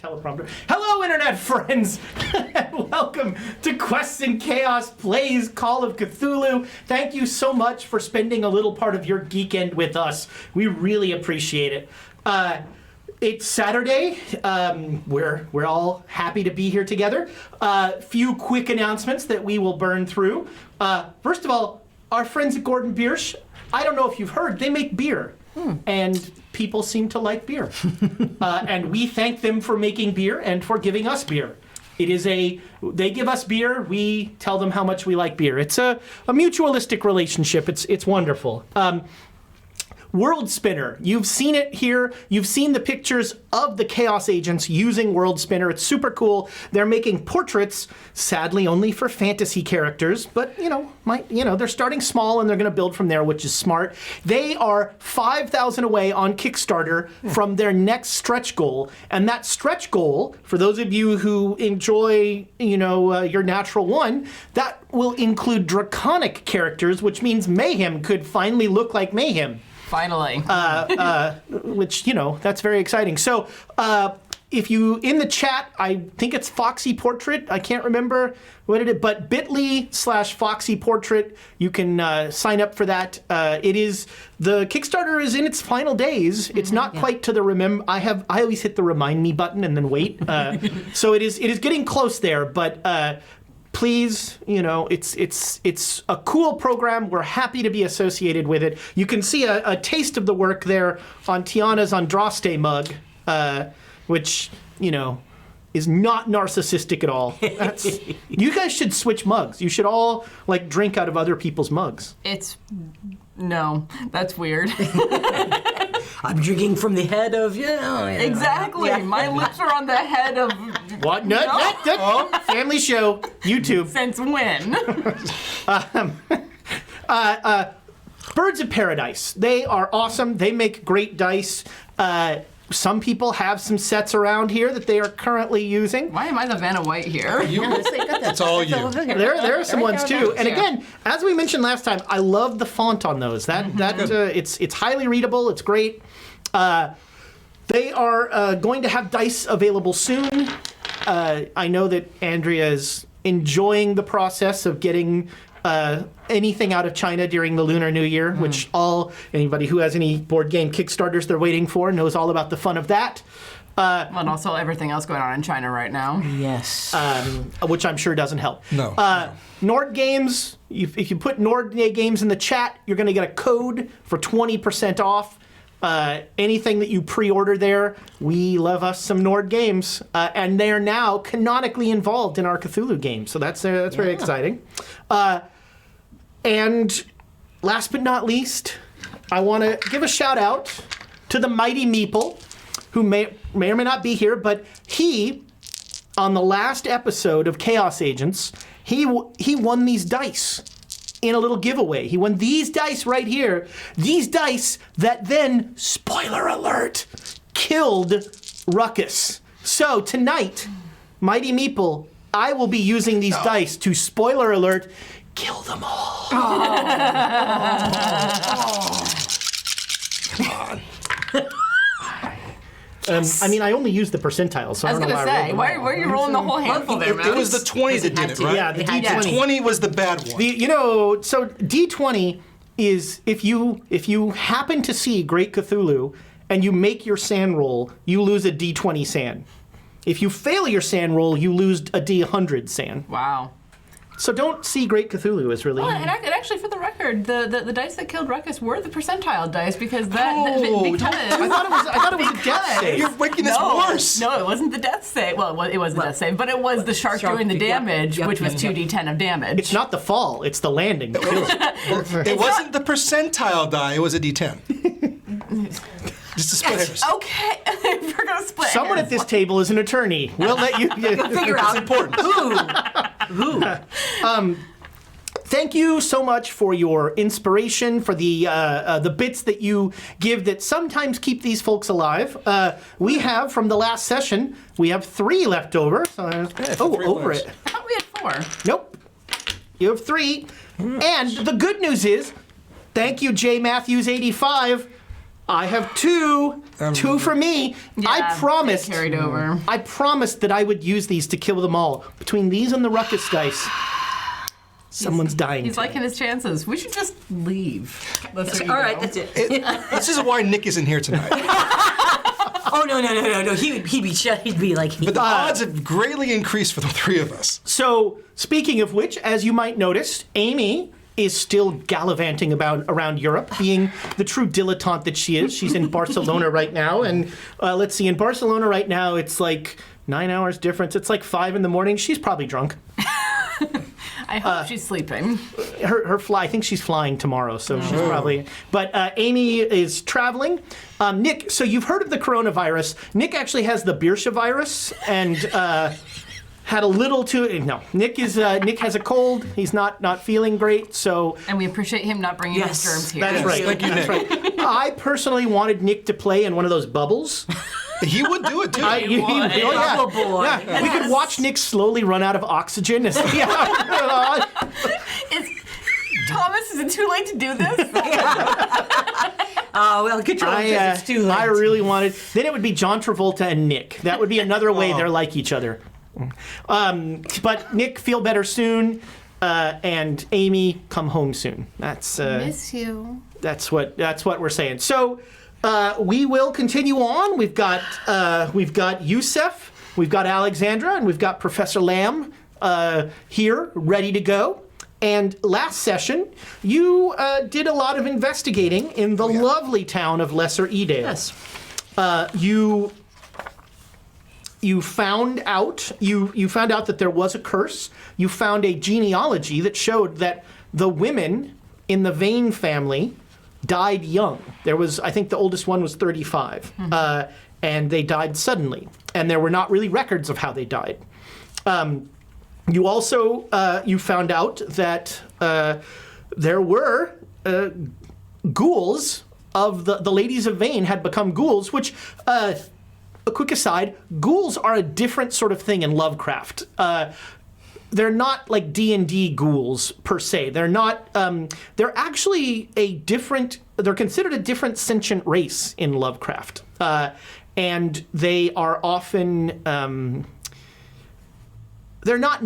teleprompter. Hello, internet friends, and welcome to Quests and Chaos Plays Call of Cthulhu. Thank you so much for spending a little part of your geekend with us. We really appreciate it. It's Saturday. We're all happy to be here together. Few quick announcements that we will burn through. First of all, our friends at Gordon Biersch, I don't know if you've heard, they make beer. And people seem to like beer. And we thank them for making beer and for giving us beer. They give us beer, we tell them how much we like beer. It's a mutualistic relationship. It's wonderful. World Spinner. You've seen it here. You've seen the pictures of the Chaos Agents using World Spinner. It's super cool. They're making portraits, sadly only for fantasy characters, but they're starting small and they're going to build from there, which is smart. They are 5,000 away on Kickstarter from their next stretch goal, and that stretch goal, for those of you who enjoy, your natural one, that will include draconic characters, which means Mayhem could finally look like Mayhem. Finally. Which, that's very exciting. So if you, in the chat, I think it's Foxy Portrait. I can't remember what it is, but bit.ly/Foxy Portrait. You can sign up for that. The Kickstarter is in its final days. It's not quite to the remember. I always hit the remind me button and then wait. So it is getting close there, but please, it's a cool program. We're happy to be associated with it. You can see a taste of the work there on Tiana's Andraste mug, which, is not narcissistic at all. You guys should switch mugs. You should all, drink out of other people's mugs. No, that's weird. I'm drinking from the head of, Exactly. Yeah. My lips are on the head of... What? No. Family show, YouTube. Since when? Birds of Paradise. They are awesome. They make great dice. Some people have some sets around here that they are currently using. Why am I the Vanna White here? It's all you. There are some ones too. And again, as we mentioned last time, I love the font on those. It's highly readable. It's great. They are going to have dice available soon. I know that Andrea is enjoying the process of getting anything out of China during the Lunar New Year, which anybody who has any board game Kickstarters they're waiting for knows all about the fun of that. And also everything else going on in China right now. Yes. Which I'm sure doesn't help. No. Nord Games, if you put Nord Games in the chat, you're going to get a code for 20% off. Anything that you pre-order there, we love us some Nord Games. And they are now canonically involved in our Cthulhu game. So that's very exciting. And last but not least, I want to give a shout out to the Mighty Meeple, who may or may not be here, but he, on the last episode of Chaos Agents, he won these dice in a little giveaway. He won these dice right here. These dice that then, spoiler alert, killed Ruckus. So tonight, Mighty Meeple, I will be using these dice to, spoiler alert, kill them all. Come on. I only used the percentile, so I don't know why I rolled why are you rolling the whole handful there, man? It was the 20 that did it, right? Yeah, the D20. 20 was the bad one. So D20 is if you happen to see Great Cthulhu and you make your sand roll, you lose a D20 sand. If you fail your sand roll, you lose a D100 sand. Wow. So don't see Great Cthulhu as really... Well, and actually, for the record, the dice that killed Ruckus were the percentile dice because I thought it was a death save. You're making this worse. No, it wasn't the death save. Well, it was the death save, but it was the shark doing the damage, which was 2d10 of damage. It's not the fall, it's the landing. It wasn't the percentile die, it was a D10. Just to split hairs. Okay, we're going to split Someone hairs. at this table is an attorney. We'll let you figure out. It's important. Who? Thank you so much for your inspiration, for the bits that you give that sometimes keep these folks alive. We have, from the last session, we have 3 left over. So, over it. I thought we had 4. Nope. You have 3. And the good news is, thank you, J. Matthews 85. I have two. Two for me. I promised. Carried over. I promised that I would use these to kill them all. Between these and the ruckus dice, someone's dying. He's liking his chances. We should just leave. All right, that's it. This is why Nick isn't here tonight. Oh no! He'd be like. But the odds have greatly increased for the three of us. So, speaking of which, as you might notice, Amy is still gallivanting around Europe, being the true dilettante that she is. She's in Barcelona right now, and let's see, in Barcelona right now, it's like 9 hours difference. It's like 5 in the morning. She's probably drunk. I hope she's sleeping. I think she's flying tomorrow, so she's probably. But Amy is traveling. Nick, so you've heard of the coronavirus. Nick actually has the Birscha virus, and had a little too. No, Nick has a cold. He's not feeling great. So. And we appreciate him not bringing his germs here. That's right. Thank you, Nick. That's right. I personally wanted Nick to play in one of those bubbles. He would do it too. Oh, yeah. Bubble boy. Yeah. We could watch Nick slowly run out of oxygen. Thomas, is it too late to do this? Oh well, control it's too late. I really wanted. Then it would be John Travolta and Nick. That would be another way they're like each other. But Nick, feel better soon, and Amy, come home soon. That's Miss you. That's what we're saying. So we will continue on. We've got Yusef, we've got Alexandra, and we've got Professor Lamb here, ready to go. And last session, you did a lot of investigating in the lovely town of Lesser Edale. Yes. You found out that there was a curse. You found a genealogy that showed that the women in the Vane family died young. There was, I think the oldest one was 35, and they died suddenly. And there were not really records of how they died. You also you found out that there were ghouls of the ladies of Vane had become ghouls, which, a quick aside, ghouls are a different sort of thing in Lovecraft. They're not like D&D ghouls per se. They're not, they're actually they're considered a different sentient race in Lovecraft. And they are often, they're not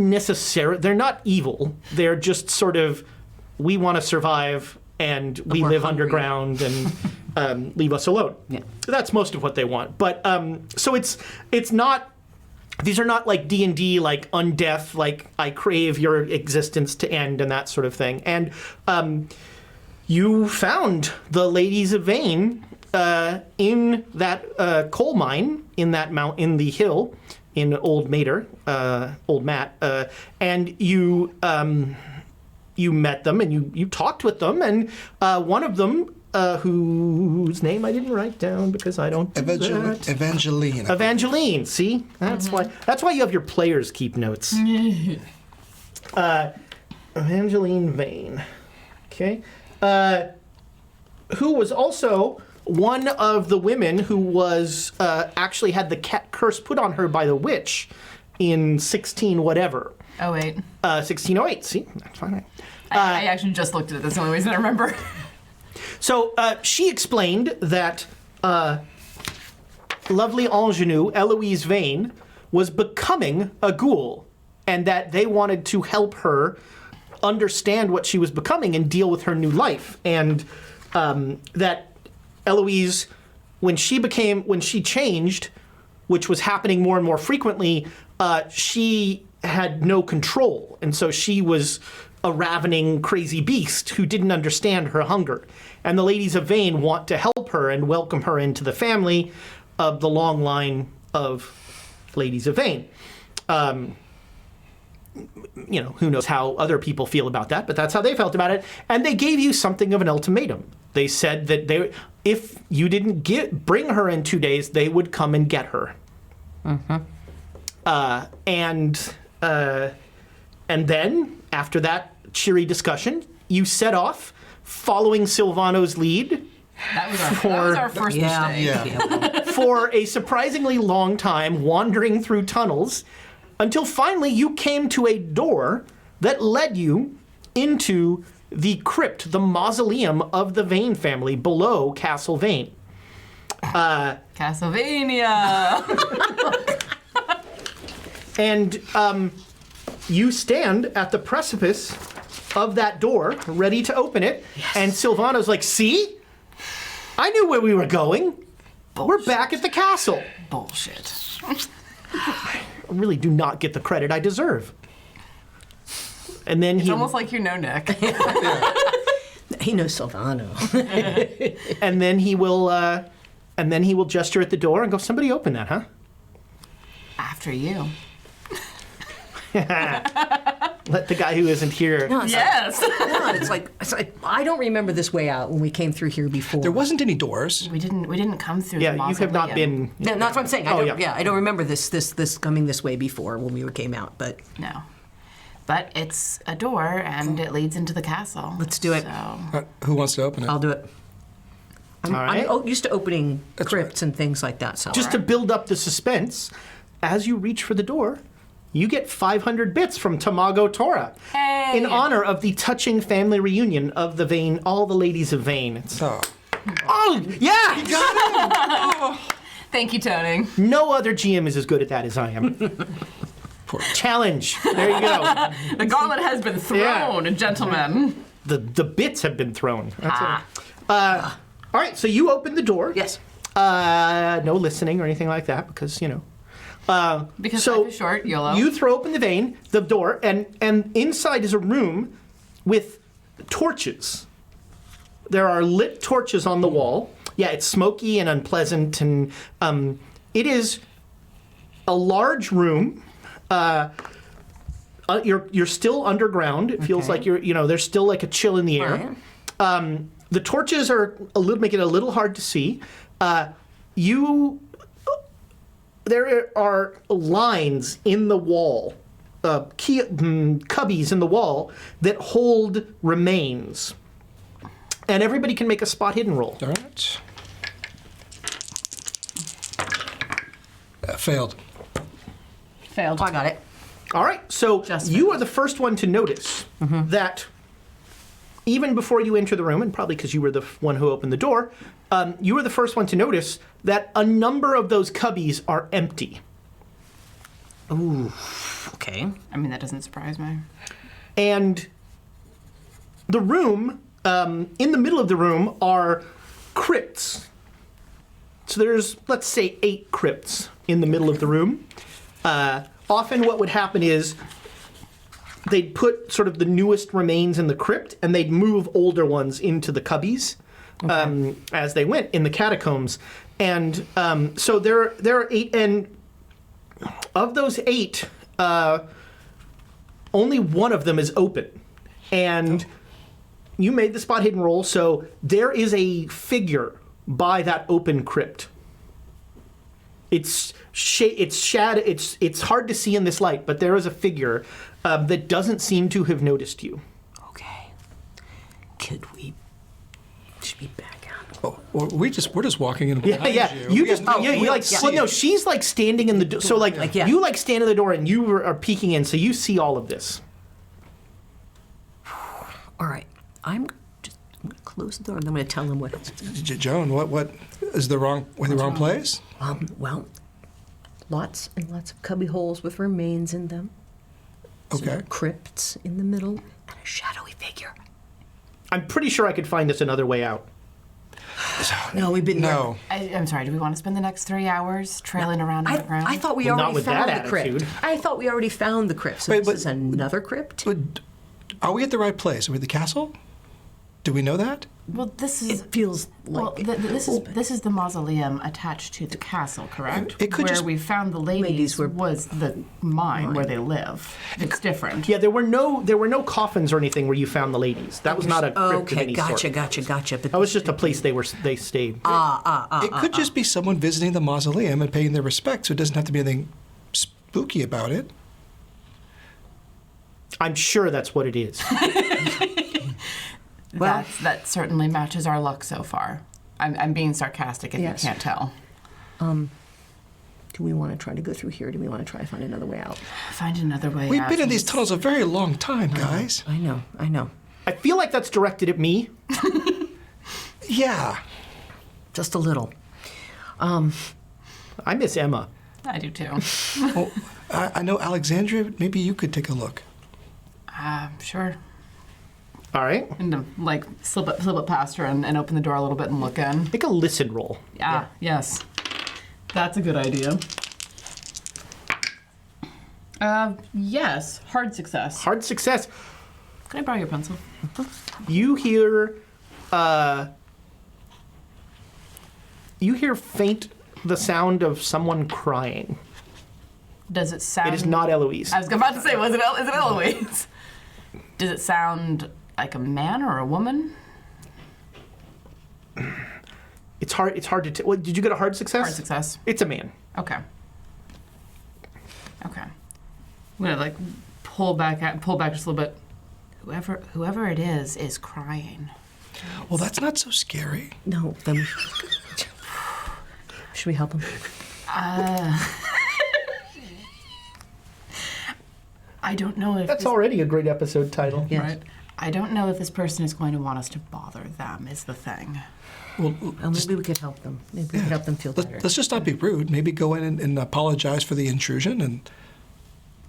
evil. They're just sort of, we want to survive and we live hungry. underground and leave us alone. Yeah. That's most of what they want. But so it's not, these are not like D&D, like undeath, like I crave your existence to end and that sort of thing. And you found the ladies of Vane in that coal mine, in the hill, in Old Matt, and you met them and you talked with them, and one of them, whose name I didn't write down because I don't do that. Evangeline. Evangeline, see? That's why you have your players keep notes. Evangeline Vane. Okay. Who was also one of the women who was actually had the cat curse put on her by the witch in 1608. See? That's fine. I actually just looked at it. That's the only reason I remember. So she explained that lovely ingenue Eloise Vane was becoming a ghoul, and that they wanted to help her understand what she was becoming and deal with her new life. And that Eloise, when she changed, which was happening more and more frequently, she had no control. And so she was a ravening, crazy beast who didn't understand her hunger. And the ladies of Vane want to help her and welcome her into the family of the long line of ladies of Vane. Who knows how other people feel about that, but that's how they felt about it. And they gave you something of an ultimatum. They said that if you didn't bring her in 2 days, they would come and get her. And then, after that cheery discussion, you set off, following Silvano's lead. That was our first mistake. Yeah. For a surprisingly long time, wandering through tunnels, until finally you came to a door that led you into the crypt, the mausoleum of the Vane family below Castle Vane. Castlevania. And you stand at the precipice of that door, ready to open it. Yes. And Silvano's like, see? I knew where we were going. Bullshit. We're back at the castle. Bullshit. I really do not get the credit I deserve. And then it's almost like you know Nick. He knows Silvano. And then he will gesture at the door and go, somebody open that, huh? After you. Let the guy who isn't here. No, Yes. it's like I don't remember this way out when we came through here before. There wasn't any doors. We didn't come through. Yeah, the you mausoleum. have not been. No, that's what I'm saying. I don't remember this coming this way before when we came out, but No. But it's a door and it leads into the castle. Let's do it. So. Who wants to open it? I'll do it. All right. I'm used to opening crypts and things like that. So Just to build up the suspense, as you reach for the door, you get 500 bits from Tamago Tora Hey. in honor of the touching family reunion of the Vane, all the ladies of Vane. Oh, yeah! You got it! Thank you, Tony. No other GM is as good at that as I am. Challenge. There you go. The gauntlet has been thrown, gentlemen. The bits have been thrown. That's it. All right, so you open the door. yes. No listening or anything like that because, Because so life is short, YOLO. you throw open the door, and inside is a room with torches. There are lit torches on the wall. Yeah, it's smoky and unpleasant, and it is a large room. You're still underground. It feels like there's still like a chill in the air. The torches are make it a little hard to see. There are lines in the wall, cubbies in the wall that hold remains. And everybody can make a spot hidden roll. All right. Failed. Failed. I got it. All right, so you are the first one to notice that even before you enter the room, and probably because you were the one who opened the door, you were the first one to notice that a number of those cubbies are empty. Ooh. Okay. I mean, that doesn't surprise me. And the room, in the middle of the room, are crypts. So there's, let's say, 8 crypts in the middle of the room. Often what would happen is they'd put sort of the newest remains in the crypt, and they'd move older ones into the cubbies as they went in the catacombs. And so there are 8, and of those 8, only one of them is open. And you made the spot hidden roll, so there is a figure by that open crypt. It's hard to see in this light, but there is a figure that doesn't seem to have noticed you. Okay. Should we back out? Oh, or we're just walking in behind You just well, no, she's like standing in the door. So you like stand in the door and you are peeking in, so you see all of this. All right. I'm gonna close the door and I'm gonna tell him what. Joan, what is the wrong place? Well, lots and lots of cubby holes with remains in them. Okay. Some crypts in the middle and a shadowy figure. I'm pretty sure I could find us another way out. No, we've been No. I'm sorry, do we want to spend the next 3 hours trailing around underground? I thought we Well, not already with found that the crypt. attitude. I thought we already found the crypt. So Wait, this is another crypt? But are we at the right place? Are we at the castle? Do we know that? Well, this is... It feels like this is the mausoleum attached to the castle, correct? It could where just- we found the ladies was the mine where they live. It's different. Yeah, there were no coffins or anything where you found the ladies. That was not a crypt of any sort. Gotcha. But That was just a place they stayed. It could just be someone visiting the mausoleum and paying their respects, so it doesn't have to be anything spooky about it. I'm sure that's what it is. Well- that certainly matches our luck so far. I'm being sarcastic if Yes. you can't tell. do we want to try to go through here? Do we want to try to find another way out? Find another way We've out. been in these tunnels a very long time, guys. I know. I feel like that's directed at me. Yeah. Just a little. I miss Emma. I do too. Oh, I know Alexandria. Maybe you could take a look. Sure. All right. And like slip it past her and open the door a little bit and look in. Make a listen roll. Yeah. Yes. That's a good idea. Yes. Hard success. Hard success. Can I borrow your pencil? You hear faint the sound of someone crying. Does it sound? It is not Eloise. I was about to say, is it Eloise? Does it sound like a man or a woman? It's hard to tell. Did you get a hard success? Hard success. It's a man. Okay. I'm gonna like pull back just a little bit. Whoever it is crying. Well, that's not so scary. No, then should we help him? I don't know if That's already a great episode title. Yes. right. I don't know if this person is going to want us to bother them. Is the thing. Well, Maybe we could help them. Maybe we could help them feel better. let's just not be rude. Maybe go in and apologize for the intrusion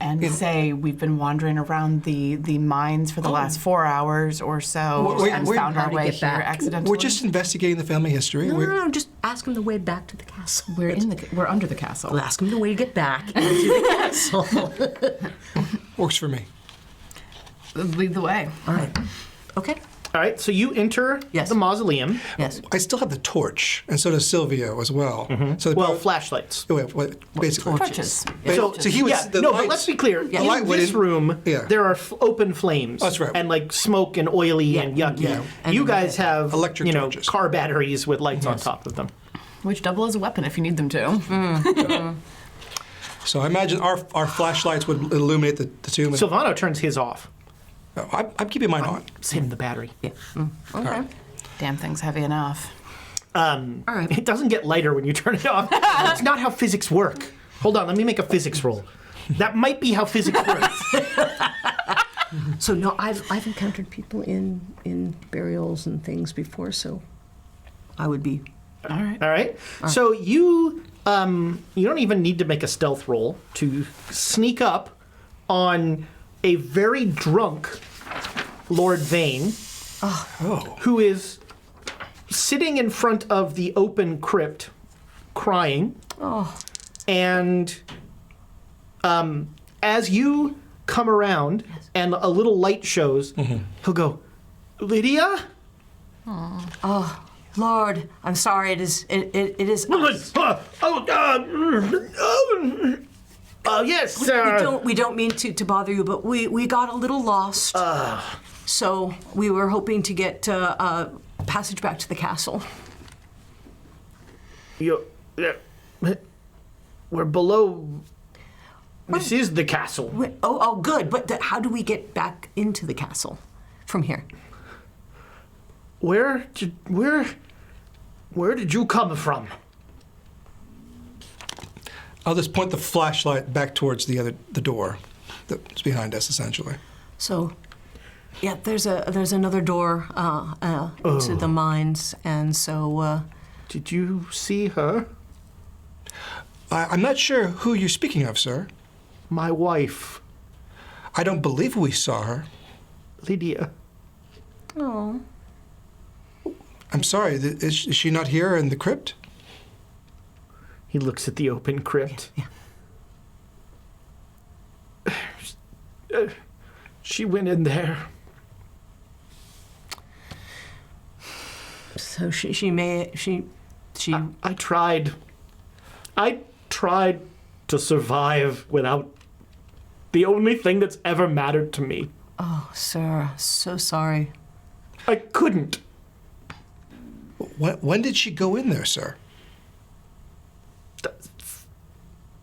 And say we've been wandering around the mines for the last 4 hours or so and found our How to way get here back. accidentally. We're just investigating the family history. No, just ask him the way back to the castle. We're under the castle. We'll ask him the way to get back into the castle. Works for me. Lead the way. All right. Okay. All right, so you enter Yes. the mausoleum. Yes. I still have the torch, and so does Silvio as well. So Well, flashlights. basically. Torches. So he was yeah, the no, lights, but let's be clear. the In light went this in- room, yeah. there are open flames. That's right. And like smoke and oily and yucky. Yeah. And You guys have Electric torches. car batteries with lights on top of them. Which double as a weapon if you need them to. So I imagine our flashlights would illuminate the tomb. Silvano turns his off. I'm keeping mine on. Same the battery. Yeah. Okay. Damn thing's heavy enough. All right. It doesn't get lighter when you turn it off. That's not how physics work. Hold on, let me make a physics roll. That might be how physics works. So no, I've encountered people in burials and things before, so I would be. All right. All right. So you don't even need to make a stealth roll to sneak up on a very drunk Lord Vane, who is sitting in front of the open crypt, crying. And as you come around and a little light shows, he'll go, "Lydia." Lord, I'm sorry. It is. Yes, We don't mean to bother you, but we got a little lost. So we were hoping to get a passage back to the castle. We're below. This is the castle. Good. But how do we get back into the castle from here? Where did you come from? I'll just point the flashlight back towards the door that's behind us, essentially. So, yeah, there's another door to the mines, and so. Did you see her? I'm not sure who you're speaking of, sir. My wife, I don't believe we saw her. Lydia. Oh. I'm sorry. Is she not here in the crypt? He looks at the open crypt. Yeah. She went in there. So she I tried. I tried to survive without the only thing that's ever mattered to me. Oh, sir, so sorry. I couldn't. When did she go in there, sir?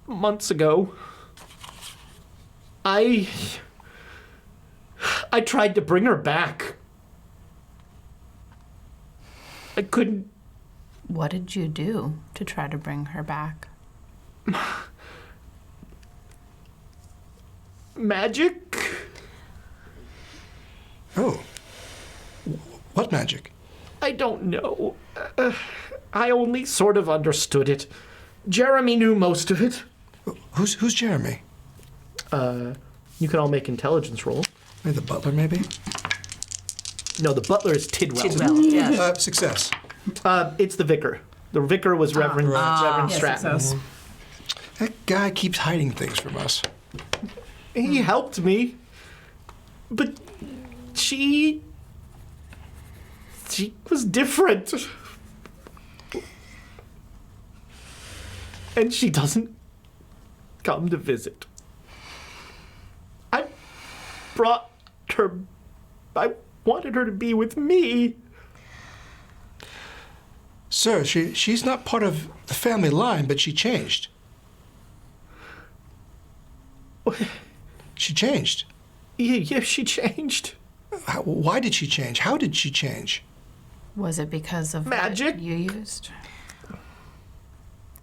Months ago. I tried to bring her back. I couldn't. What did you do to try to bring her back? Magic? Oh. What magic? I don't know. I only sort of understood it. Jeremy knew most of it. Who's Jeremy? You can all make intelligence rolls. Maybe the butler, maybe? No, the butler is Tidwell. Tidwell, yes. Success. It's the vicar. The vicar was Reverend Stratton. Success. That guy keeps hiding things from us. He helped me. But she was different. And she doesn't come to visit. I brought her. I wanted her to be with me. Sir, she's not part of the family line, but she changed. She changed. Yeah, she changed. Why did she change? How did she change? Was it because of Magic? what you used?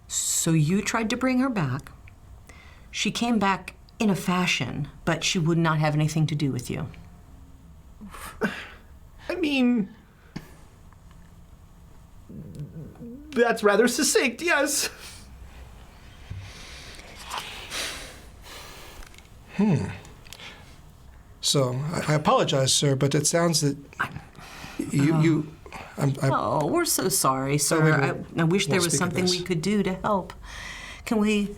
So you tried to bring her back. She came back in a fashion, but she would not have anything to do with you. I mean, that's rather succinct, yes. So, I apologize, sir, but it sounds that you Oh, we're so sorry, sir. I wish there was speak of something this. we could do to help. Can we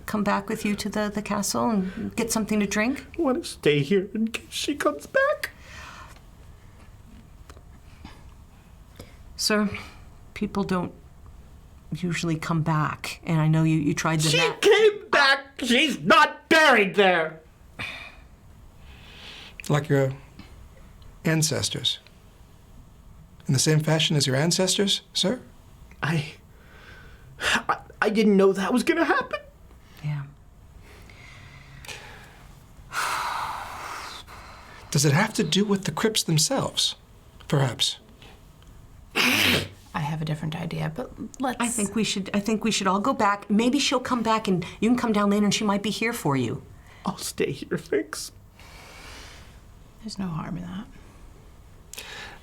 come back with you to the castle and get something to drink? I want to stay here in case she comes back. Sir, people don't usually come back, and I know you tried the... She came back. She's not buried there. like your ancestors. In the same fashion as your ancestors, sir? I didn't know that was going to happen. Yeah. Does it have to do with the crypts themselves? Perhaps. I have a different idea, but let's... I think we should all go back. Maybe she'll come back and you can come down later and she might be here for you. I'll stay here, thanks. There's no harm in that.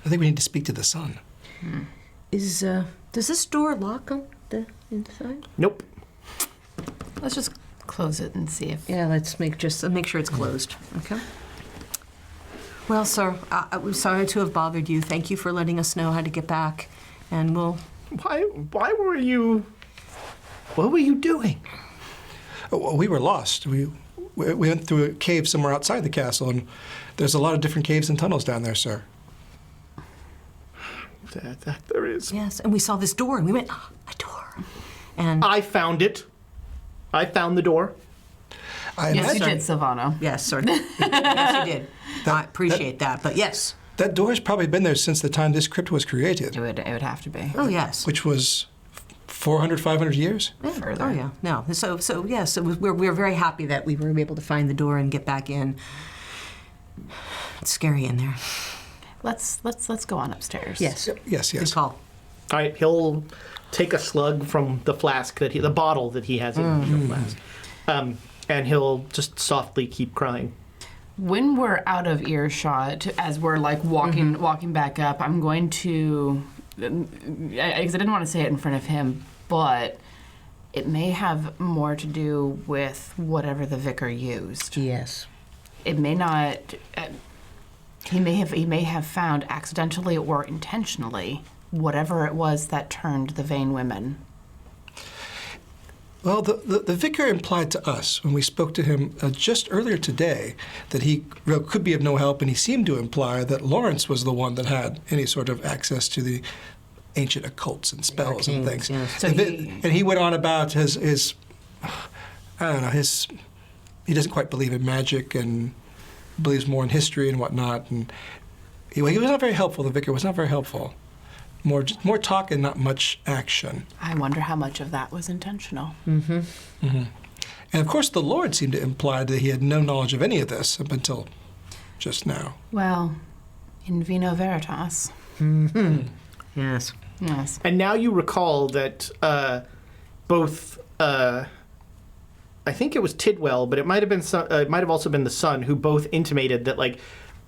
I think we need to speak to the sun. Does this door lock on the inside? Nope. Let's just close it and see if... Yeah, let's make sure it's closed. Okay. Well, sir, I'm sorry to have bothered you. Thank you for letting us know how to get back, and we'll... Why were you... What were you doing? Oh, well, we were lost. We went through a cave somewhere outside the castle, and there's a lot of different caves and tunnels down there, sir. That there is. Yes, and we saw this door, and we went, a door. And I found it. I found the door. I Yes, you imagine did, Silvano. yes, sir. Yes, you did. I appreciate that, but yes. that door's probably been there since the time this crypt was created, It would have to be. Oh, yes. which was 400, 500 years? Further. Oh, yeah. No. So yes, we're very happy that we were able to find the door and get back in. It's scary in there. Let's go on upstairs. Yes. Yes, Good yes. call. All right, he'll take a slug from the flask the bottle that he has in the flask, and he'll just softly keep crying. When we're out of earshot, as we're like walking back up, I'm going to, because I didn't want to say it in front of him, but it may have more to do with whatever the vicar used. Yes. It may not. He may have found accidentally or intentionally whatever it was that turned the Vane women. Well, the vicar implied to us when we spoke to him just earlier today that he could be of no help, and he seemed to imply that Lawrence was the one that had any sort of access to the ancient occults and spells and things. Yes. So And he went on about his I don't know, he doesn't quite believe in magic and believes more in history and whatnot. And he was not very helpful. The vicar was not very helpful. More talk and not much action. I wonder how much of that was intentional. And of course, the Lord seemed to imply that he had no knowledge of any of this up until just now. Well, in vino veritas. Yes. Yes. And now you recall that both, I think it was Tidwell, but it might have also been the son who both intimated that, like,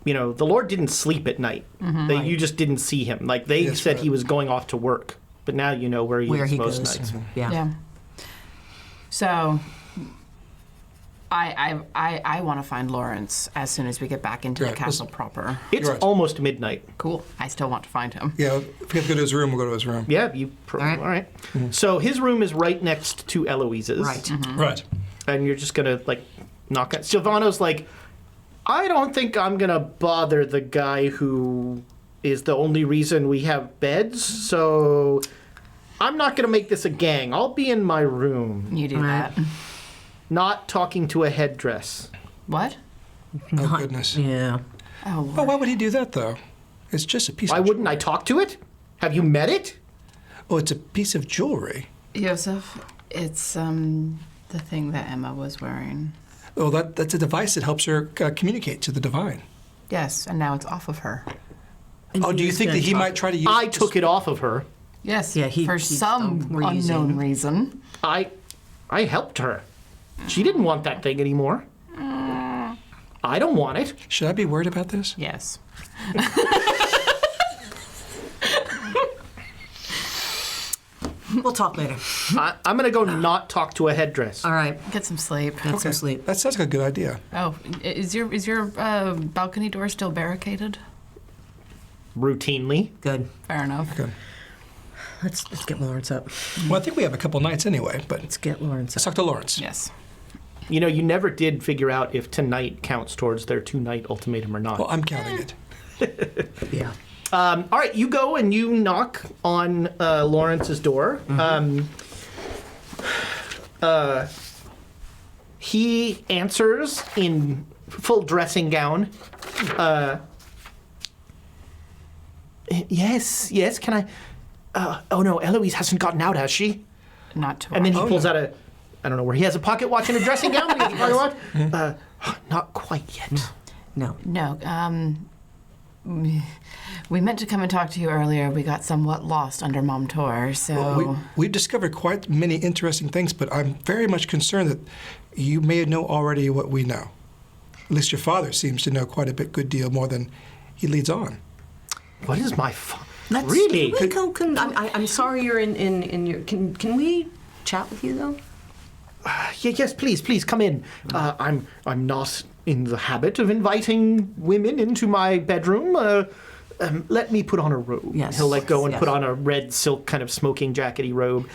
you know, the Lord didn't sleep at night. That you just didn't see him. Like, they Yes, said right. he was going off to work. but now you know where he Where is he most goes. nights. Yeah. Yeah. So, I want to find Lawrence as soon as we get back into the Right, castle proper. It's Right. almost midnight. Cool. I still want to find him. Yeah, if we have to go to his room, we'll go to his room. Yeah, All right. all right. So his room is right next to Eloise's. Right. Right. And you're just gonna like knock at Silvano's like, I don't think I'm gonna bother the guy who is the only reason we have beds, so I'm not gonna make this a gang. I'll be in my room, You do Right. that. not talking to a headdress. What? Oh, goodness. Yeah. Oh, Oh, why would he do that, though? It's just a piece Why of wouldn't I talk to it? Have you met it? Oh, it's a piece of jewelry. Joseph, it's the thing that Emma was wearing. Oh, that's a device that helps her communicate to the divine. Yes, and now it's off of her. And Oh, do you he's think that gonna he talk- might try to use I it to took it off of her. Yes, Yeah, for he's some some reason. unknown reason. I helped her. She didn't want that thing anymore. I don't want it. Should I be worried about this? Yes. We'll talk later. I'm gonna go not talk to a headdress. All right. Get some sleep. Get some sleep. That sounds like a good idea. Oh, is your balcony door still barricaded? Routinely. Good. Fair enough. Good. Let's get Lawrence up. Well, I think we have a couple nights anyway, but Let's get Lawrence let's up. talk to Lawrence. Yes. You know, you never did figure out if tonight counts towards their 2-night ultimatum or not. Well, I'm counting it. Yeah. All right, you go and you knock on Lawrence's door. He answers in full dressing gown. Yes, can I? Oh no, Eloise hasn't gotten out, has she? Not to. And then he Oh, pulls no. out I don't know where he has a pocket watch and a dressing gown. But he has a pocket watch. Not quite yet. No. No. We meant to come and talk to you earlier. We got somewhat lost under Mom Tor, so. We've discovered quite many interesting things, but I'm very much concerned that you may know already what we know. At least your father seems to know quite a good deal more than he leads on. What is my Let's, really? I'm sorry you're in your. Can we chat with you though? Yes, please come in. I'm not in the habit of inviting women into my bedroom. Let me put on a robe. Yes. He'll go and Yes. put on a red silk kind of smoking jackety robe.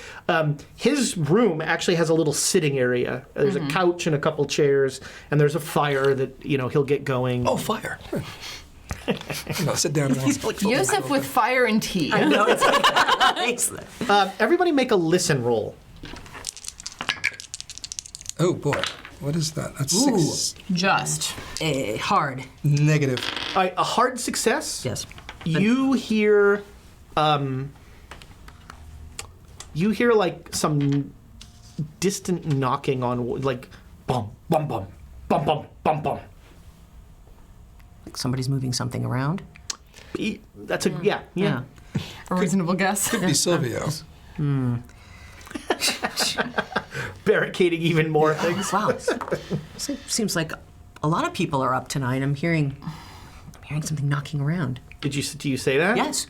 His room actually has a little sitting area. There's a couch and a couple chairs, and there's a fire that he'll get going. Oh, fire. No, sit down. Yosef with fire and tea. No, it's Everybody make a listen roll. Oh, boy. What is that? That's Ooh. 6. Just. hard. Negative. All right, a hard success. Yes. You hear, like some distant knocking on, like bum bum bum bum bum bum bum. Like somebody's moving something around. That's a yeah. A reasonable guess. Could be Silvio. Barricading even more things. Wow. Seems like a lot of people are up tonight. I'm hearing something knocking around. Do you say that? Yes.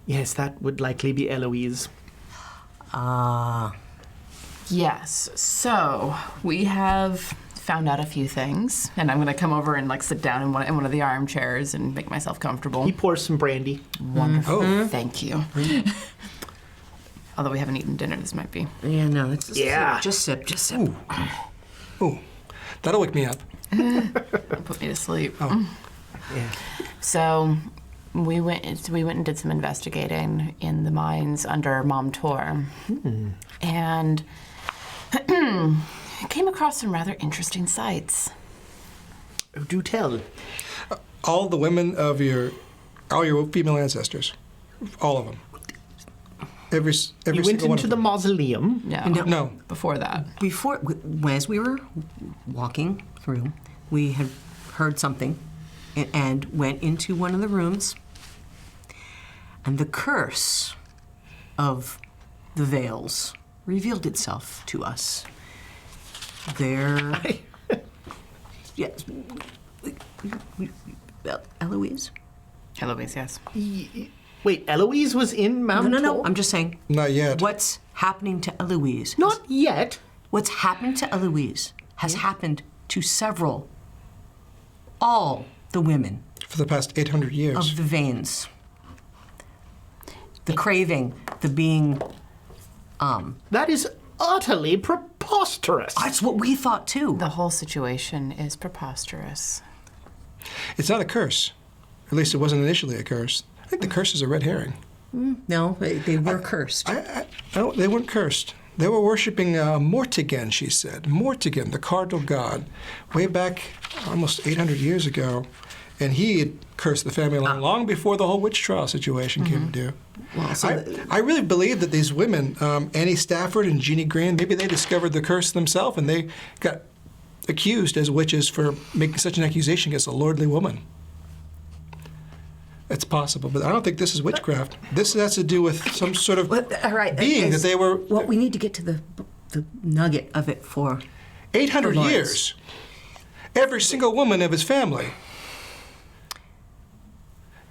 Yes, that would likely be Eloise. Yes. So we have found out a few things, and I'm going to come over and sit down in one of the armchairs and make myself comfortable. He pours some brandy. Wonderful. Oh. Thank you. Although we haven't eaten dinner, this might be. Yeah, no, it's Yeah. Just sip. Ooh. That'll wake me up. Put me to sleep. Oh. Yeah. So we went and did some investigating in the mines under Mom Tor, and came across some rather interesting sights. Do tell. All the women of all your female ancestors. All of them. Every You went single one into of the them. mausoleum. No. No. Before that. As we were walking through, we had heard something and went into one of the rooms, and the curse of the veils revealed itself to us. There. Yes. Eloise? Eloise, yes. Wait, Eloise was in Mount No. Tor? I'm just saying. Not yet. What's happening to Eloise? Not yet. What's happened to Eloise has happened to all the women For the past 800 years. of the Vanes. The craving, the being, That is utterly preposterous. that's what we thought too. The whole situation is preposterous. It's not a curse. At least it wasn't initially a curse. I think the curse is a red herring. No, they were cursed. They weren't cursed. They were worshiping Mortigan, she said. Mortigan, the cardinal god, way back almost 800 years ago. And he had cursed the family long before the whole witch trial situation came to. Well, I really believe that these women, Annie Stafford and Jeannie Green, maybe they discovered the curse themselves and they got accused as witches for making such an accusation against a lordly woman. It's possible, but I don't think this is witchcraft. This has to do with some sort of all right, being that they were... Well, we need to get to the nugget of it for 800 Lawrence. years. Every single woman of his family.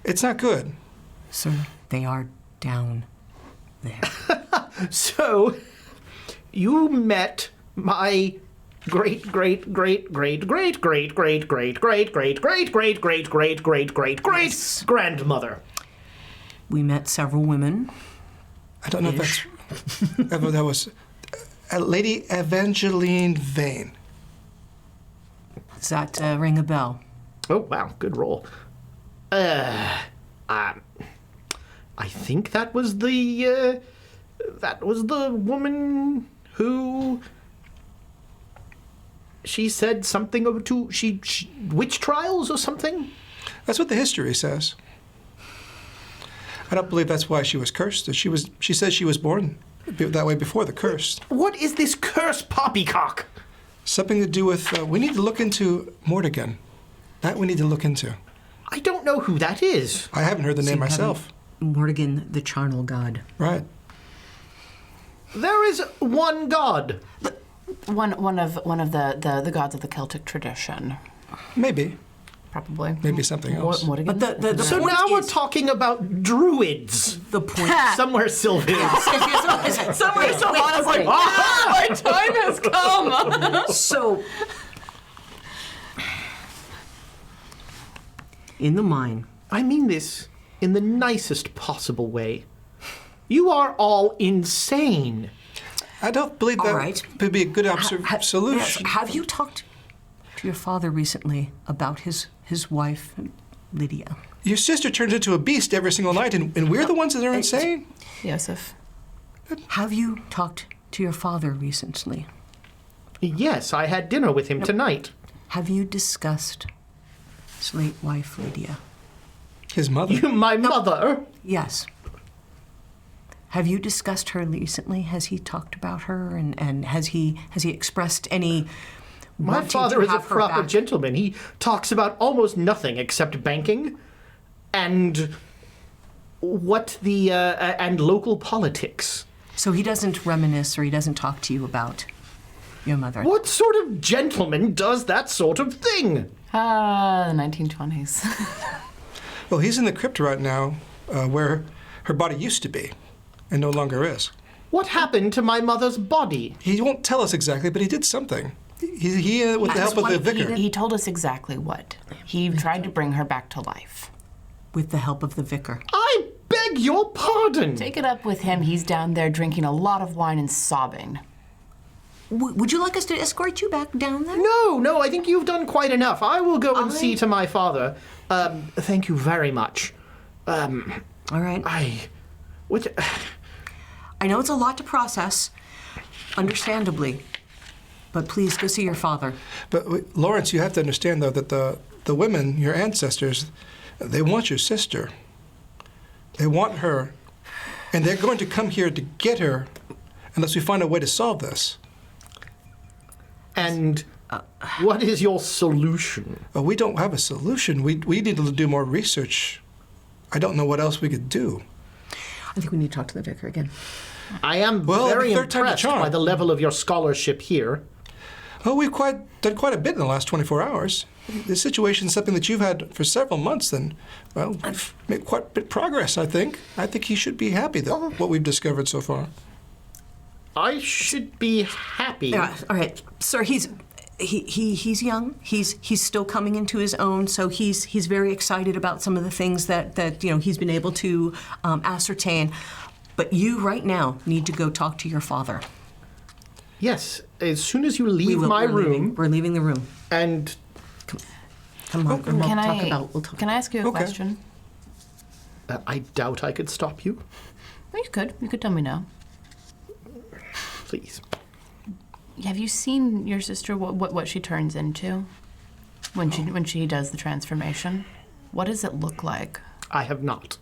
It's not good. Sir, they are down there. So, you met my great grandmother. We met several women. I don't know if that was Lady Evangeline Vane. Does that ring a bell? Oh wow, good roll. I think that was the woman who she said something over to she witch trials or something. That's what the history says. I don't believe that's why she was cursed. She says she was born that way before the curse. What is this curse poppycock? Something to do with, we need to look into Mortigan. That we need to look into. I don't know who that is. I haven't heard the name myself. Mortigan, the charnel god. Right. There is one god. One of the gods of the Celtic tradition, Maybe. probably. Maybe something else. Mortigan? But the So point now we're is- talking about druids. The point. Somewhere Sylvan. Somebody so honest, like, my time has come. So, in the mine, I mean this in the nicest possible way. You are all insane. I don't believe that All right. would be a good solution. have you talked to your father recently about his wife, Lydia? Your sister turns into a beast every single night, and we're the ones that are insane? Yosef. Have you talked to your father recently? Yes, I had dinner with him tonight. Have you discussed his late wife, Lydia? His mother? My mother? Yes. Have you discussed her recently? Has he talked about her, and has he expressed any? My wanting father to is a have her proper back? gentleman. He talks about almost nothing except banking and and local politics. So he doesn't reminisce, or he doesn't talk to you about your mother. What sort of gentleman does that sort of thing? The 1920s. Well, he's in the crypt right now, where her body used to be, and no longer is. What happened to my mother's body? He won't tell us exactly, but he did something. He with the That's help of the what he vicar. He told us exactly what. He tried to bring her back to life. With the help of the vicar. I beg your pardon. Take it up with him. He's down there drinking a lot of wine and sobbing. Would you like us to escort you back down there? No, I think you've done quite enough. I will go and see to my father. Thank you very much. All right. What? I know it's a lot to process, understandably, but please go see your father. But Lawrence, you have to understand, though, that the women, your ancestors, they want your sister. They want her, and they're going to come here to get her unless we find a way to solve this. And what is your solution? We don't have a solution. We need to do more research. I don't know what else we could do. I think we need to talk to the vicar again. I am Well, very the third time the impressed charm. by the level of your scholarship here. Oh, we've done quite a bit in the last 24 hours. This situation is something that you've had for several months, then, well, we've made quite a bit of progress, I think. I think he should be happy that what we've discovered so far. I should be happy. Yeah, all right, sir. He's young. He's still coming into his own. So he's very excited about some of the things that he's been able to ascertain. But you right now need to go talk to your father. Yes, as soon as you leave We're room. We're leaving the room. And Come on. Can We'll talk. Can I ask you a Okay. question? I doubt I could stop you. Well, you could. You could tell me no. Please. Have you seen your sister? What she turns into when she does the transformation? What does it look like? I have not.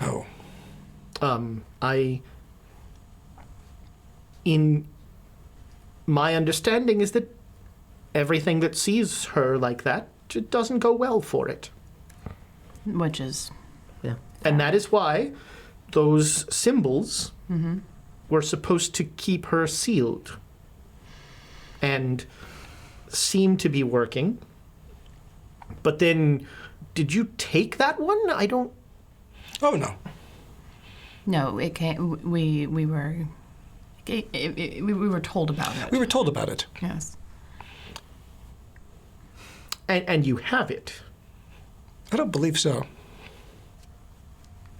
Oh. In my understanding is that everything that sees her like that, it doesn't go well for it. Which is, Yeah. And that is why those symbols were supposed to keep her sealed and seem to be working. But then, did you take that one? I don't... Oh, no. no. It came. We were. We were told about it. We were told about it. Yes. And you have it. I don't believe so.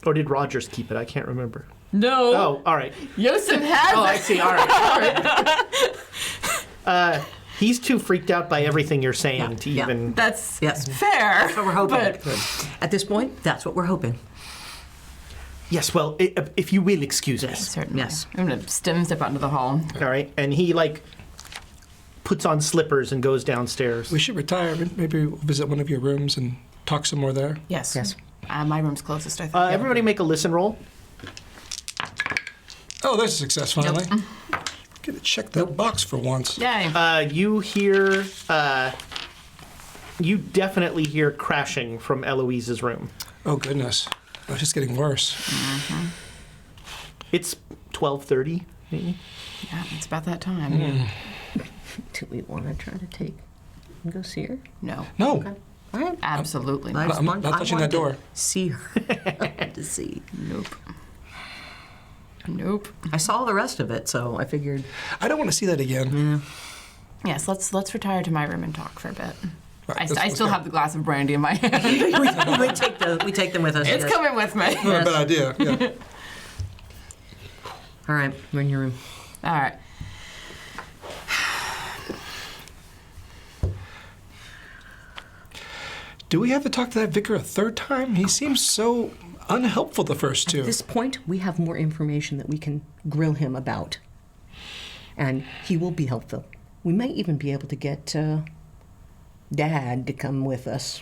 Or did Rogers keep it? I can't remember. No. Oh, all right. Yosef has Oh, it. I see. All right. He's too freaked out by everything you're saying to yeah. even... That's Yes. fair. That's what we're hoping. But At this point, that's what we're hoping. Yes, well, if you will excuse me. certainly. Yes. I'm gonna step out into the hall. All right. And he, puts on slippers and goes downstairs. We should retire. Maybe we'll visit one of your rooms and talk some more there. Yes. Yes. My room's closest, I think. Everybody make a listen roll. Oh, there's a success finally. Get to check that box for once. Yay. You hear... you definitely hear crashing from Eloise's room. Oh, goodness. Oh, it's just getting worse. It's 12:30, maybe. Yeah, it's about that time. Do we want to try to take and go see her? No. No. All right. Absolutely I not. just I'm want- not I touching want that door. to see her. I want to see. Nope. Nope. I saw the rest of it, so I figured. I don't want to see that again. Yes, let's retire to my room and talk for a bit. Right, I let's still go. have the glass of brandy in my hand. we take them with us. It's yes. coming with me. Not a bad idea. Yeah. All right, we're in your room. All right. Do we have to talk to that vicar a third time? He seems so unhelpful the first two. At this point, we have more information that we can grill him about. And he will be helpful. We might even be able to get Dad to come with us.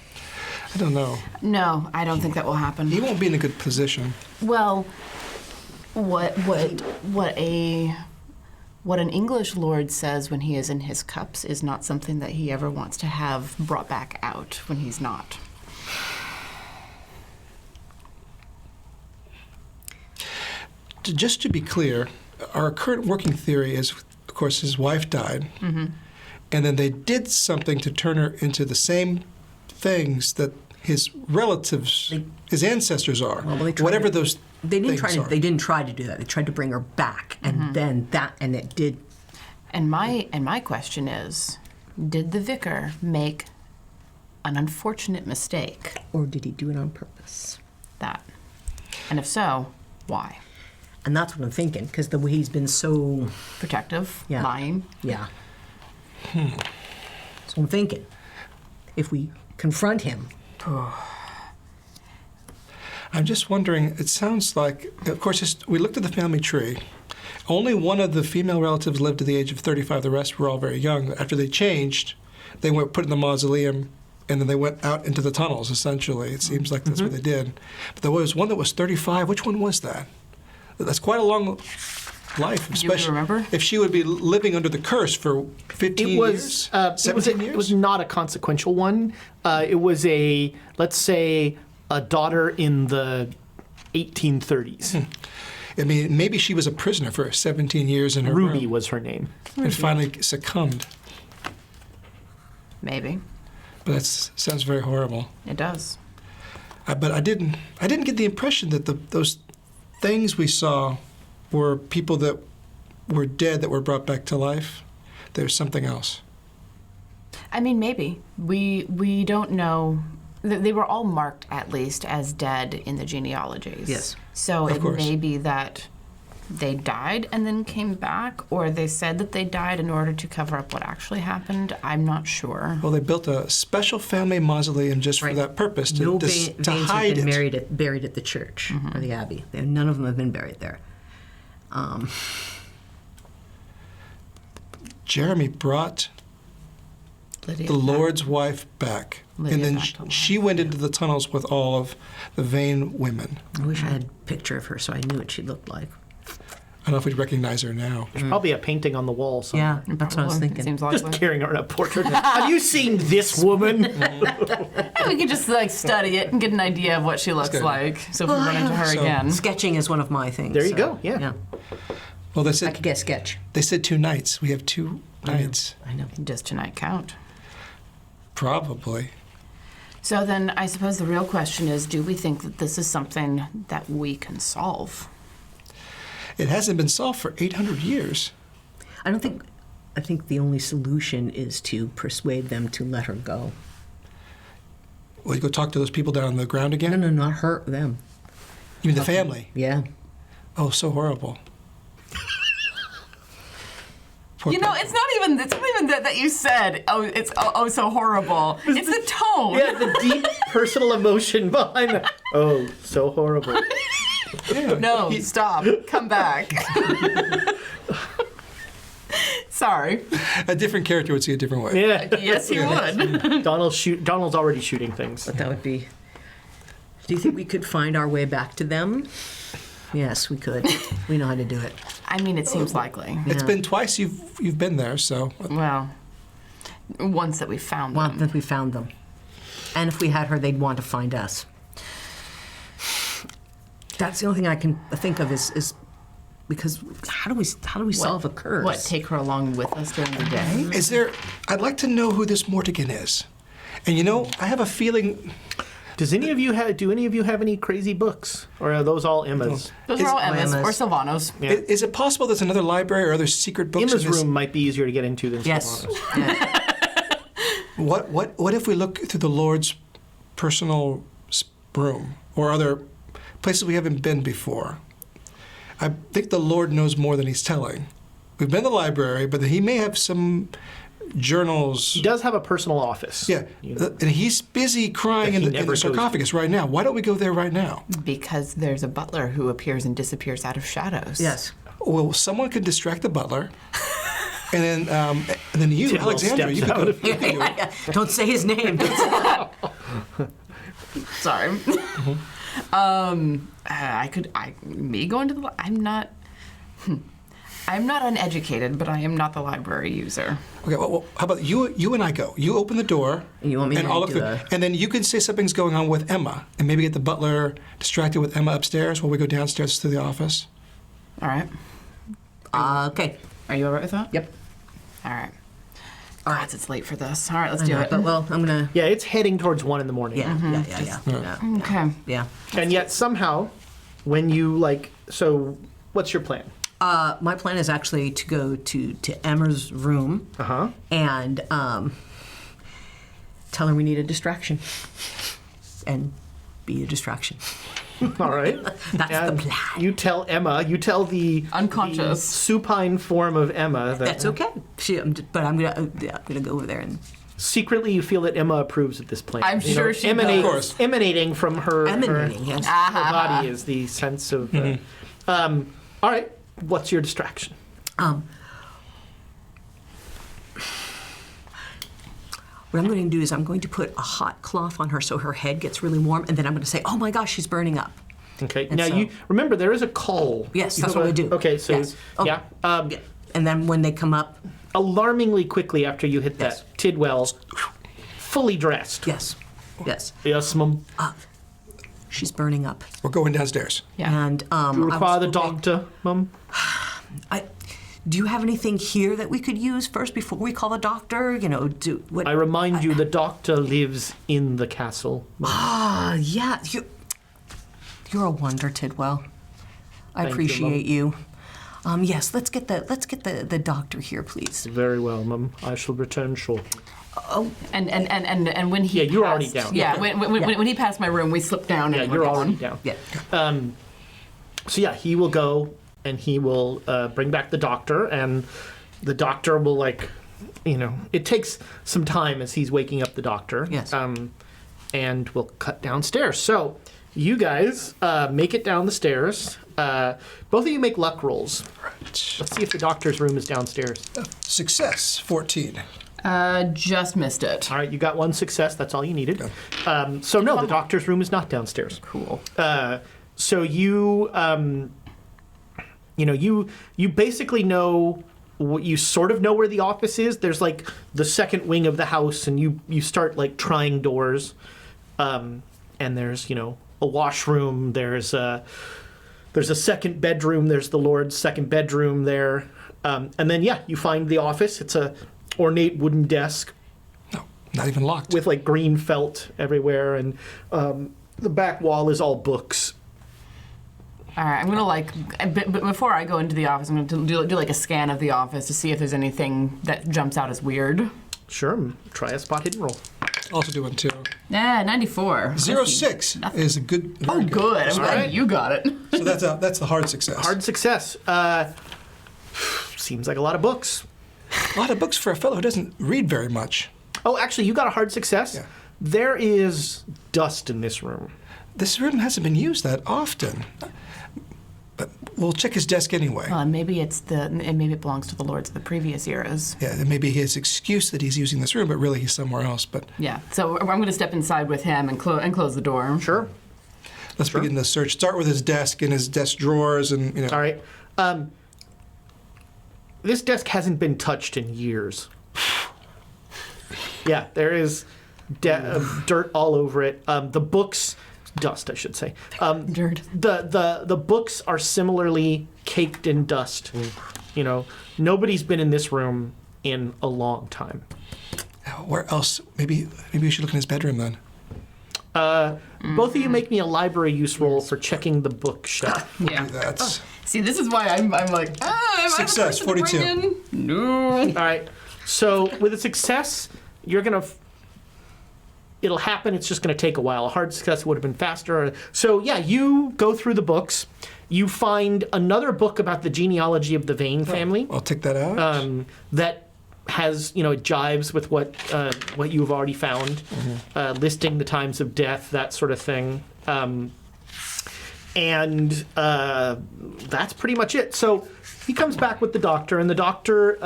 I don't know. No, I don't think that will happen. He won't be in a good position. Well, what an English lord says when he is in his cups is not something that he ever wants to have brought back out when he's not. Just to be clear, our current working theory is, of course, his wife died, and then they did something to turn her into the same things that his relatives, his ancestors are. Well, they tried whatever to- those They didn't things try to. are. They didn't try to do that. They tried to bring her back, and then it did. And my question is, did the vicar make an unfortunate mistake? Or did he do it on purpose? That. And if so, why? And that's what I'm thinking, because the way he's been so, Protective? Yeah. Lying? yeah. So I'm thinking, if we confront him, I'm just wondering, it sounds like, of course, we looked at the family tree. Only one of the female relatives lived to the age of 35. The rest were all very young. After they changed, they were put in the mausoleum, and then they went out into the tunnels, essentially. It seems like that's what they did. But there was one that was 35. Which one was that? That's quite a long life, Do you remember? if she would be living under the curse for 15 It was, years, 17 years. It was not a consequential one. It was let's say, a daughter in the 1830s. I mean, maybe she was a prisoner for 17 years in her Ruby room was her name. and finally succumbed. Maybe. But that sounds very horrible. It does. But I didn't get the impression that those things we saw were people that were dead that were brought back to life. There's something else. I mean, maybe. We don't know. They were all marked, at least, as dead in the genealogies. Yes. So Of it course. may be that they died and then came back, or they said that they died in order to cover up what actually happened. I'm not sure. Well, they built a special family mausoleum just for Right. that purpose, to No Veins Vanes have hide been it. buried at the church or the abbey. None of them have been buried there. Jeremy brought Lydia the Lord's wife back. Lydia And then back to life, she went into the tunnels with all of the Vane women. I wish I had a picture of her so I knew what she looked like. I don't know if we'd recognize her now. There's probably a painting on the wall somewhere. Yeah, that's what I was Probably. thinking. Seems Just likely. carrying around a portrait. Have you seen this woman? We could just study it and get an idea of what she looks good. like. So if we run into her So- again. Sketching is one of my things. There you so, go, yeah. Well, they I said could get a sketch. 2 nights. We have 2 nights. I know. Does tonight count? Probably. So then I suppose the real question is, do we think that this is something that we can solve? It hasn't been solved for 800 years. I think the only solution is to persuade them to let her go. Will you go talk to those people down on the ground again? No, not her, them. You mean the family? Yeah. Oh, so horrible. Poor You know, pa- it's not even that you said, it's so horrible. It's the tone. Yeah, the deep personal emotion behind that. Oh, so horrible. No, stop. Come back. Sorry. A different character would see it a different way. Yeah. Yes, he would. Donald's already shooting things. But that would be. Do you think we could find our way back to them? Yes, we could. We know how to do it. I mean, it seems likely. It's Yeah. been twice you've been there, so Well, once that we found Well, them. that we found them. And if we had her, they'd want to find us. That's the only thing I can think of is because how do we solve a curse? What, take her along with us during the day? is there? I'd like to know who this Mortigan is. And you know, I have a feeling. Do any of you have any crazy books, or are those all Emma's? Those are all Emma's or Emma's. Silvano's. Yeah. Is it possible there's another library or other secret books Emma's in this? room might be easier to get into than Yes. Silvano's. Yeah. What if we look through the Lord's personal room or other places we haven't been before? I think the Lord knows more than he's telling. We've been to the library, but he may have some journals. He does have a personal office. Yeah, You know. and he's busy crying That he in never the goes sarcophagus right now. Why don't we go there right now? Because there's a butler who appears and disappears out of shadows. Yes. Well, someone could distract the butler, and then you, Tidwell Alexandra, you steps could out. go. You could go. Yeah. Don't say his name. Sorry. Me going to the. I'm not uneducated, but I am not the library user. Okay, well, how about you and I go? You open the door. And you want me to I'll look do through, a- and then you can say something's going on with Emma, and maybe get the butler distracted with Emma upstairs while we go downstairs to the office. All right. Okay. Are you all right with that? Yep. All right. God, it's late for this. All right, let's do it. But well, I'm gonna. Yeah, it's heading towards 1 in the morning. Yeah. Okay. Yeah. And yet somehow, when you so what's your plan? My plan is actually to go to Emma's room Uh-huh. and tell her we need a distraction, and be a distraction. All right. That's And the plan. you tell Emma, you tell the Unconscious. the supine form of Emma that That's okay. But I'm gonna go over there and secretly you feel that Emma approves of this plan. I'm You sure know, she emanate- does. Of course. Emanating from her, emanating. Yes. her body is the sense of. All right. What's your distraction? What I'm going to do is I'm going to put a hot cloth on her so her head gets really warm, and then I'm going to say, "Oh my gosh, she's burning up." Okay. And Now so- you remember there is a call. Yes, You that's have what a- I do. Okay. So Yes. Oh. yeah. Yeah. And then when they come up, Alarmingly quickly after you hit Yes. that, Tidwell, fully dressed. yes, yes. Yes, ma'am. She's burning up. We're going downstairs. Yeah. And Do you I require was the hoping- doctor, Mum? Do you have anything here that we could use first before we call the doctor? You know, I remind you, the doctor lives in the castle. Mum. Yeah, you're a wonder, Tidwell. I Thank you, appreciate you. Yes, let's get the doctor here, please. Very well, Mum. I shall return shortly. And when he you're passed, already down. Yeah, when he passed my room, we slipped down. Yeah, and you're we're already gone. down. Yeah. So yeah, he will go and he will bring back the doctor, and the doctor will it takes some time as he's waking up the doctor. Yes. And we'll cut downstairs. So you guys make it down the stairs. Both of you make luck rolls. Right. Let's see if the doctor's room is downstairs. Success, 14. Just missed it. All right, you got one success. That's all you needed. So no, the doctor's room is not downstairs. Cool. So you, you basically know, you sort of know where the office is. There's like the second wing of the house, and you start like trying doors, and there's a washroom. There's a second bedroom. There's the Lord's second bedroom there, and then you find the office. It's a ornate wooden desk No, not even locked. with like green felt everywhere, and the back wall is all books. All right, I'm gonna but before I go into the office, I'm gonna do like a scan of the office to see if there's anything that jumps out as weird. Sure, try a spot hidden roll. Also doing 2. 94. 06 is a good. Oh, very good. I'm glad right. you got it. So that's the hard success. Hard success. Seems like a lot of books. A lot of books for a fellow who doesn't read very much. Oh, actually, you got a hard success. Yeah. There is dust in this room. This room hasn't been used that often. But we'll check his desk anyway. Well, maybe maybe it belongs to the lords of the previous eras. Yeah, it may be his excuse that he's using this room, but really he's somewhere else. But Yeah. So I'm going to step inside with him and close the door. Sure. let's begin the search. Start with his desk and his desk drawers, and All right. This desk hasn't been touched in years. Yeah, there is dirt all over it. The books, dust, I should say. Dirt. The books are similarly caked in dust. Nobody's been in this room in a long time. Where else? Maybe we should look in his bedroom then. Both of you make me a library use roll for checking the bookshelf. Yeah. That's See, this is why I'm like, am I the Success, person to bring 42. in? No. All right. So with a success, you're gonna. It'll happen. It's just gonna take a while. A hard success would have been faster. So yeah, you go through the books. You find another book about the genealogy of the Vane family. I'll take that out. That has, it jives with what you've already found, listing the times of death, that sort of thing. And that's pretty much it. So he comes back with the doctor, and the doctor,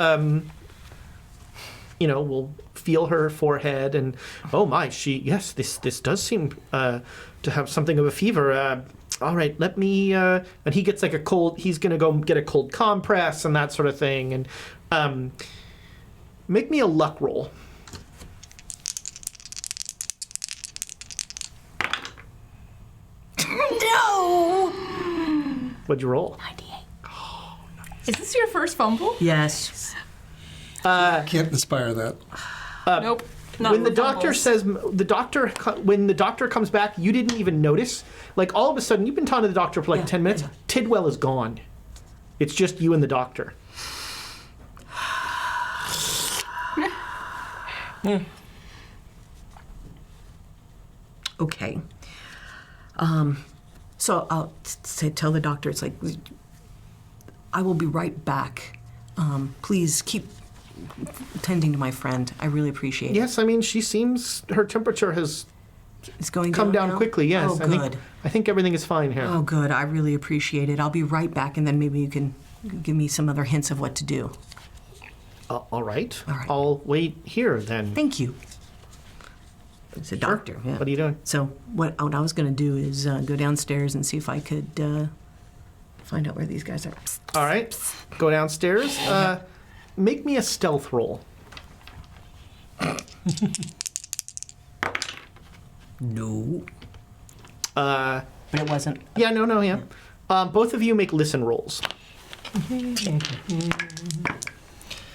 will feel her forehead, and oh my, this does seem to have something of a fever. All right, let me. And he gets like a cold. He's gonna go get a cold compress and that sort of thing, and make me a luck roll. No! What'd you roll? 98. Is this your first fumble? Yes. Can't inspire that. Nope. Not When the with doctor fumbles. when the doctor comes back, you didn't even notice. Like all of a sudden, you've been talking to the doctor for like 10 minutes. Tidwell is gone. It's just you and the doctor. Okay. So I'll tell the doctor, it's like, I will be right back. Please keep tending to my friend. I really appreciate it. Yes, I mean her temperature has It's going come down now? quickly. Yes, Oh, good. I think everything is fine here. Oh, good. I really appreciate it. I'll be right back, and then maybe you can give me some other hints of what to do. All right. All right. I'll wait here then. Thank you. It's a doctor. Yeah. What are you doing? So what I was going to do is go downstairs and see if I could find out where these guys are. All right. Go downstairs. Make me a stealth roll. No. But it wasn't. Yeah, no. Both of you make listen rolls.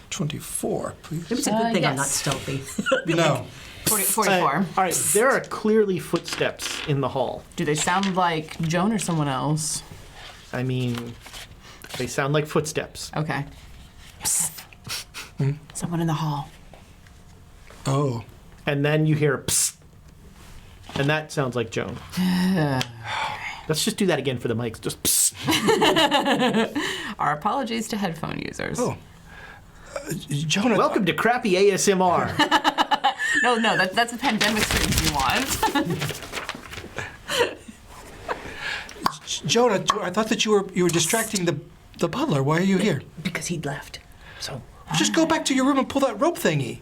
24, please. Maybe it's a good thing I'm yes. not stealthy. No. 44. All right, there are clearly footsteps in the hall. Do they sound like Joan or someone else? I mean, they sound like footsteps. Okay. Someone in the hall. Oh. And then you hear psst. And that sounds like Joan. Let's just do that again for the mics. Just psst. Our apologies to headphone users. Oh. Jonah. Welcome to crappy ASMR. No, that's a pandemic stream you want. Jonah, I thought that you were distracting the butler. Why are you here? Because he'd left. So. Just go back to your room and pull that rope thingy.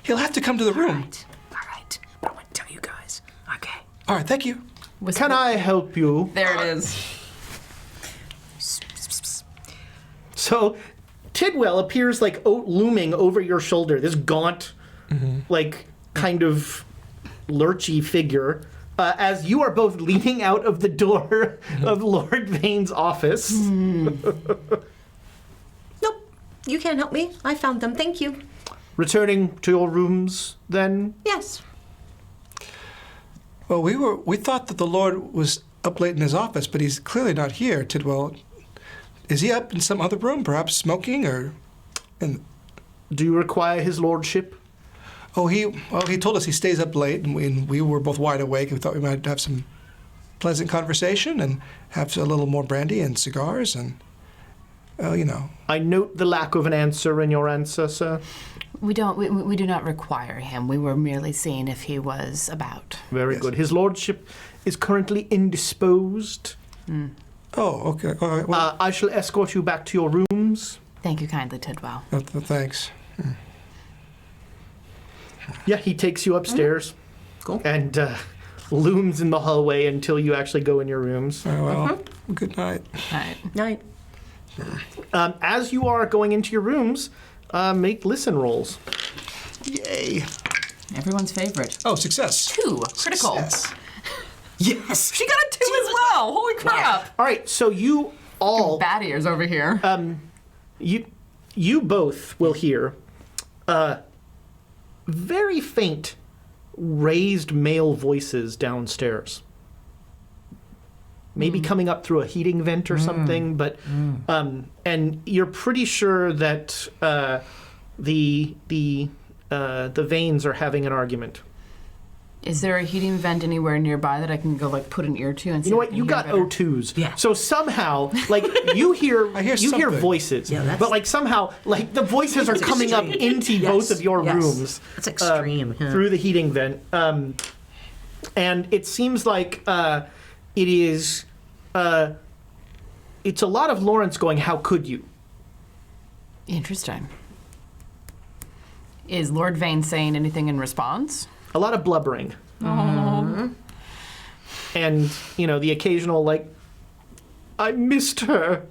He'll have to come to the room. All right. But I want to tell you guys. Okay. All right, thank you. Can I help you? There it is. So, Tidwell appears like looming over your shoulder. This gaunt, like kind of lurchy figure, as you are both leaning out of the door of Lord Vane's office. Nope. You can't help me. I found them. Thank you. Returning to your rooms, then? Yes. Well, we thought that the Lord was up late in his office, but he's clearly not here, Tidwell. Is he up in some other room, perhaps smoking, or? Do you require his lordship? Oh, he told us he stays up late, and we were both wide awake. And we thought we might have some pleasant conversation and have a little more brandy and cigars, and you know. I note the lack of an answer in your answer, sir. We do not require him. We were merely seeing if he was about. Very Yes. good. His lordship is currently indisposed. Oh, okay. All right. Well, I shall escort you back to your rooms. Thank you kindly, Tidwell. thanks. Yeah, he takes you upstairs. Cool. And looms in the hallway until you actually go in your rooms. Oh, well, good night. All right. Night. As you are going into your rooms, make listen rolls. Yay. Everyone's favorite. Oh, success. 2. Critical. Success. Yes. She got a 2 as well. Holy crap. All right, so you all, Bad ears over here. you both will hear very faint, raised male voices downstairs. Maybe coming up through a heating vent or something, but and you're pretty sure that the Vanes are having an argument. Is there a heating vent anywhere nearby that I can go like put an ear to and see? You know if I what? can You hear got better? O2s. Yeah. So somehow, like you hear, I hear you hear something. voices, Yeah, that's- but like somehow, like the voices are coming up into Yes, both of your yes. rooms. That's extreme. yeah. Through the heating vent, and it seems like it is. It's a lot of Lawrence going, "How could you?" Interesting. Is Lord Vane saying anything in response? A lot of blubbering. And, you know, the occasional, like, I missed her.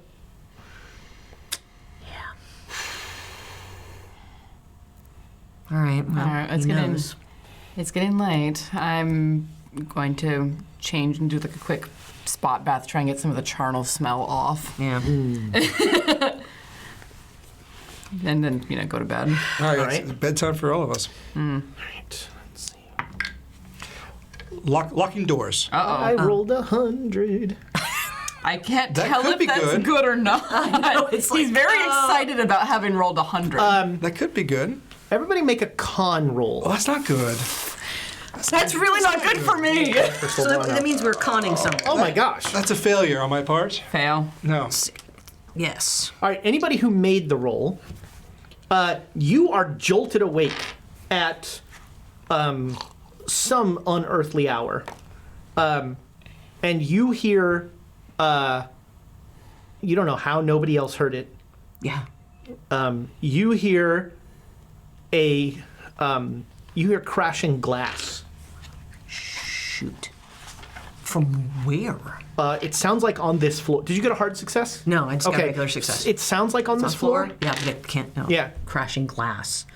All right. Well, All right, he knows. It's getting late. I'm going to change and do like a quick spot bath, try and get some of the charnel smell off, Yeah. and then go to bed. All right. All right. It's bedtime for all of us. Right. Let's see. Locking doors. I rolled 100. I can't That tell could if be that's good. good or not. it's He's like, very excited about having rolled 100. That could be good. Everybody make a con roll. Well, that's not good. that's really not good for me. So that means we're conning someone. Oh my gosh. That's a failure on my part. Fail. No. Yes. All right, anybody who made the roll, you are jolted awake at some unearthly hour. And you hear, you don't know how, nobody else heard it. Yeah. You hear you hear crashing glass. Shoot. From where? It sounds like on this floor. Did you get a hard success? No, I just got a regular success. It sounds like on On this floor. Yeah, but it can't. No. Yeah. Crashing glass.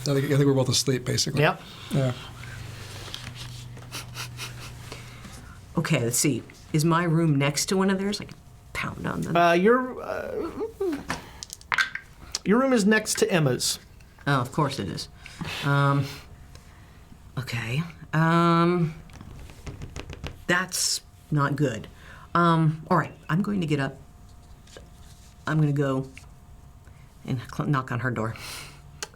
I think we're both asleep, basically. Yep. Yeah. Okay, let's see. Is my room next to one of theirs? I can pound on them. Your room is next to Emma's. Oh, of course it is. Okay. That's not good. All right, I'm going to get up. I'm going to go and knock on her door.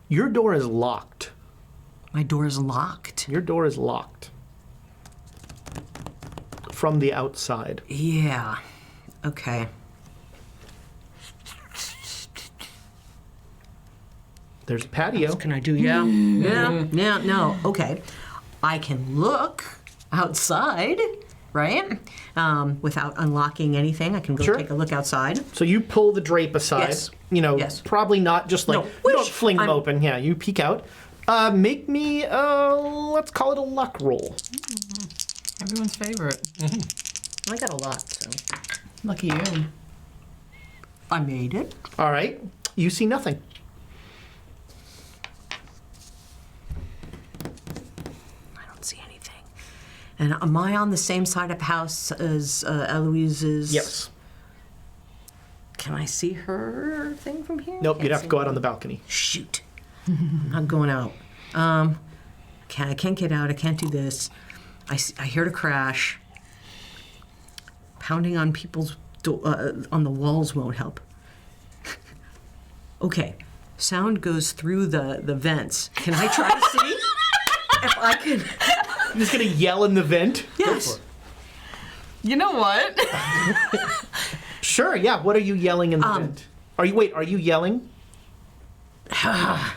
Your door is locked. My door is locked. Your door is locked. From the outside. Yeah. Okay. There's a patio. What can I do? Yeah. Yeah. No. Okay. I can look outside, right? Without unlocking anything, I can go Sure. take a look outside. So you pull the drape aside. Yes. Yes. Probably not just like, No, you don't which fling them I'm- open. Yeah, you peek out. Make me, let's call it a luck roll. Everyone's favorite. I got a lot, so Lucky you. I made it. All right. You see nothing. I don't see anything. And am I on the same side of the house as Eloise's? Yes. Can I see her thing from here? Nope, Can't you'd have see to go out anything. on the balcony. Shoot. I'm not going out. I can't get out. I can't do this. I hear the crash. Pounding on people's on the walls won't help. Okay. Sound goes through the vents. Can I try to see if I can? You're just going to yell in the vent? Yes. You know what? Sure, yeah. What are you yelling in the vent? Are you yelling? Yeah.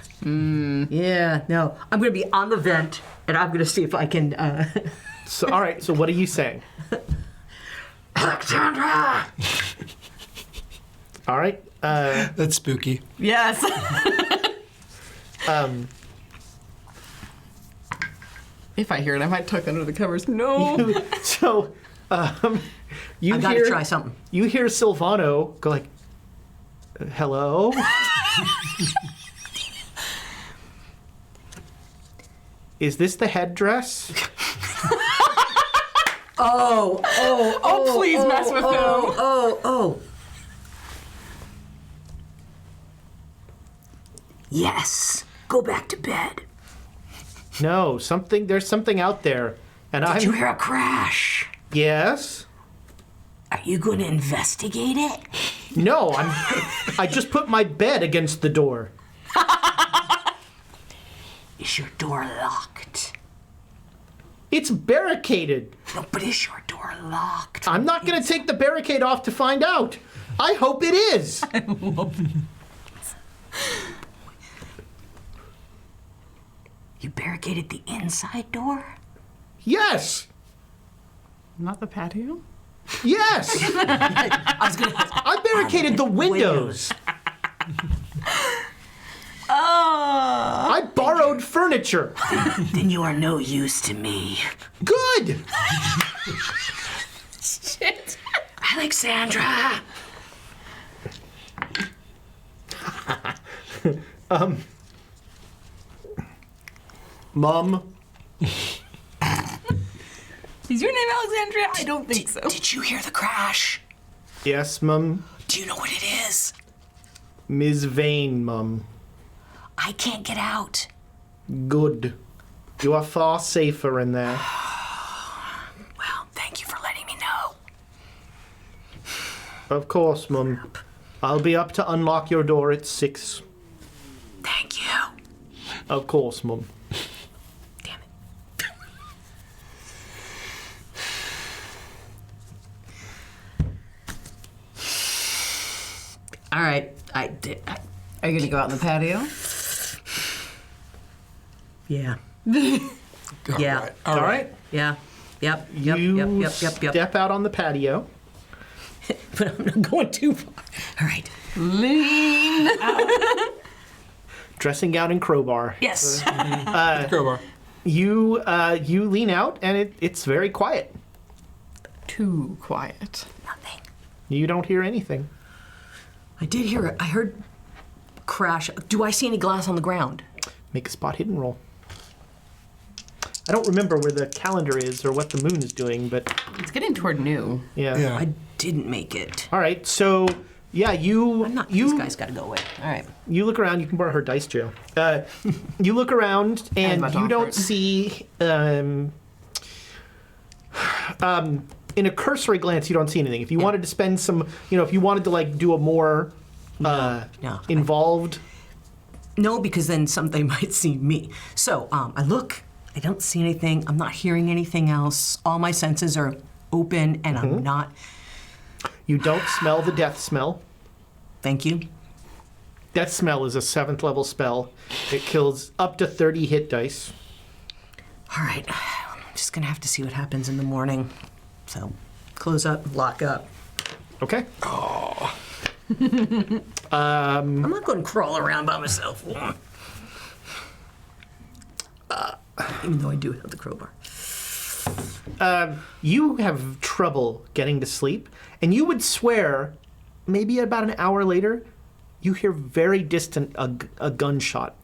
No. I'm going to be on the vent, and I'm going to see if I can. So, all right, so what are you saying? Alexandra. All right. That's spooky. Yes. If I hear it, I might tuck under the covers. No. So, you I've got to try something. You hear Silvano go like, hello? Is this the headdress? Oh, please mess with him. Oh. Yes. Go back to bed. No, there's something out there. And Did you hear a crash? Yes? Are you going to investigate it? No, I just put my bed against the door. Is your door locked? It's barricaded. No, but is your door locked? I'm not going to take the barricade off to find out. I hope it is. You barricaded the inside door? Yes. Not the patio? Yes. I was going to. I barricaded the windows. I borrowed furniture. Then you are no use to me. Good. Shit. Alexandra! Mom. Is your name Alexandria? I don't think so. Did you hear the crash? Yes, Mum. Do you know what it is? Ms. Vane, Mum. I can't get out. Good. You are far safer in there. Well, thank you for letting me know. Of course, Mum. I'll be up to unlock your door at 6. Thank you. Of course, Mum. Damn it. All right. Are you gonna go out in the patio? Yeah. All Yeah. right. All right. Yeah. Yep. You Yep. step out on the patio. But I'm not going too far. All right. Lean. Dressing gown and crowbar. Yes. Crowbar. You lean out and it's very quiet. Too quiet. Nothing. You don't hear anything. I did hear it. I heard crash. Do I see any glass on the ground? Make a spot hidden roll. I don't remember where the calendar is or what the moon is doing, but It's getting toward new. yeah. Yeah. I didn't make it. All right, so yeah, This guy's got to go away. All right. you look around. You can borrow her dice, Joe. You look around and about to you offer don't it. see. In a cursory glance, you don't see anything. If you wanted to spend some, if you wanted to like do a more No. involved. No, because then something might see me. So I look. I don't see anything. I'm not hearing anything else. All my senses are open, and I'm not. You don't smell the death smell. Thank you. Death smell is a 7th level spell. It kills up to 30 hit dice. All right. I'm just gonna have to see what happens in the morning. So, close up, lock up. Okay. I'm not going to crawl around by myself. Even though I do have the crowbar. You have trouble getting to sleep, and you would swear maybe about an hour later, you hear very distant a gunshot.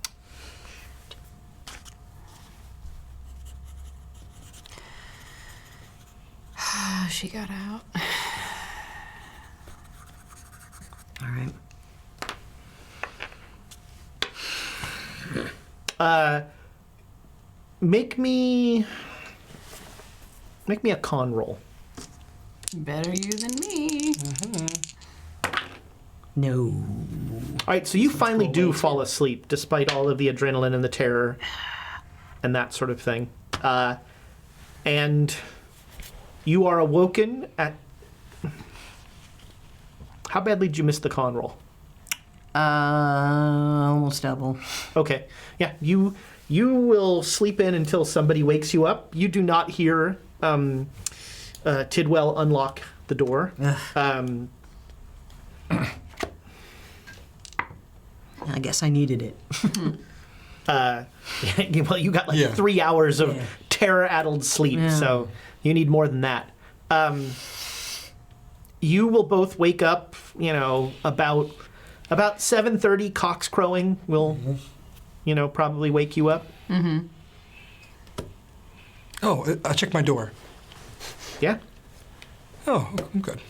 Oh, she got out. All right. Make me a con roll. Better you than me. No. All right, so you finally do fall asleep despite all of the adrenaline and the terror and that sort of thing. And you are awoken at... How badly did you miss the con roll? Almost double. Okay. Yeah, you will sleep in until somebody wakes you up. You do not hear Tidwell unlock the door. I guess I needed it. Well, you got like Yeah. 3 hours of Yeah. terror-addled sleep, Yeah. so you need more than that. You will both wake up, about 7:30. Cocks crowing will, probably wake you up. Oh, I checked my door. Yeah. Oh, I'm good.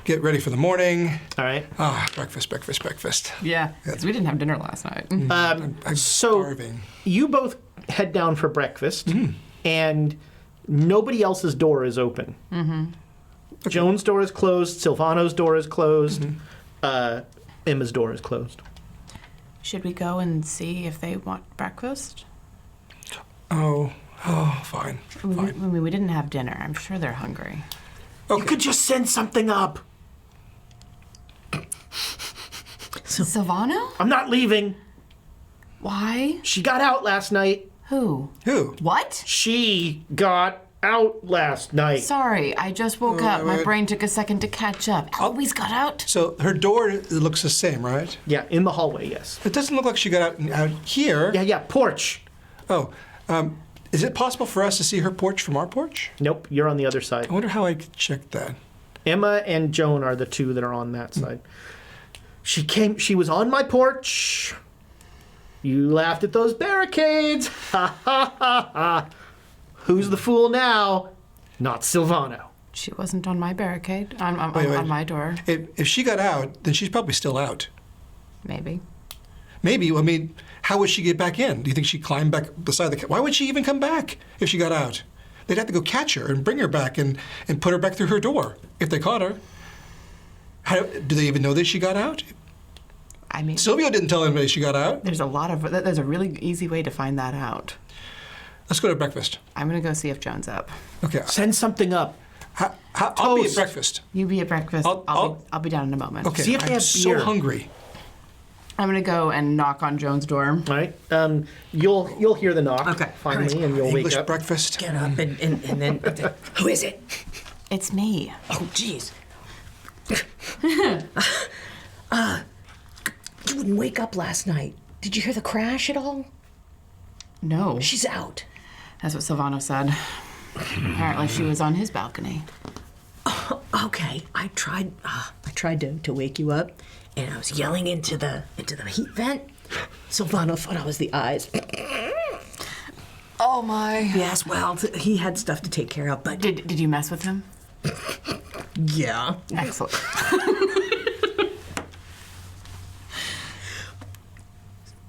Get ready for the morning. All right. Breakfast. Yeah, because we didn't have dinner last night. I'm So starving. you both head down for breakfast, and nobody else's door is open. Joan's door is closed. Silvano's door is closed. Emma's door is closed. Should we go and see if they want breakfast? Oh, fine. We didn't have dinner. I'm sure they're hungry. You could just send something up. Silvano? I'm not leaving. Why? She got out last night. Who? Who? What? She got out last night. Sorry, I just woke up. My wait. brain took a second to catch up. Always got out? So her door looks the same, right? Yeah, in the hallway, yes. It doesn't look like she got out here. Yeah, porch. Oh, is it possible for us to see her porch from our porch? Nope, you're on the other side. I wonder how I could check that. Emma and Joan are the two that are on that side. She was on my porch. You laughed at those barricades. Ha ha ha ha. Who's the fool now? Not Silvano. She wasn't on my barricade. Wait. On my door. If she got out, then she's probably still out. Maybe. Maybe. I mean, how would she get back in? Do you think she climbed back beside the... Why would she even come back if she got out? They'd have to go catch her and bring her back and put her back through her door if they caught her. Do they even know that she got out? I mean, Silvio didn't tell anybody she got out. there's a really easy way to find that out. Let's go to breakfast. I'm gonna go see if Joan's up. Okay. Send something up. I'll be at Toast. breakfast. You be at breakfast. I'll- I'll be down in a moment. Okay. See if they I'm have so beer. hungry. I'm gonna go and knock on Joan's door. All right. You'll hear the knock Okay. finally, and you'll English wake up. breakfast. Get up and then... Who is it? It's me. Oh, jeez. You wouldn't wake up last night. Did you hear the crash at all? No. She's out. That's what Silvano said. Apparently she was on his balcony. Okay, I tried to wake you up, and I was yelling into the heat vent, Silvano thought I was the eyes. Oh my. Yes, well, he had stuff to take care of, but Did you mess with him? yeah. Excellent.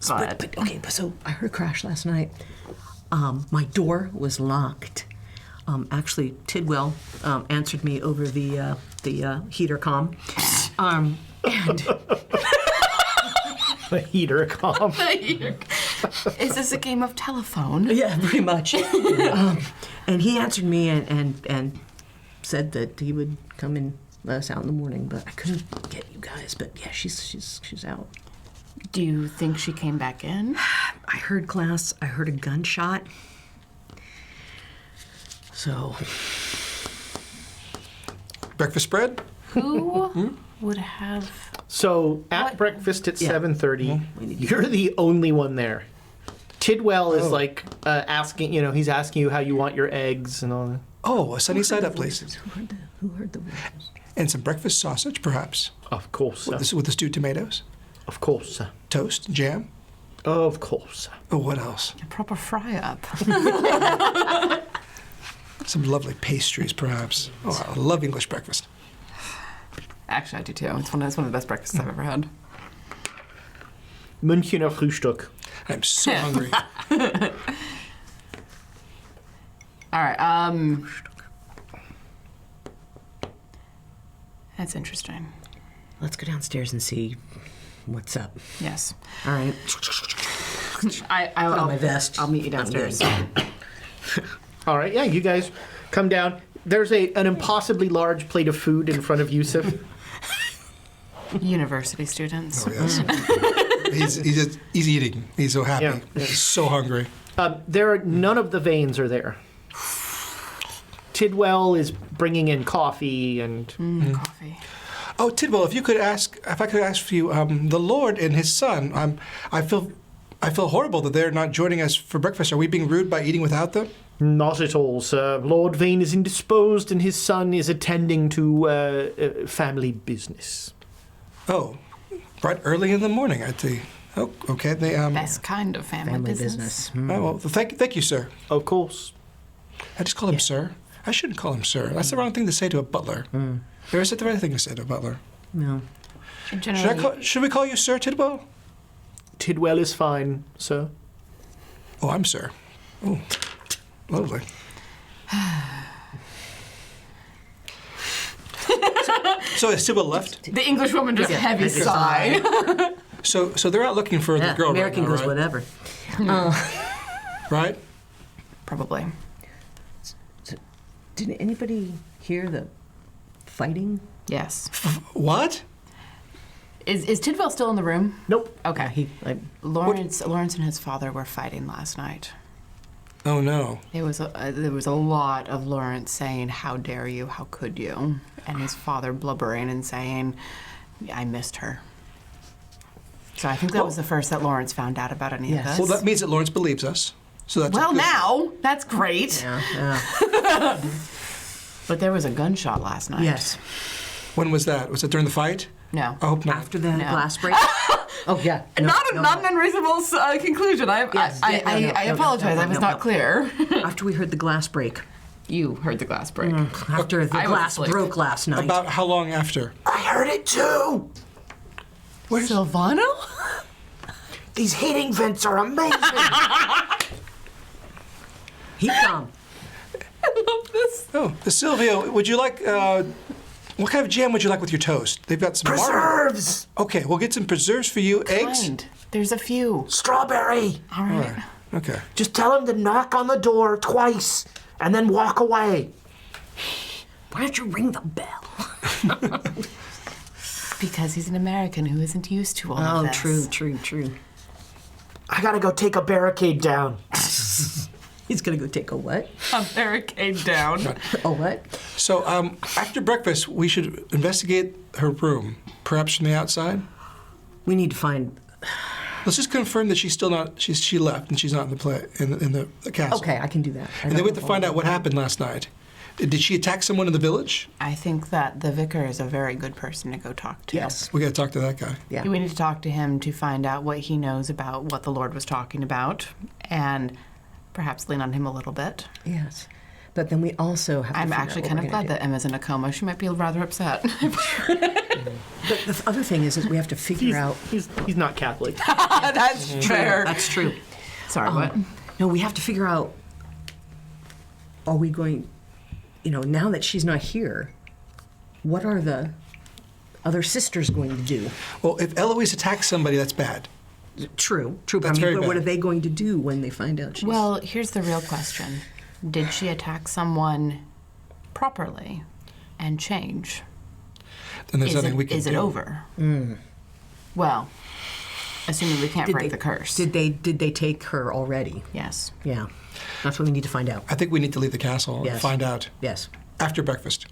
But okay, so I heard a crash last night. My door was locked. Actually, Tidwell answered me over the heater comm. And The heater calm. Is this a game of telephone? yeah, pretty much. And he answered me and said that he would come and let us out in the morning, but I couldn't get you guys. But yeah, she's out. Do you think she came back in? I heard glass. I heard a gunshot. So Breakfast spread? Who would have... So at What? breakfast at Yeah. 7:30, you're the only one there. Tidwell is like asking, he's asking you how you want your eggs and all that. Oh, a sunny side up, please. who heard the voices? And some breakfast sausage, perhaps, Of course, sir. with the stewed tomatoes, Of course, sir. toast, jam. Of course, sir. Oh, what else? A proper fry-up. Some lovely pastries, perhaps. Oh, I love English breakfast. Actually, I do too. It's one of the best breakfasts I've ever had. Münchner Frühstück. I'm so hungry. All right. That's interesting. Let's go downstairs and see what's up. Yes. All right. I'll Put on my vest. I'll meet you downstairs. All right, yeah, you guys come down. There's an impossibly large plate of food in front of Yusuf. University students. Oh, yes. he's eating. He's so happy. Yeah. He's so hungry. None of the Vanes are there. Tidwell is bringing in coffee and Coffee. Oh, Tidwell, if I could ask for you, the Lord and his son. I feel horrible that they're not joining us for breakfast. Are we being rude by eating without them? not at all, sir. Lord Vane is indisposed and his son is attending to family business. Oh, right early in the morning, I see. Oh, okay. They Best kind of family business. Oh, well, thank you, sir. Of course. I just call him sir. I shouldn't call him sir. That's the wrong thing to say to a butler. Or is it the right thing to say to a butler? No. Generally, Should we call you Sir Tidwell? Tidwell is fine, sir. Oh, I'm Sir. Oh, lovely. So is Tidwell left? the English woman just heavy heavy sigh. So they're out looking for the girl American right now, goes right? whatever. Right? Probably. Did anybody hear the fighting? Yes. What? Is Tidwell still in the room? Nope. Okay. Like, Lawrence and his father were fighting last night. Oh no. There was a lot of Lawrence saying, "How dare you? How could you?" And his father blubbering and saying, "I missed her." So I think that was the first that Lawrence found out about any Yes. of this. Well, that means that Lawrence believes us. So that's Well, good. now that's great. yeah. But there was a gunshot last night. Yes. When was that? Was it during the fight? No. I hope not. After the No. glass break. Oh yeah. No, Not an unreasonable conclusion. Yes. I Yeah, no, apologize. no, I was no, not no. clear. After we heard the glass break. You heard the glass break. After the I was glass asleep. broke last night. About how long after? I heard it too! Silvano? These heating vents are amazing! Heat bomb. I love this. Oh, Silvio, would you like, what kind of jam would you like with your toast? They've got some Preserves! Okay, we'll get some preserves for you. Eggs? Kind. There's a few. Strawberry! All right. Okay. Just tell him to knock on the door twice and then walk away. Why don't you ring the bell? Because he's an American who isn't used to all of Oh, this. true. I gotta go take a barricade down. He's gonna go take a what? A barricade down. A what? So, after breakfast, we should investigate her room, perhaps from the outside. We need to find. Let's just confirm that she's still not. She left and she's not in the castle. Okay, I can do that. And then we have to find out what happened last night. Did she attack someone in the village? I think that the vicar is a very good person to go talk to. Yes. We got to talk to that guy. Yeah. We need to talk to him to find out what he knows about what the Lord was talking about, and perhaps lean on him a little bit. Yes. But then we also have to I'm figure actually out kind what of we're glad gonna that Emma's in a coma. She might be rather upset. do. But the other thing is we have to figure out. He's not Catholic. That's fair. That's true. Sorry, what? No, we have to figure out, are we going, now that she's not here, what are the other sisters going to do? Well, if Eloise attacks somebody, that's bad. True. But That's very but what bad. are they going to do when they find out she's... Well, here's the real question. Did she attack someone properly and change? Then there's nothing we can do. Is it over? Well, assuming we can't break the curse. Did they take her already? Yes. Yeah. That's what we need to find out. I think we need to leave the castle and Yes. find out Yes. after breakfast.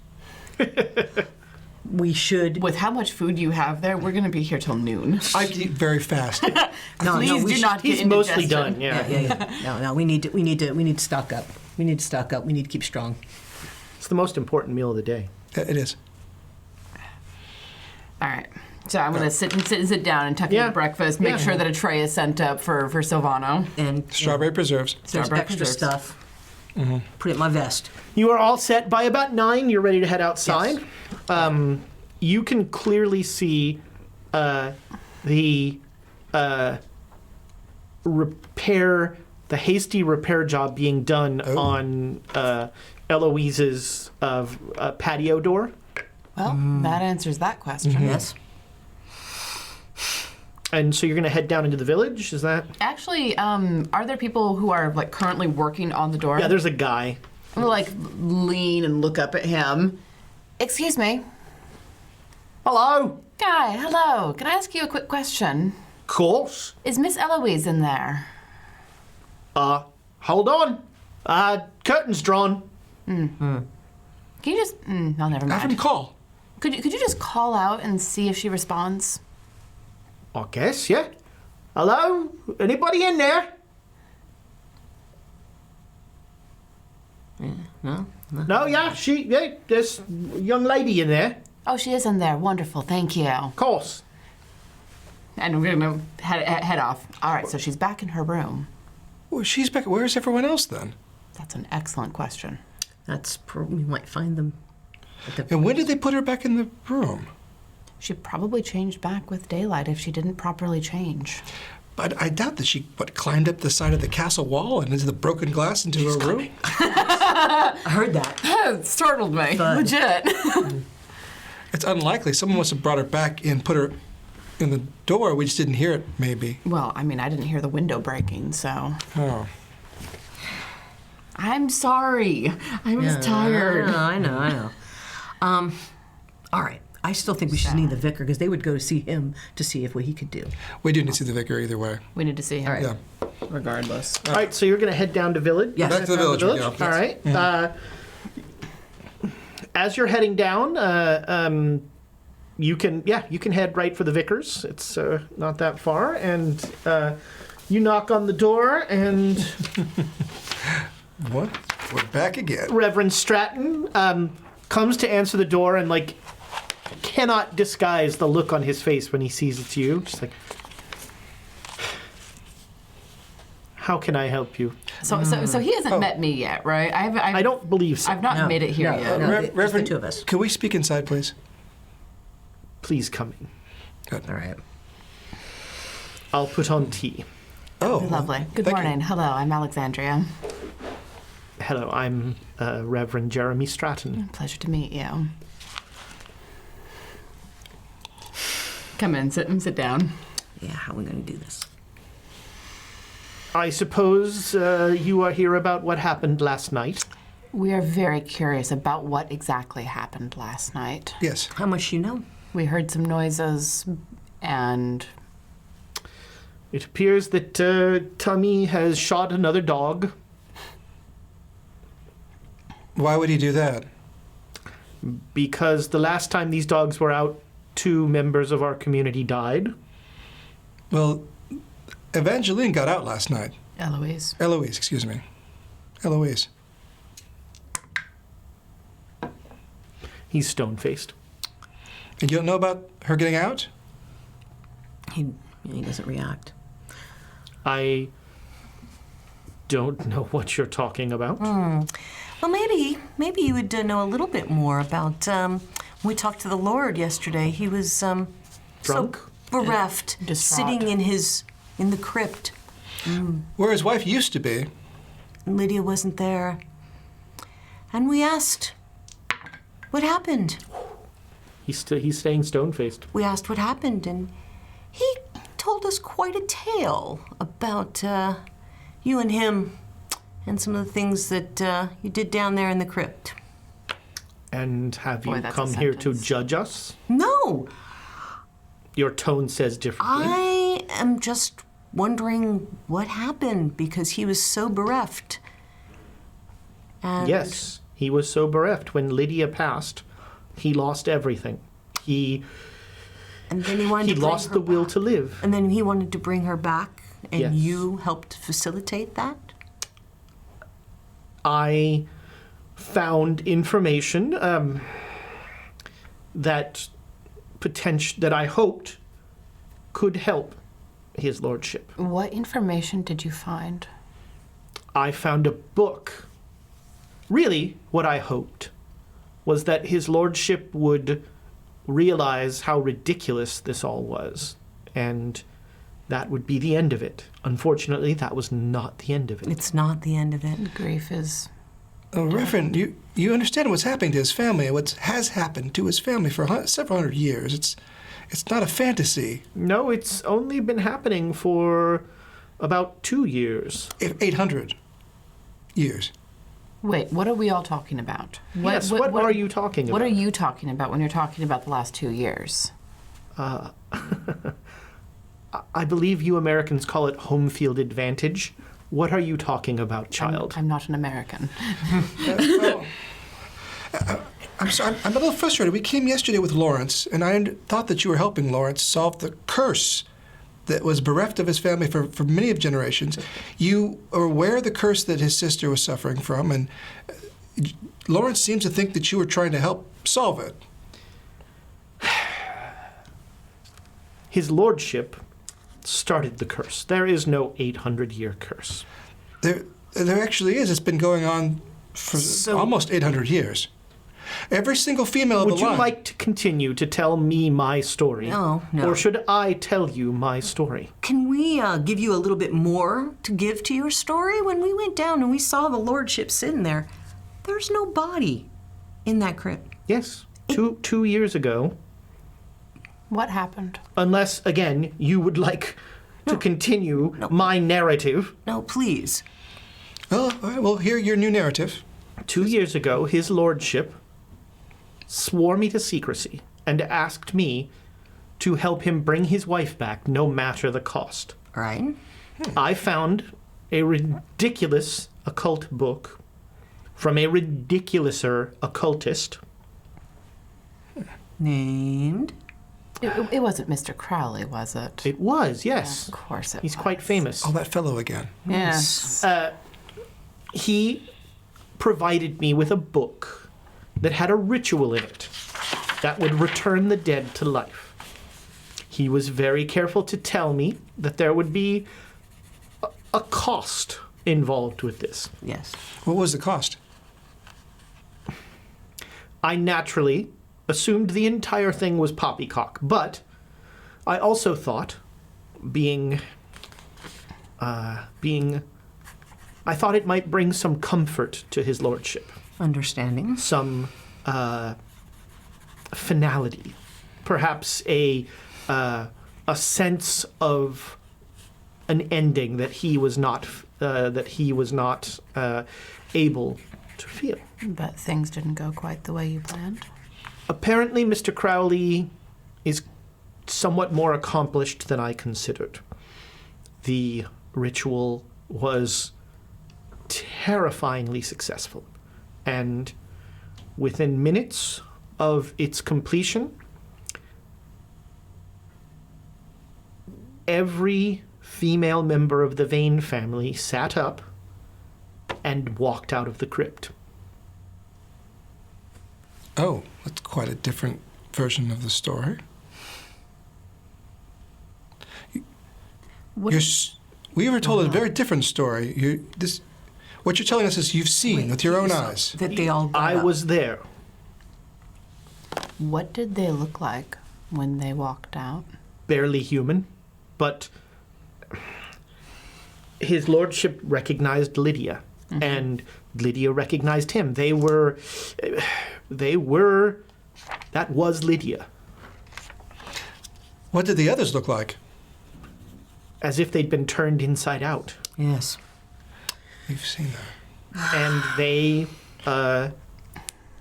We should... With how much food you have there, we're going to be here till noon. I can eat very fast. Please do not get He's mostly indigestion. done. Yeah. Yeah. No, we need to stock up. We need to stock up. We need to keep strong. It's the most important meal of the day. It is. All right. So I'm going to sit down and tuck in breakfast, make sure that a tray is sent up for Silvano. And Strawberry preserves. there's Strawberry extra preserves. stuff. Put it in my vest. You are all set. By about 9, you're ready to head outside. You can clearly see the hasty repair job being done on Eloise's patio door. Well, that answers that question. Yes. And so you're going to head down into the village? Is that? Actually, are there people who are like currently working on the door? Yeah, there's a guy. I'm gonna like lean and look up at him. Excuse me. Hello. Guy, hello. Can I ask you a quick question? Course. Is Miss Eloise in there? Hold on. Curtains drawn. Can you just... no, never Have him mind. call. Could you just call out and see if she responds? I guess, yeah. Hello? Anybody in there? No, yeah, there's a young lady in there. Oh, she is in there. Wonderful. Thank you. Of course. And we're going to head off. All right, so she's back in her room. Well, she's back. Where's everyone else then? That's an excellent question. We might find them. And when did they put her back in the room? She probably changed back with daylight if she didn't properly change. But I doubt that she climbed up the side of the castle wall and into the broken glass into her room. I heard that. It startled me. But- Legit. It's unlikely. Someone must have brought her back and put her in the door. We just didn't hear it, maybe. Well, I mean, I didn't hear the window breaking, so... Oh. I'm sorry. I was tired. I know. All right. I still think we should need the vicar because they would go to see him to see if what he could do. We do need to see the vicar either way. We need to see him. All right. Yeah. Regardless. All right, so you're going to head down to village? Yes. Back to the village we go. All right. As you're heading down, you can head right for the vicar's. It's not that far, and you knock on the door, and What? We're back again. Reverend Stratton comes to answer the door, and cannot disguise the look on his face when he sees it's you. Just like, how can I help you? So he hasn't met me yet, right? I don't believe so. I've not made it here yet. No, just the Reverend, two of us. Can we speak inside, please? Please come in. Good. All right. I'll put on tea. Oh, Lovely. Good thank you. morning. Hello, I'm Alexandria. Hello, I'm Reverend Jeremy Stratton. Pleasure to meet you. Come in, sit down. Yeah, how are we going to do this? I suppose you are here about what happened last night. We are very curious about what exactly happened last night. Yes. How much you know? We heard some noises, and It appears that Tummy has shot another dog. Why would he do that? Because the last time these dogs were out, 2 members of our community died. Well, Evangeline got out last night. Eloise. Eloise, excuse me. Eloise. He's stone-faced. And you don't know about her getting out? He doesn't react. I don't know what you're talking about. Well, maybe you would know a little bit more about. We talked to the Lord yesterday. He was Drunk? so bereft, Distraught. sitting in the crypt. Where his wife used to be. Lydia wasn't there, and we asked, "What happened?" He's staying stone-faced. We asked what happened, and he told us quite a tale about you and him, and some of the things that you did down there in the crypt. And have Boy, you that's a come here to sentence. judge us? No, Your tone says differently. I am just wondering what happened because he was so bereft. And Yes, he was so bereft. When Lydia passed, he lost everything. He And then he wanted to bring lost her the will back. to live. And then he wanted to bring her back, and Yes. you helped facilitate that? I found information that that I hoped could help his lordship. What information did you find? I found a book. Really, what I hoped was that his lordship would realize how ridiculous this all was, and that would be the end of it. Unfortunately, that was not the end of it. It's not the end of it. Grief is. Oh, Reverend, you understand what's happening to his family, what has happened to his family for several hundred years. It's not a fantasy. No, it's only been happening for about 2 years. 800 years. Wait, what are we all talking about? Yes, what are you talking about? What are you talking about when you're talking about the last 2 years? I believe you Americans call it home field advantage. What are you talking about, child? I'm not an American. I'm sorry, I'm a little frustrated. We came yesterday with Lawrence, and I thought that you were helping Lawrence solve the curse that was bereft of his family for many of generations. You are aware of the curse that his sister was suffering from, and Lawrence seems to think that you were trying to help solve it. His lordship started the curse. There is no 800-year curse. There actually is. It's been going on for almost 800 years. Every single female of Would the you line. like to continue to tell me my story? No. Or should I tell you my story? Can we give you a little bit more to give to your story? When we went down and we saw the lordship sitting there, there's no body in that crypt. Yes. Two years ago. What happened? Unless, again, you would like to continue my narrative. No, please. Well, all right, we'll hear your new narrative. 2 years ago, his lordship swore me to secrecy and asked me to help him bring his wife back, no matter the cost. Right? I found a ridiculous occult book from a ridiculouser occultist. Named? It wasn't Mr. Crowley, was it? It was, yes. Of course it He's was. quite famous. Oh, that fellow again. Yes. He provided me with a book that had a ritual in it that would return the dead to life. He was very careful to tell me that there would be a cost involved with this. Yes. What was the cost? I naturally assumed the entire thing was poppycock, but I also thought, I thought it might bring some comfort to his lordship, Understanding. some finality, perhaps a sense of an ending that he was not able to feel. But things didn't go quite the way you planned. Apparently, Mr. Crowley is somewhat more accomplished than I considered. The ritual was terrifyingly successful, and within minutes of its completion, every female member of the Vane family sat up and walked out of the crypt. Oh, that's quite a different version of the story. What We were told a very different story. What you're telling us is you've seen with your own eyes. That they all got I up. was there. What did they look like when they walked out? Barely human, but his lordship recognized Lydia, and Lydia recognized him. That was Lydia. What did the others look like? As if they'd been turned inside out. Yes. We've seen that. And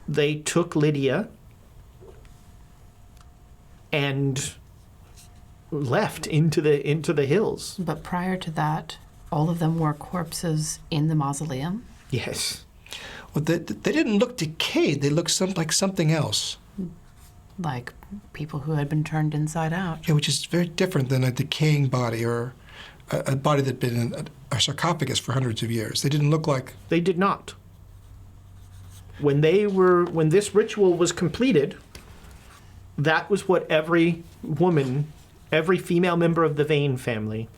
they took Lydia and left into the hills. But prior to that, all of them were corpses in the mausoleum. Yes. Well, they didn't look decayed. They looked like something else. Like people who had been turned inside out. Yeah, which is very different than a decaying body or a body that had been in a sarcophagus for hundreds of years. They didn't look like... They did not. When this ritual was completed, that was what every woman, every female member of the Vane family,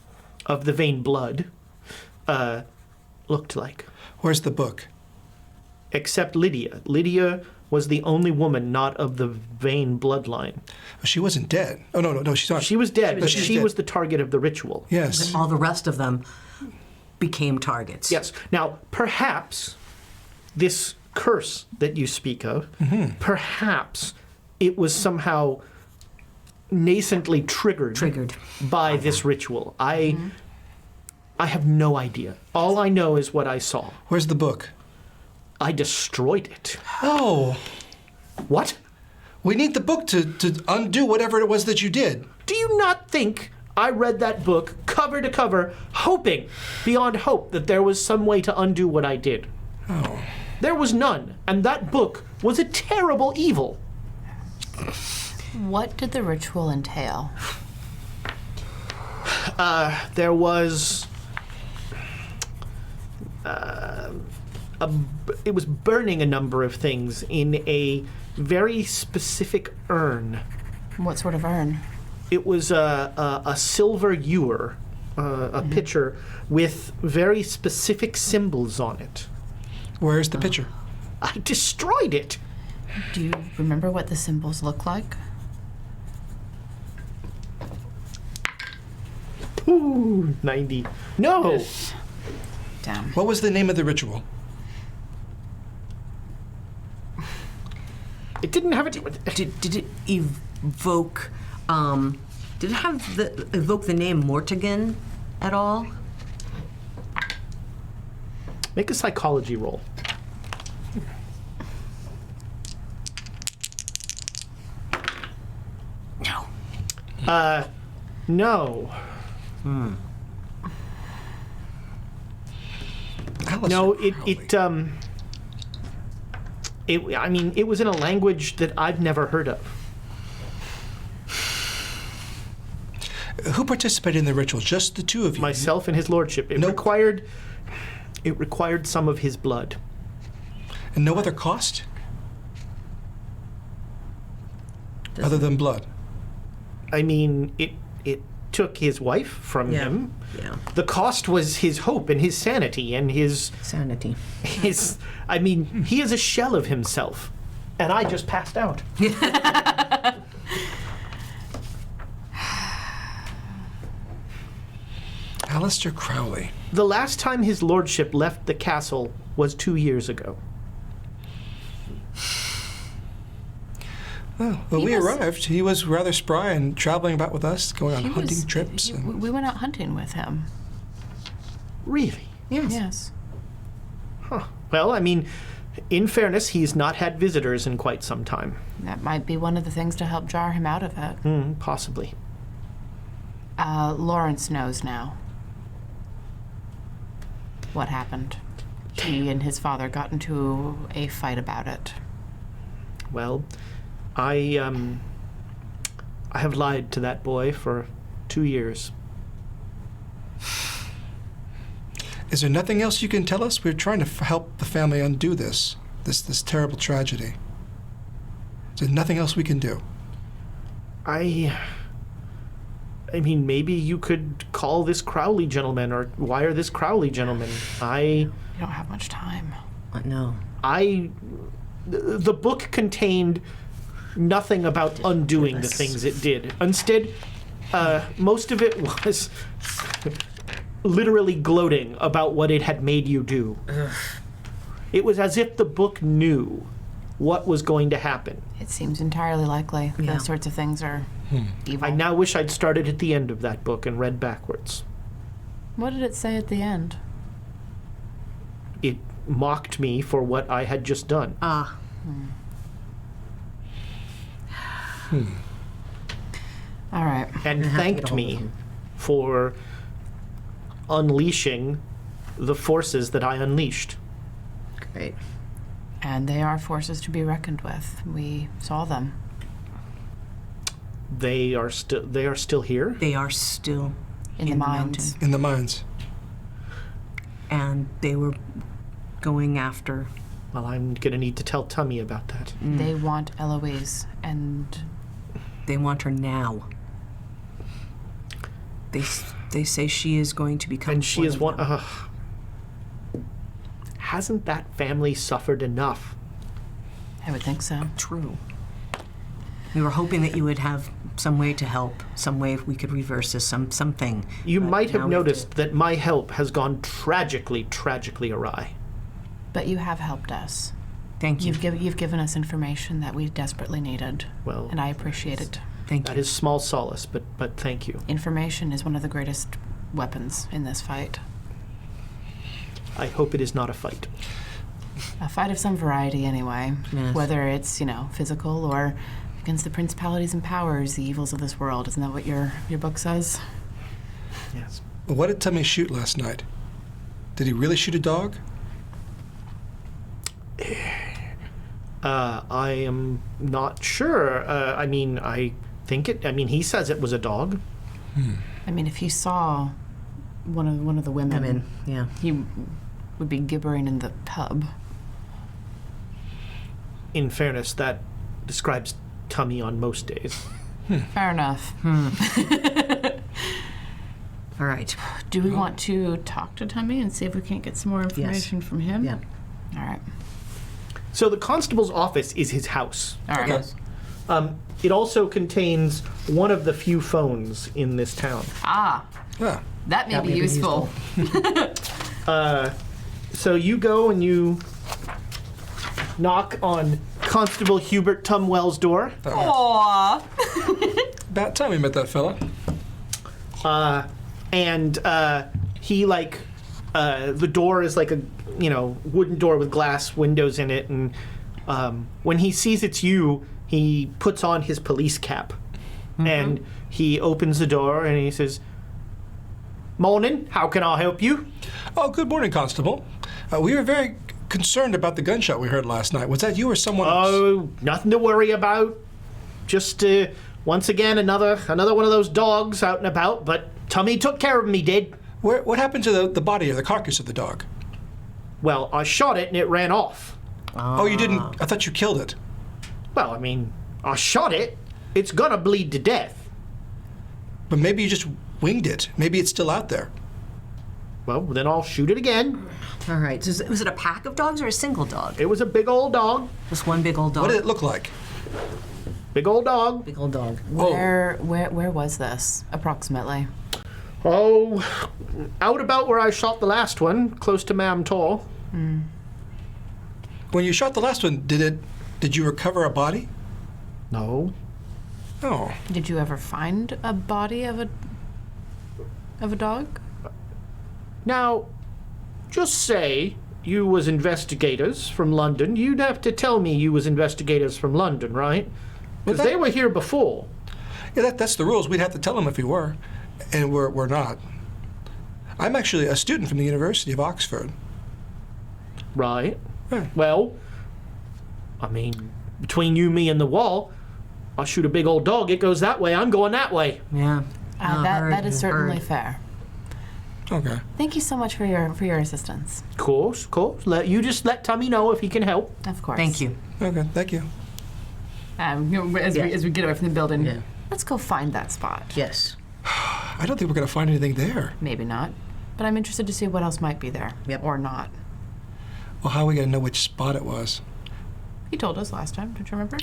of the Vane blood, looked like. Where's the book? Except Lydia. Lydia was the only woman not of the Vane bloodline. She wasn't dead. Oh, no, she's not. She was dead, but She's she dead. was the target of the ritual. Yes. All the rest of them became targets. Yes. Now, perhaps this curse that you speak of, perhaps it was somehow nascently triggered by this ritual. I have no idea. All I know is what I saw. Where's the book? I destroyed it. Oh, What? we need the book to undo whatever it was that you did. Do you not think I read that book cover to cover, hoping beyond hope that there was some way to undo what I did? Oh. There was none, and that book was a terrible evil. What did the ritual entail? There was it was burning a number of things in a very specific urn. What sort of urn? It was a silver ewer, a pitcher with very specific symbols on it. Where's the picture? I destroyed it. Do you remember what the symbols look like? Ooh, 90. No. Damn. What was the name of the ritual? It didn't have it. Did it evoke? Did it have evoke the name Mortigan at all? Make a psychology roll. No. No. Aleister No, Crowley. it was in a language that I've never heard of. Who participated in the ritual? Just the two of you? Myself and his lordship. It No- required some of his blood. And no other cost? Other than blood? I mean, it took his wife from him. Yeah. The cost was his hope and his sanity and his Sanity. he is a shell of himself. And I just passed out. Aleister Crowley. The last time his lordship left the castle was 2 years ago. Oh, when we arrived, he was rather spry and traveling about with us, going on He hunting was- trips. And We went out hunting with him. Really? Yes. Huh. Well, I mean, in fairness, he's not had visitors in quite some time. That might be one of the things to help jar him out of it. Possibly. Lawrence knows now what happened. He and his father got into a fight about it. Well, I have lied to that boy for 2 years. is there nothing else you can tell us? We're trying to help the family undo this terrible tragedy. There's nothing else we can do. I mean, maybe you could call this Crowley gentleman or wire this Crowley gentleman. You don't have much time. No. The book contained nothing about undoing the things it did. Instead, most of it was literally gloating about what it had made you do. It was as if the book knew what was going to happen. It seems entirely likely. Yeah. Those sorts of things are evil. I now wish I'd started at the end of that book and read backwards. What did it say at the end? It mocked me for what I had just done. Ah. All right. And have to get thanked a hold of me him. for unleashing the forces that I unleashed. Great. And they are forces to be reckoned with. We saw them. They are still here. They are still In the mines. mountain. In the mines. And they were going after. Well, I'm gonna need to tell Tummy about that. They want Eloise, and They want her now. They say she is going to become. And she is of one. them. Hasn't that family suffered enough? I would think so. True. We were hoping that you would have some way to help, some way we could reverse this, something. You But might now have we have noticed that my help has gone tragically awry. But you have helped us. Thank you. You've given us information that we desperately needed, Well, and I appreciate it. Thank that you. is small solace, but thank you. Information is one of the greatest weapons in this fight. I hope it is not a fight. A fight of some variety, anyway. Yes. Whether it's, physical or against the principalities and powers, the evils of this world. Isn't that what your book says? Yes. What did Tummy shoot last night? Did he really shoot a dog? I am not sure. I think he says it was a dog. I mean, if he saw one of the women, yeah. he would be gibbering in the pub. In fairness, that describes Tummy on most days. Fair enough. All right. Do we want to talk to Tummy and see if we can't get some more information from him? Yeah. All right. So the constable's office is his house. All right. Yes. It also contains one of the few phones in this town. Ah, Yeah. that may be useful. So you go and you knock on Constable Hubert Tumwell's door. Aww. About time we met that fella. And he the door is like a wooden door with glass windows in it, and when he sees it's you, he puts on his police cap and he opens the door and he says, "Morning, how can I help you?" Oh, good morning, Constable. We were very concerned about the gunshot we heard last night. Was that you or someone else? Oh, nothing to worry about. Just once again another one of those dogs out and about, but Tummy took care of me, did. What happened to the body or the carcass of the dog? Well, I shot it and it ran off. Oh, you didn't. I thought you killed it. Well, I shot it. It's gonna bleed to death. But maybe you just winged it. Maybe it's still out there. Well, then I'll shoot it again. All right. So was it a pack of dogs or a single dog? It was a big old dog. Just one big old dog. What did it look like? Big old dog. Big old dog. Where was this approximately? Oh, out about where I shot the last one, close to Mam Tor. When you shot the last one, did you recover a body? No. Oh. Did you ever find a body of a dog? Now, just say you was investigators from London. You'd have to tell me you was investigators from London, right? Because they were here before. Yeah, that's the rules. We'd have to tell them if we were. And we're not. I'm actually a student from the University of Oxford. Right. Yeah. Well, between you, me, and the wall, I shoot a big old dog, it goes that way, I'm going that way. Yeah. That is certainly fair. Okay. Thank you so much for your assistance. Of course. You just let Tommy know if he can help. Of course. Thank you. Okay, thank you. As we get away from the building, Yeah. let's go find that spot. Yes. I don't think we're going to find anything there. Maybe not, but I'm interested to see what else might be there. Yep. Or not. Well, how are we going to know which spot it was? He told us last time. Don't you remember?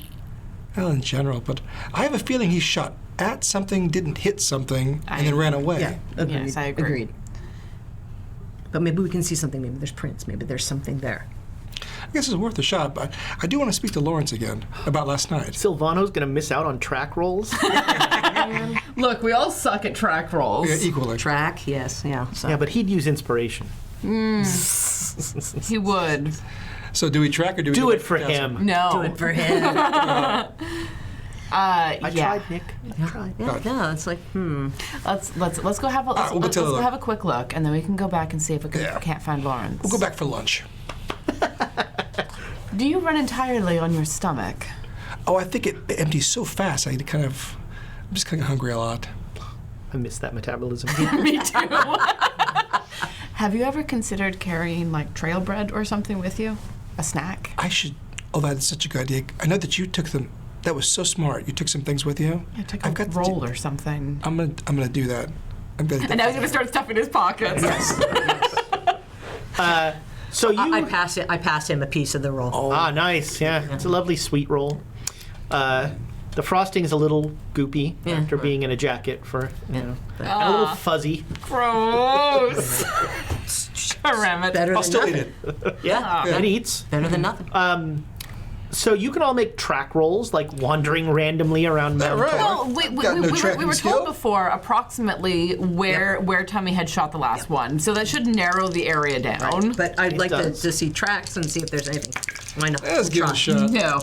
Well, in general, but I have a feeling he shot at something, didn't hit something, and then ran away. Yeah. Agreed. Yes, I agree. Agreed. But maybe we can see something. Maybe there's prints. Maybe there's something there. I guess it's worth a shot, but I do want to speak to Lawrence again about last night. Silvano's gonna miss out on track rolls. Look, we all suck at track rolls. Yeah, equally. Track, yes, yeah. So. Yeah, but he'd use inspiration. He would. So do we track or do we Do go it back for to castle? him. No. Do it for him. I yeah. tried, Nick. I tried. Yeah, it's like, Let's go have a we'll let's go go look. have a quick look, and then we can go back and see if we Yeah. can't find Lawrence. We'll go back for lunch. Do you run entirely on your stomach? Oh, I think it empties so fast. I'm just kind of hungry a lot. I miss that metabolism. Me too. Have you ever considered carrying like trail bread or something with you? A snack? I should. Oh, that's such a good idea. I know that you took them. That was so smart. You took some things with you. Yeah, take I've a got to roll or something. I'm gonna do that. I'm gonna. And now he's gonna start stuffing his pockets. So you. I passed him a piece of the roll. Ah, nice. Yeah, it's a lovely sweet roll. The frosting is a little goopy after being in a jacket for, you know, and a little fuzzy. Gross. Ram it. Better I'll than still nothing. eat it. Yeah, it eats. Better than nothing. So you can all make track rolls, like wandering randomly around Mount right? Well, Got no we tracking were skill? told before approximately where Tummy had shot the last one, so that should narrow the area down. But I'd like does. to see tracks and see if there's anything. Why not? Let's give it a shot. No.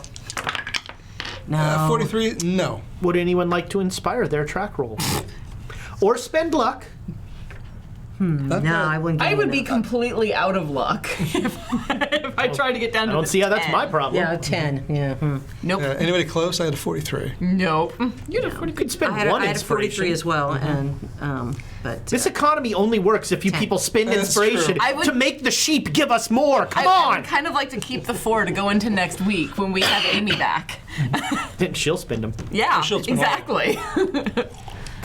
No. 43. No. Would anyone like to inspire their track roll? Or spend luck? No, I wouldn't. I give would him be that. completely out of luck if I tried to get down I to don't the see how that's 10. my problem. Yeah, 10. Yeah. Nope. Anybody close? I had a 43. Nope. You had a 40. You could spend I had, one I had a inspiration. 43 as well, and but This economy only works if you 10. people spend That's inspiration true. I would- to make the sheep give us more. Come I on! would kind of like to keep the 4 to go into next week when we have Amy back. Then she'll spend them. Yeah, she'll spend all- exactly.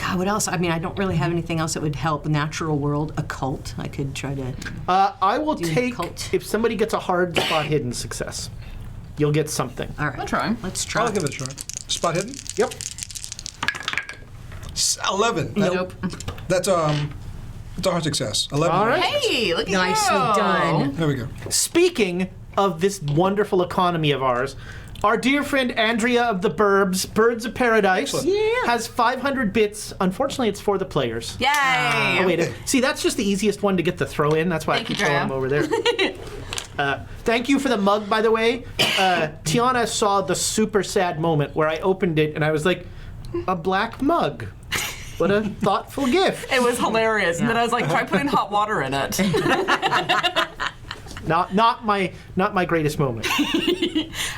God, what else? I mean, I don't really have anything else that would help. Natural world, occult. I could try to. I will Do take, cult. if somebody gets a hard spot hidden success, you'll get something. All right. I'll try. Let's try. I'll give it a try. Spot hidden? Yep. 11. Nope. That's a hard success. 11. All right. Hey, look at Nicely you. done. There we go. Speaking of this wonderful economy of ours, our dear friend Andrea of the Burbs, Birds of Paradise, has 500 bits. Unfortunately, it's for the players. Yay. Oh, wait. See, that's just the easiest one to get to throw in. That's why Thank I keep you, throwing Drea. them over there. Thank you for the mug, by the way. Tiana saw the super sad moment where I opened it and I was like, a black mug. What a thoughtful gift. It was hilarious. And then I was like, try putting hot water in it. Not my greatest moment.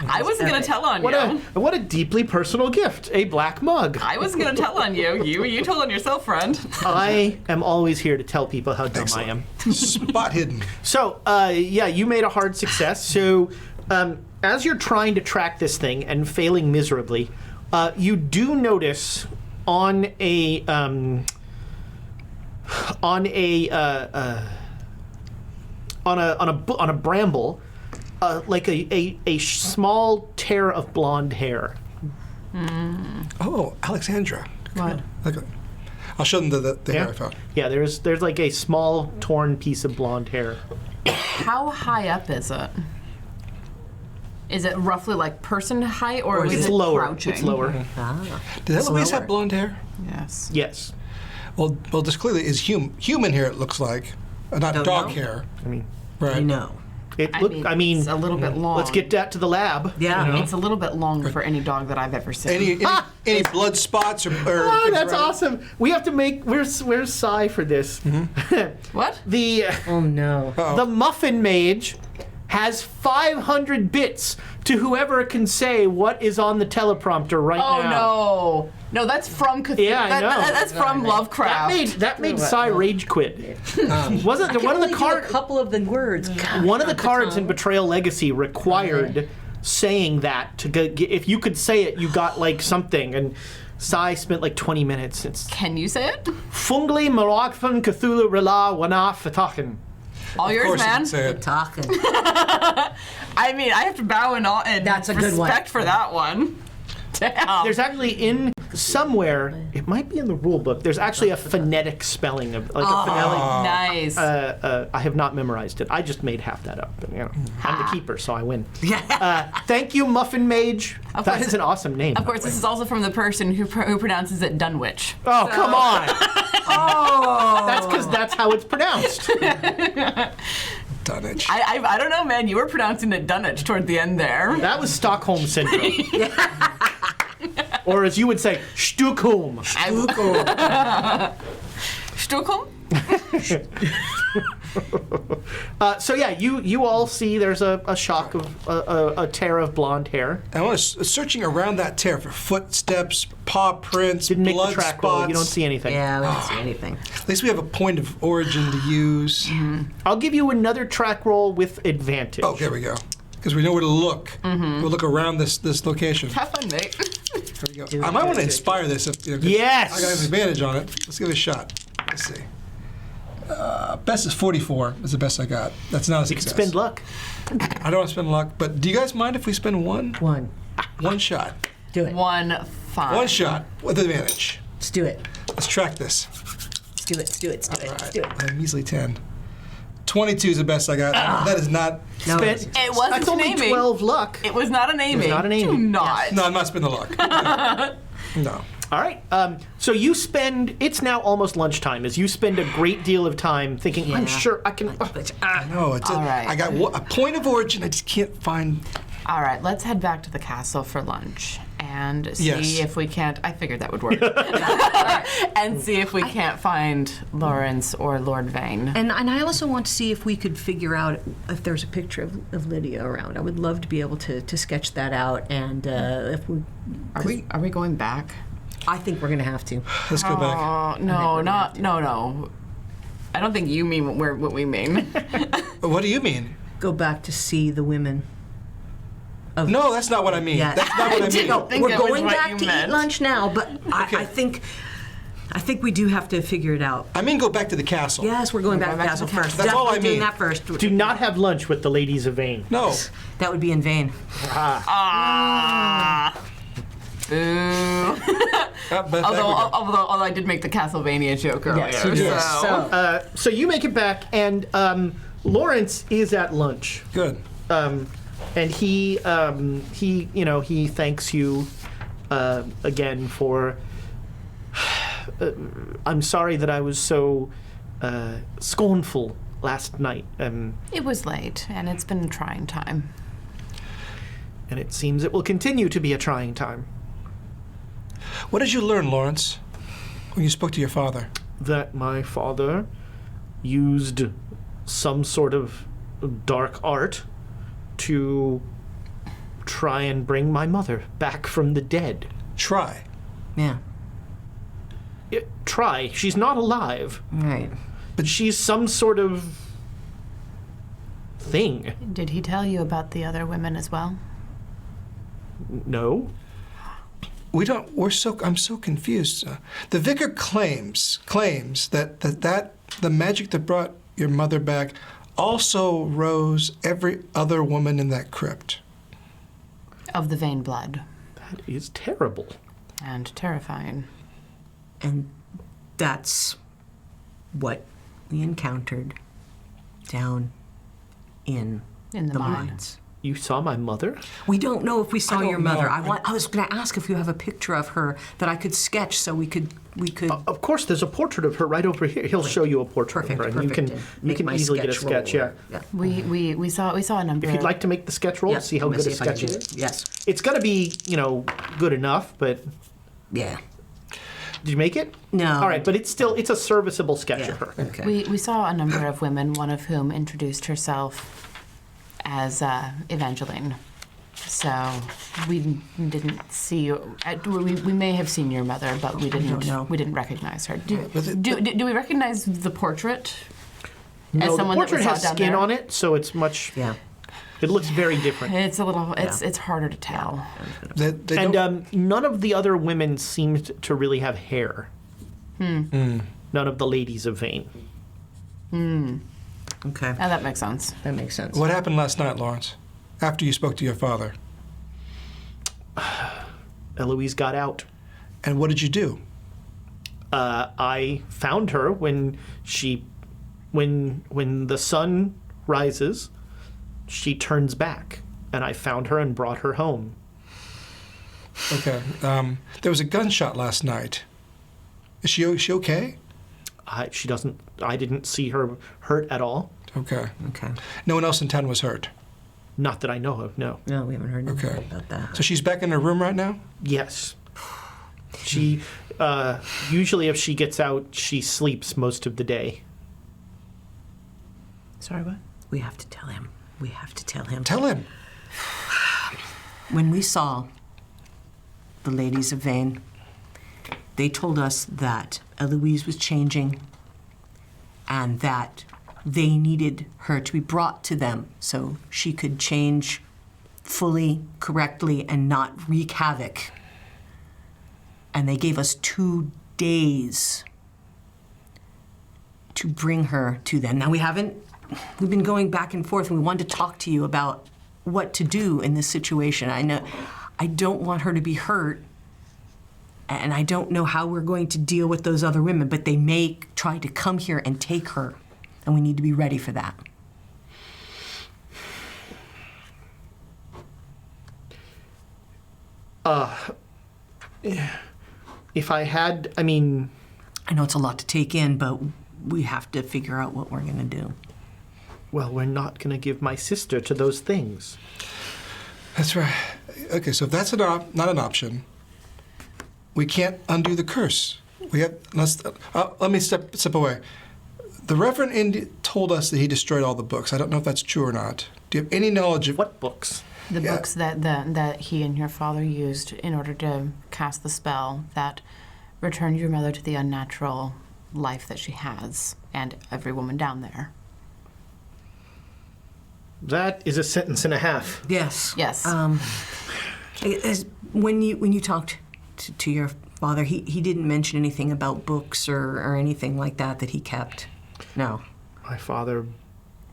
I wasn't going to tell on you. What a deeply personal gift. A black mug. I wasn't going to tell on you. You told on yourself, friend. I am always here to tell people how dumb I am. Spot hidden. So, you made a hard success. So, as you're trying to track this thing and failing miserably, you do notice on a bramble, like a small tear of blonde hair. Oh, Alexandra. What? Okay. I'll show them the hair I found. Yeah, there's like a small torn piece of blonde hair. How high up is it? Is it roughly like person height, or is It's it lower. crouching? It's lower. Did Eloise lower. have blonde hair? Yes. Yes. Well, this clearly is human hair, it looks like. Not Don't dog know. hair. I mean, Right. I know. I mean, it's a little bit long. let's get that to the lab. Yeah. It's a little bit long for any dog that I've ever seen. Any blood spots or Oh, things that's around it? awesome. We have to make. Where's Cy for this? What? The Oh no. the Muffin Mage has 500 bits to whoever can say what is on the teleprompter right Oh now. no. No, that's from Cthulhu. Yeah, I know. That's from Lovecraft. That made Cy rage quit. Wasn't I can one of only the do a cards? couple of the words. God, One of the not cards in tongue. Betrayal Legacy required saying that to if you could say it, you got like something. And Sai spent like 20 minutes. It's Can you say it? Fungli Maragfan Cthulhu Rela Wana Fatachen. All yours, man. Talking. I mean, I have to bow in all and That's a good one. respect for that one. Damn. There's actually in somewhere, it might be in the rule book, there's actually a phonetic spelling of like a phonetic. Nice. I have not memorized it. I just made half that up. And, I'm the keeper, so I win. Yeah. Thank you, Muffin Mage. Of That course- is an awesome name. Of course, this is also from the person who pronounces it Dunwich. Oh, come on. Oh. That's because that's how it's pronounced. Dunnage. I don't know, man. You were pronouncing it Dunwich toward the end there. That was Stockholm Syndrome. Or as you would say, Stockholm. Stockholm? So yeah, you all see there's a shock of a tear of blonde hair. I was searching around that tear for footsteps, paw prints, Didn't make the blood track spots. roll. You don't see anything. Yeah, we don't see anything. At least we have a point of origin to use. I'll give you another track roll with advantage. Oh, there we go. Because we know where to look. We'll look around this location. Have fun, mate. There we go. I might want to inspire this. If, 'cause Yes! I got an advantage on it. Let's give it a shot. Let's see. Best is 44. Is the best I got. That's not a You can success. spend luck. I don't want to spend luck, but do you guys mind if we spend one? One shot. Do it. One fine. One shot with advantage. Let's do it. Let's track this. Let's do it. Let's do it. Let's do it. All Let's right. do it. A measly 10. 22 is the best I got. That is not. No, Spent, It wasn't that's only naming. 12 luck. It was not a naming. not a naming. Do not. No, I'm not spending the luck. No. All right. So you spend, it's now almost lunchtime, as you spend a great deal of time thinking, I'm Yeah. sure I can. No, it's All right. I got a point of origin. I just can't find. All right, let's head back to the castle for lunch and see Yes. if we can't. I figured that would work. And see if we can't find Lawrence or Lord Vane. And I also want to see if we could figure out if there's a picture of Lydia around. I would love to be able to sketch that out. And if we, Are we going back? I think we're going to have to. Let's go back. Oh, no, no. I don't think you mean what we mean. What do you mean? Go back to see the women. No, that's not what I mean. Yeah. That's not what I mean. No, think we're that was going what back you to meant. eat lunch now, but I think we do have to figure it out. I mean, go back to the castle. Yes, we're going back to the back castle to the first. That's all I Definitely doing mean. that first. Do not have lunch with the ladies of Vane. No. That would be in vain. Boo. But Although I did make the Castlevania joke earlier. Yes, you did. So. So you make it back, and Lawrence is at lunch. good. And he thanks you again for. I'm sorry that I was so scornful last night, It was late, and it's been a trying time. and it seems it will continue to be a trying time. What did you learn, Lawrence, when you spoke to your father? That my father used some sort of dark art to try and bring my mother back from the dead. Try. Yeah. Try. She's not alive, Right. but she's some sort of thing. Did he tell you about the other women as well? No? I'm so confused. The vicar claims that the magic that brought your mother back also rose every other woman in that crypt. Of the Vane blood. That is terrible. And terrifying. And that's what we encountered down in In the the mine. mines. You saw my mother? We don't know if we saw I don't your mother. know. I was going to ask if you have a picture of her that I could sketch so we could. Of course, there's a portrait of her right over here. He'll show you a portrait Perfect. of her, and Perfect. you Make can my easily get a sketch. roll. Yeah. We saw a number. If you'd like to make the sketch roll, Yeah, see how I'm gonna good a see if I can sketch do it is. it. Yes. It's gonna be good enough, but Yeah. did you make it? No. All right, but it's a serviceable sketch of her. Okay. We saw a number of women, one of whom introduced herself as Evangeline. So we didn't see. We may have seen your mother, but we didn't. know. We didn't recognize her. Do But we recognize the portrait? No, the someone that we portrait saw has down skin there? on it, so it's much. Yeah. It looks very different. It's a little. It's harder to tell. They don't- And none of the other women seemed to really have hair. None of the ladies of Vane. Okay, Oh, that makes sense. that makes sense. What happened last night, Lawrence? After you spoke to your father? Eloise got out. And what did you do? I found her when the sun rises, she turns back, and I found her and brought her home. Okay. There was a gunshot last night. Is she okay? She doesn't. I didn't see her hurt at all. Okay. Okay. No one else in town was hurt. Not that I know of. No. No, we haven't heard anything Okay. about that. So she's back in her room right now? Yes. She usually, if she gets out, she sleeps most of the day. Sorry, what? We have to tell him. We have to tell him. Tell him. When we saw the ladies of Vane, they told us that Eloise was changing and that they needed her to be brought to them so she could change fully, correctly, and not wreak havoc. And they gave us 2 days to bring her to them. Now, we've been going back and forth, and we wanted to talk to you about what to do in this situation. I know I don't want her to be hurt, and I don't know how we're going to deal with those other women, but they may try to come here and take her, and we need to be ready for that. If I had, I mean, I know it's a lot to take in, but we have to figure out what we're going to do. well, we're not going to give my sister to those things. That's right. Okay, so if that's not an option, we can't undo the curse. We have. Let me step away. The Reverend Indy told us that he destroyed all the books. I don't know if that's true or not. Do you have any knowledge of What books? The Yeah. books that he and your father used in order to cast the spell that returned your mother to the unnatural life that she has, and every woman down there. That is a sentence and a half. Yes. Yes. When you talked to your father, he didn't mention anything about books or anything like that he kept. No. My father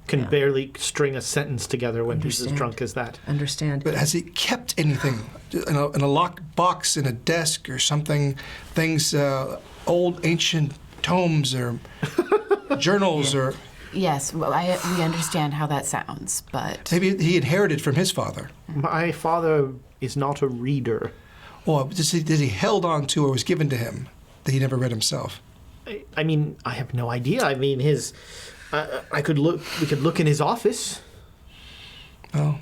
can Yeah. barely string a sentence together when he's as Understand. drunk as that. Understand. But has he kept anything in a locked box in a desk or something? Things, old ancient tomes or journals or Yes, well, we understand how that sounds, but maybe he inherited from his father. My father is not a reader. Or did he held on to or was given to him that he never read himself? I mean, I have no idea. I mean, we could look in his office. Oh,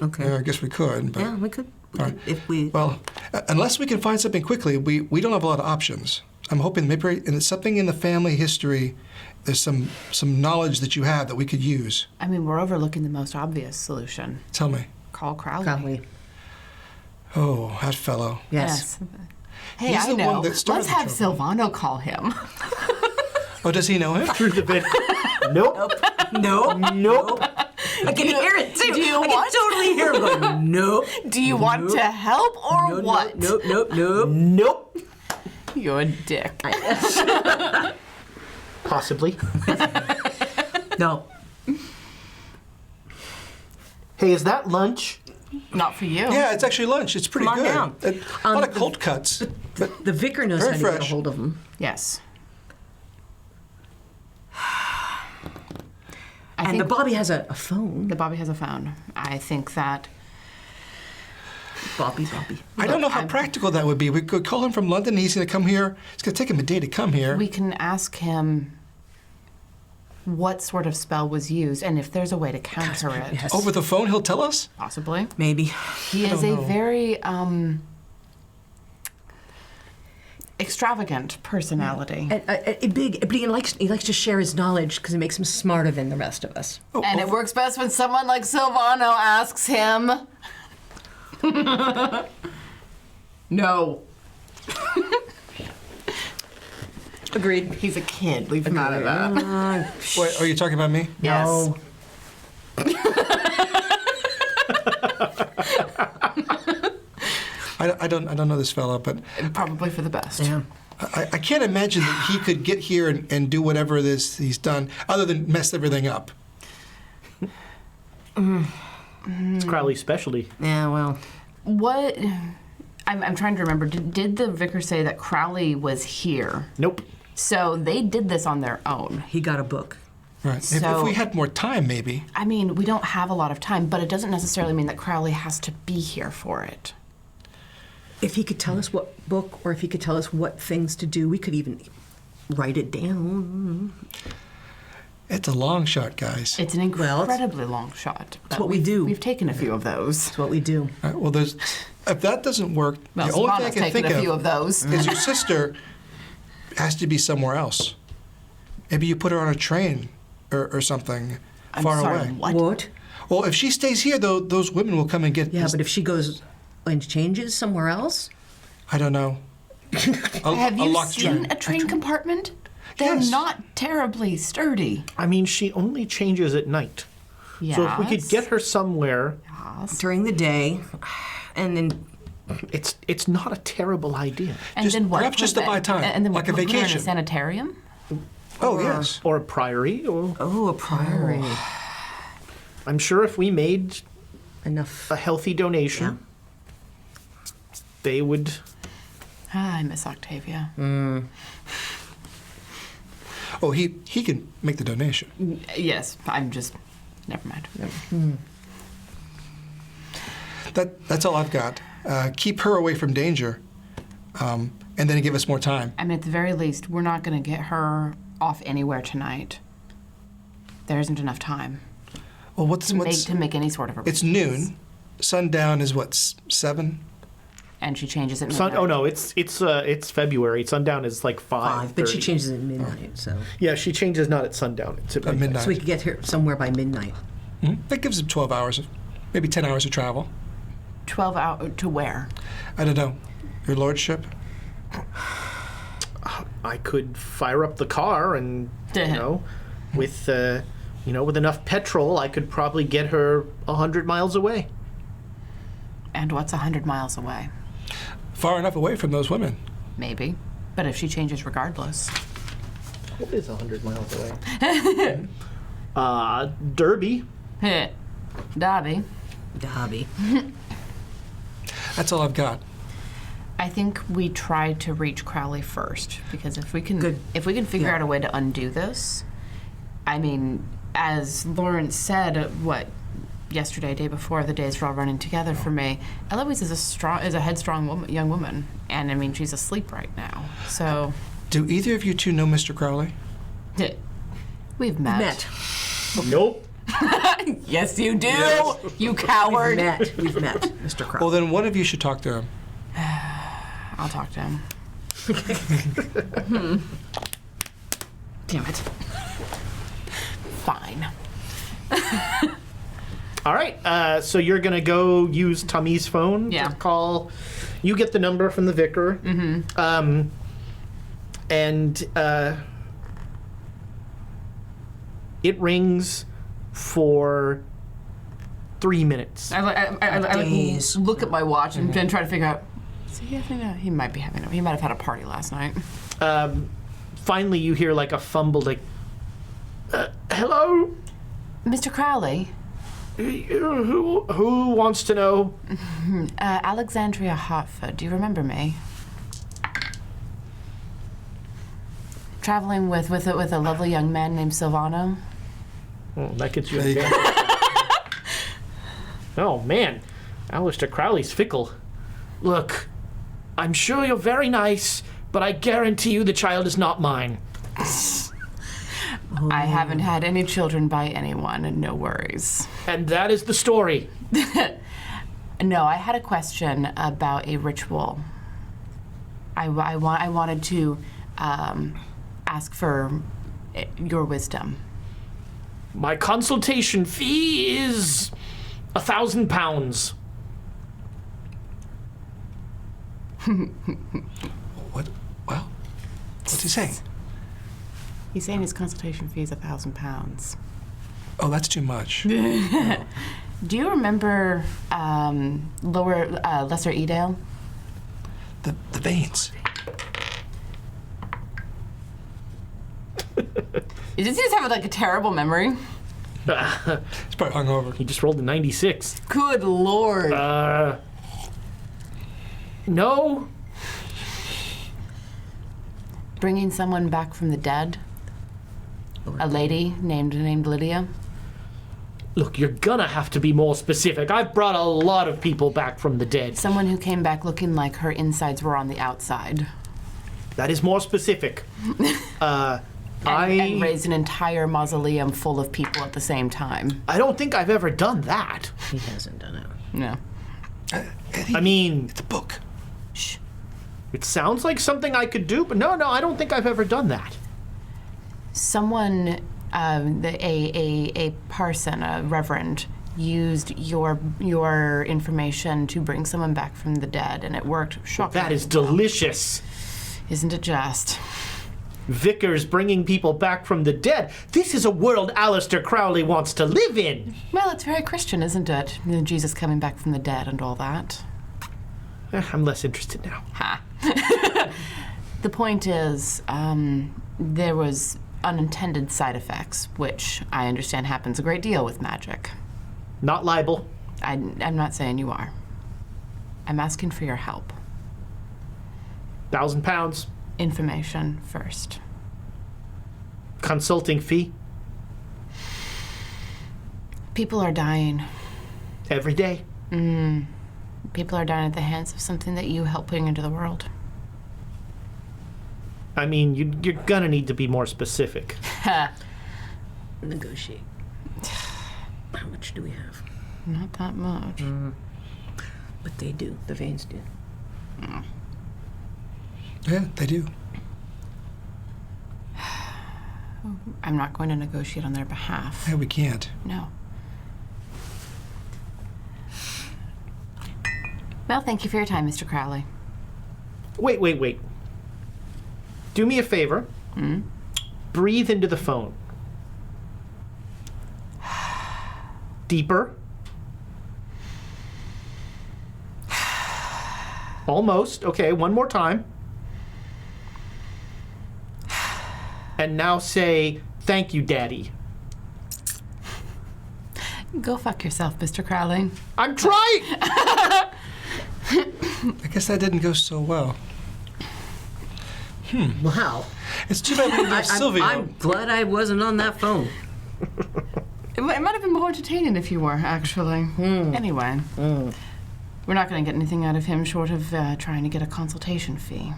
Okay. yeah, I guess we could. But, Yeah, we could. All right. If we. Well, unless we can find something quickly, we don't have a lot of options. I'm hoping maybe it's something in the family history. There's some knowledge that you have that we could use. I mean, we're overlooking the most obvious solution. Tell me. Call Crowley. Crowley. Oh, that fellow. Yes. Hey, He's I the know. one that started Let's the have trouble. Silvano call him. Oh, does he know him? Through the bit. Nope. No. Nope. I can hear it too. Do you I want- can totally hear him going, nope. Do you want to help or what? Nope, nope, nope. Nope. You're a dick. Possibly. No. Hey, is that lunch? Not for you. Yeah, it's actually lunch. It's pretty Come on good. down. A lot of cold cuts. But The vicar knows Very how to get a fresh. hold of him. Yes. And the Bobby has a phone. The Bobby has a phone. I think that Bobby. I don't know how practical that would be. We could call him from London. He's going to come here. It's going to take him a day to come here. we can ask him what sort of spell was used and if there's a way to counter it. Yes. Over the phone, he'll tell us? Possibly. Maybe. He is a very extravagant personality. Big, but he likes to share his knowledge because it makes him smarter than the rest of us. And it works best when someone like Silvano asks him. No. Agreed. He's a kid. Leave him out of that. Wait, are you talking about me? Yes. I don't know this fellow, but Probably for the best. Yeah. I can't imagine that he could get here and do whatever it is he's done, other than mess everything up. It's Crowley's specialty. Yeah, well, What? I'm trying to remember. Did the vicar say that Crowley was here? Nope. So they did this on their own. he got a book. Right. If So- we had more time, maybe. I mean, we don't have a lot of time, but it doesn't necessarily mean that Crowley has to be here for it. If he could tell us what book, or if he could tell us what things to do, we could even write it down. It's a long shot, guys. It's an Well, it's- incredibly long shot. But what we do. We've taken a few of those. That's what we do. Well, if that doesn't work, Well, the only thing I Savannah's can taken think a few of those. is your sister has to be somewhere else. Maybe you put her on a train or something I'm far sorry, away. What? Well, if she stays here, though, those women will come and get. Yeah, but if she goes and changes somewhere else, I don't know. Have you locked seen train. a train compartment? They're Yes. not terribly sturdy. I mean, she only changes at night. Yes. So if we could get her somewhere, Yes. during the day, and then it's not a terrible idea. And Just- then what? perhaps just to buy time, And then like a put her in vacation. a sanitarium? Oh yes. Or a priory. Or a priory. I'm sure if we made Enough. a healthy donation, they would. Ah, I miss Octavia. Oh, he can make the donation. Yes, I'm just. Never mind. That's all I've got. Keep her away from danger, and then give us more time. I mean, at the very least, we're not going to get her off anywhere tonight. There isn't enough time Well, what's to make any sort of It's arrangements. noon. Sundown is what, 7? And she changes at midnight. Oh no, it's February. Sundown is like 5. But she changes at midnight, so Yeah, she changes not at sundown. It's at At midnight. midnight. so we could get here somewhere by midnight. That gives him 12 hours, maybe 10 hours of travel. 12 hours to where? I don't know. Your lordship? I could fire up the car and with with enough petrol, I could probably get her 100 miles away. And what's 100 miles away? Far enough away from those women. Maybe. But if she changes regardless. What is 100 miles away? Derby. Heh. Dobby. Dobby. That's all I've got. I think we try to reach Crowley first, because if we can Good. figure out a way to undo this, I mean, as Lawrence said, yesterday, day before, the days were all running together for me. Eloise is a headstrong young woman, and I mean, she's asleep right now. So Do either of you two know Mr. Crowley? we've met. Nope. Yes, you do. You coward. We've met, Mr. Crow. Well, then one of you should talk to him. I'll talk to him. Damn it. Fine. All right. So you're gonna go use Tummy's phone Yeah. to call. You get the number from the vicar. Mm-hmm. It rings for 3 minutes. I Days. look at my watch and then try to figure out. Is he having he might have had a party last night. Finally, you hear like a fumble, like, "Hello, Mr. Crowley, who wants to know?" Alexandria Hartford. Do you remember me? Traveling with a lovely young man named Silvano. Oh, that gets you. There you go. Oh man, Aleister Crowley's fickle. Look, I'm sure you're very nice, but I guarantee you the child is not mine. I haven't had any children by anyone, and no worries. And that is the story. No, I had a question about a ritual. I wanted to ask for your wisdom. My consultation fee is £1,000. What? Well, what's he saying? He's saying his consultation fee is £1,000. Oh, that's too much. Do you remember Lesser Edale? The veins. You just have like a terrible memory. He's probably hungover. He just rolled a 96. Good lord. No. Bringing someone back from the dead. A lady named Lydia. Look, you're gonna have to be more specific. I've brought a lot of people back from the dead. Someone who came back looking like her insides were on the outside. That is more specific. And raised an entire mausoleum full of people at the same time. I don't think I've ever done that. He hasn't done it. No. I mean, It's a book. Shh. it sounds like something I could do, but no, I don't think I've ever done that. Someone, a parson, a reverend, used your information to bring someone back from the dead, and it worked shockingly. That is well. delicious. Isn't it just? Vicars bringing people back from the dead. This is a world Aleister Crowley wants to live in. Well, it's very Christian, isn't it? Jesus coming back from the dead and all that. I'm less interested now. Ha. The point is, there was unintended side effects, which I understand happens a great deal with magic. Not libel. I'm not saying you are. I'm asking for your help. £1,000. Information first. Consulting fee. People are dying. Every day. People are dying at the hands of something that you help putting into the world. I mean, you're gonna need to be more specific. Negotiate. How much do we have? Not that much. But they do. The Vanes do. Yeah, they do. I'm not going to negotiate on their behalf. Yeah, we can't. No. Well, thank you for your time, Mr. Crowley. Wait. Do me a favor. Breathe into the phone. Deeper. Almost. Okay, one more time. And now say, thank you, Daddy. Go fuck yourself, Mr. Crowley. I'm trying! I guess that didn't go so well. Wow. It's too bad we didn't have Sylvia. I'm glad I wasn't on that phone. It might have been more entertaining if you were, actually. Anyway. We're not going to get anything out of him short of trying to get a consultation fee.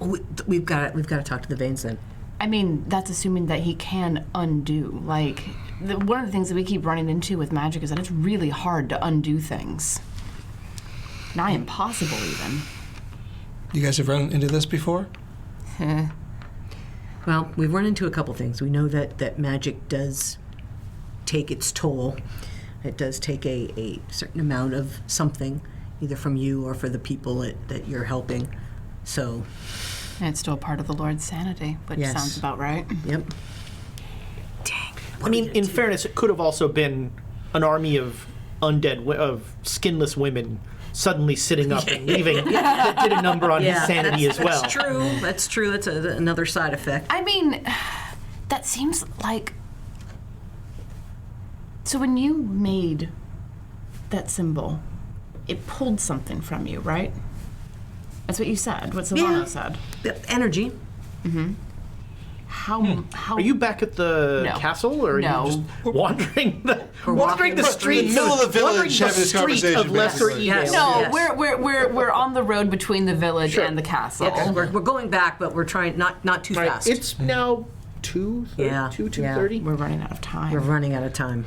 Well, we've got to talk to the Vanes then. I mean, that's assuming that he can undo. Like, one of the things that we keep running into with magic is that it's really hard to undo things. Nigh impossible, even. You guys have run into this before? Well, we've run into a couple things. We know that magic does take its toll. It does take a certain amount of something, either from you or for the people that you're helping. So, And it's still part of the Lord's sanity, which Yes. sounds about right. yep. I mean, in fairness, it could have also been an army of undead, of skinless women suddenly sitting up and leaving that did a number on his sanity as well. That's true. That's true. That's another side effect. I mean, that seems like... So when you made that symbol, it pulled something from you, right? That's what you said, what Silvano Yeah. said. The energy. How Are you back at the No. castle, or are No. you just wandering the walking the the streets? middle of the village wandering the having this street conversation, of Lesser basically. Edale. Yes. No, Yes. we're on the road between the village and the castle. Yes, we're going back, but we're trying not too Right, fast. it's now 2:30. Yeah, 2:30. We're running out of time. We're running out of time.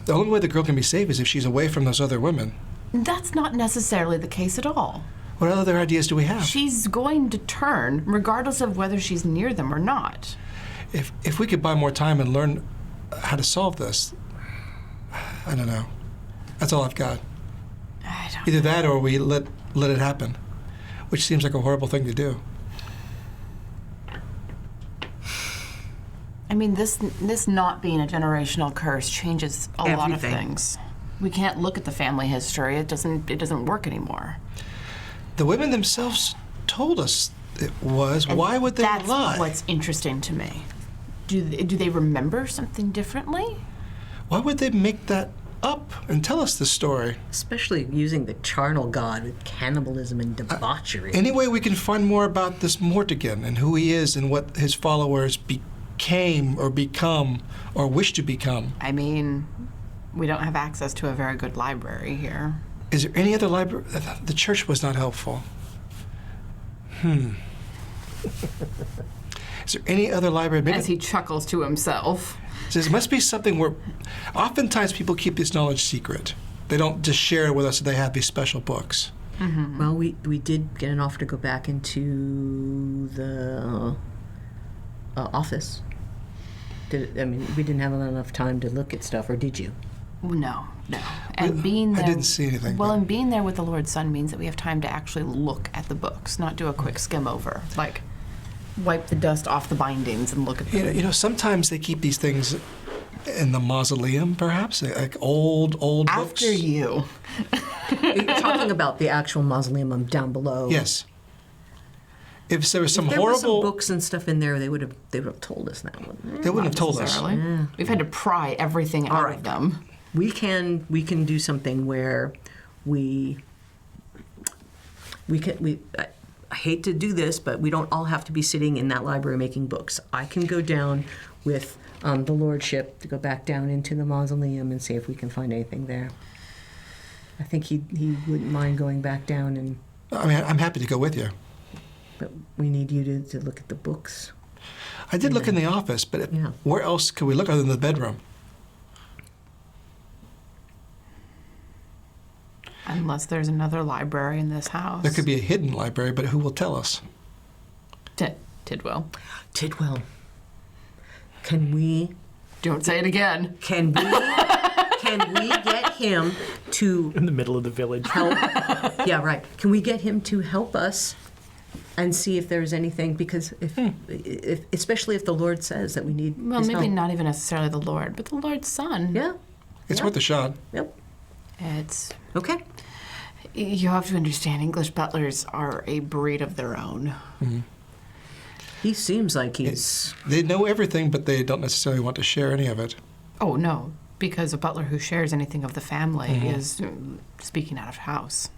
The only way the girl can be safe is if she's away from those other women. That's not necessarily the case at all. What other ideas do we have? She's going to turn, regardless of whether she's near them or not. If we could buy more time and learn how to solve this, I don't know. That's all I've got. I don't Either that or we let it happen, which seems like a horrible thing to do. I mean, this not being a generational curse changes a lot of Everything. things. We can't look at the family history. It doesn't work anymore. The women themselves told us it was. And why would they that's lie? What's interesting to me. Do they remember something differently? Why would they make that up and tell us the story? Especially using the charnel god with cannibalism and debauchery. Any way we can find more about this Mortigan and who he is and what his followers became or become or wish to become. I mean, we don't have access to a very good library here. Is there any other library? The church was not helpful. Is there any other library? Maybe As he chuckles to himself. there must be something where oftentimes people keep this knowledge secret. They don't just share it with us that they have these special books. Mm-hmm. Well, we did get an offer to go back into the office. We didn't have enough time to look at stuff, or did you? No. And being there, I didn't see anything. Well, and being there with the Lord's Son means that we have time to actually look at the books, not do a quick skim over. Like, wipe the dust off the bindings and look at them. You know, sometimes they keep these things in the mausoleum, perhaps, like old books. After you. You're talking about the actual mausoleum down below. Yes. If there was some If there were horrible, some books and stuff in there, they would have told us that, wouldn't they? they wouldn't have told us. Necessarily. We've had to pry everything out right. of them. We can do something where I hate to do this, but we don't all have to be sitting in that library making books. I can go down with the lordship to go back down into the mausoleum and see if we can find anything there. I think he wouldn't mind going back down, and I mean, I'm happy to go with you. but we need you to look at the books. I did look in the office, but Yeah. where else could we look other than the bedroom? Unless there's another library in this house. There could be a hidden library, but who will tell us? Tidwell. Tidwell, can we Don't say it again. can we get him to In the middle of the village. help? Yeah, right. Can we get him to help us and see if there's anything? Because if especially if the Lord says that we need Well, his maybe help. not even necessarily the Lord, but the Lord's Son. Yeah. It's Yeah. worth a shot. Yep. It's. Okay. You have to understand, English butlers are a breed of their own. He seems like he's. They know everything, but they don't necessarily want to share any of it. Oh, no, because a butler who shares anything of the family is speaking out of house.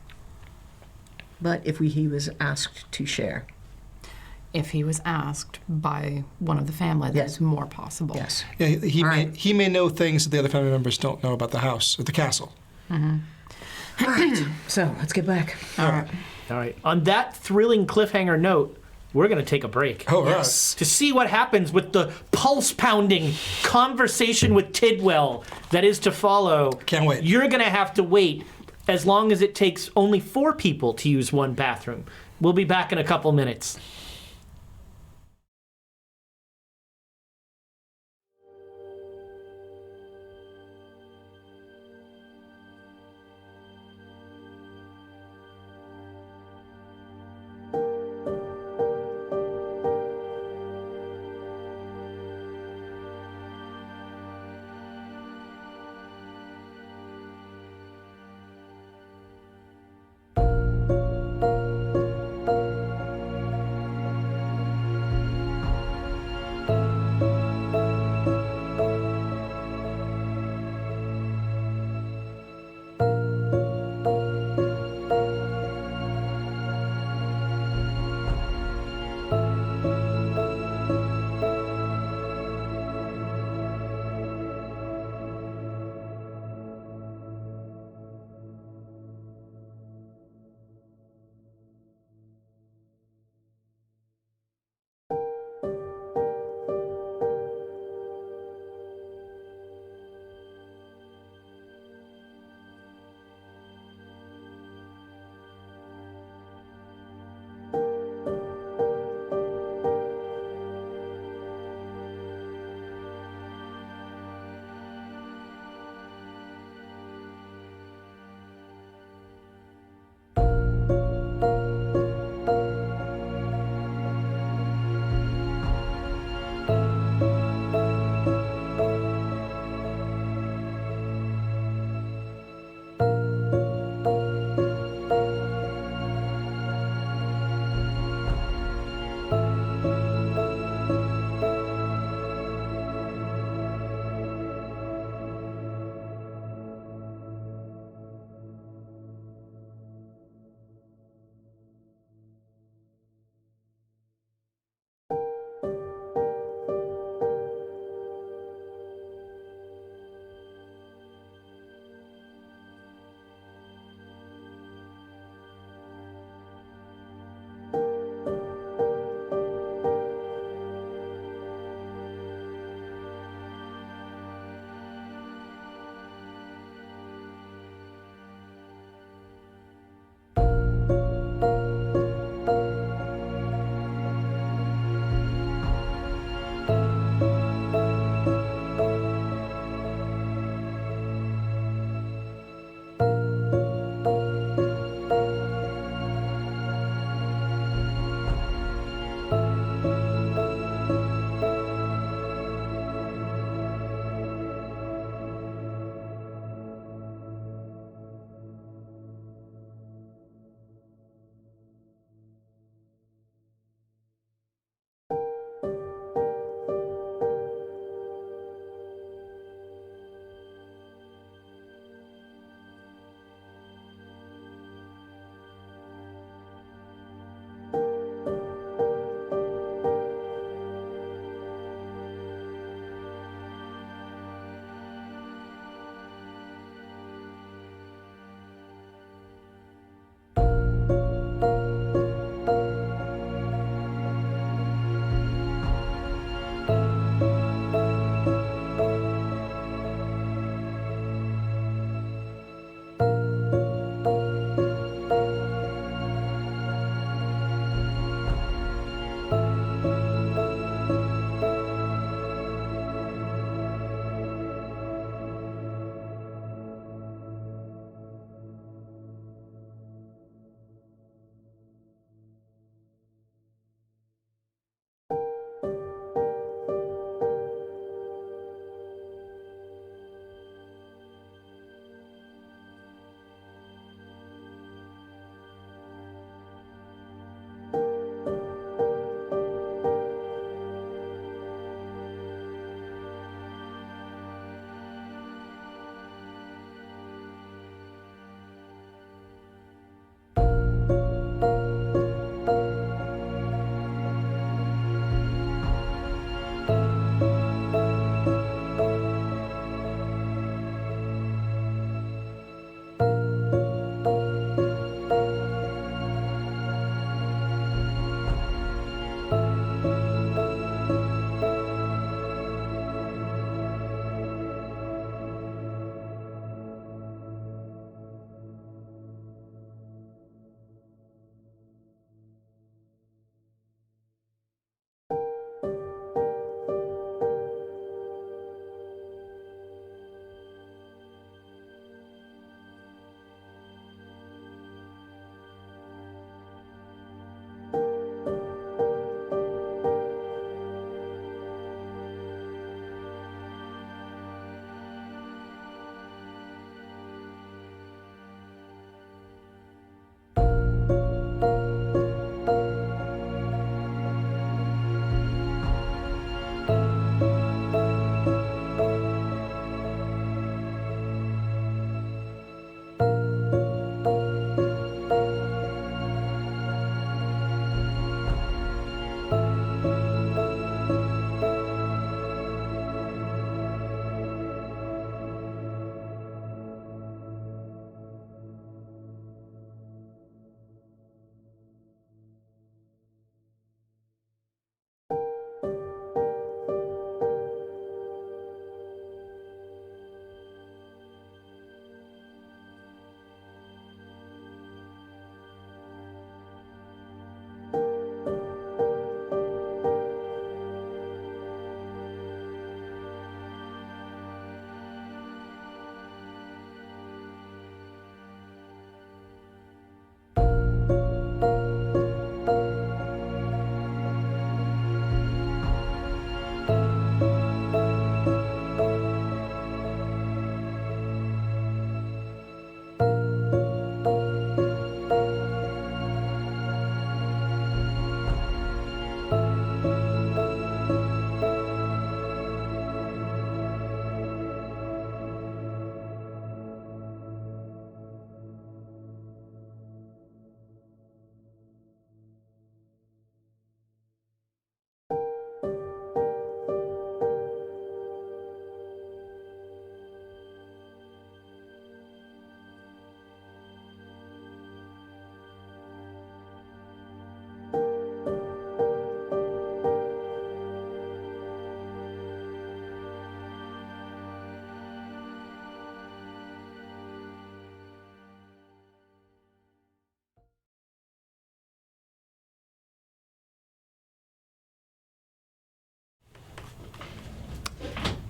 But if he was asked to share, If he was asked by one of the family, Yes. that's more possible. yes. Yeah, he All may right. he may know things that the other family members don't know about the house or the castle. All right. So let's get back. All right. All right. On that thrilling cliffhanger note, we're going to take a break. Oh, Yes. To see what happens with the pulse-pounding conversation with Tidwell that is to follow. Can't wait. You're going to have to wait as long as it takes only 4 people to use one bathroom. We'll be back in a couple minutes.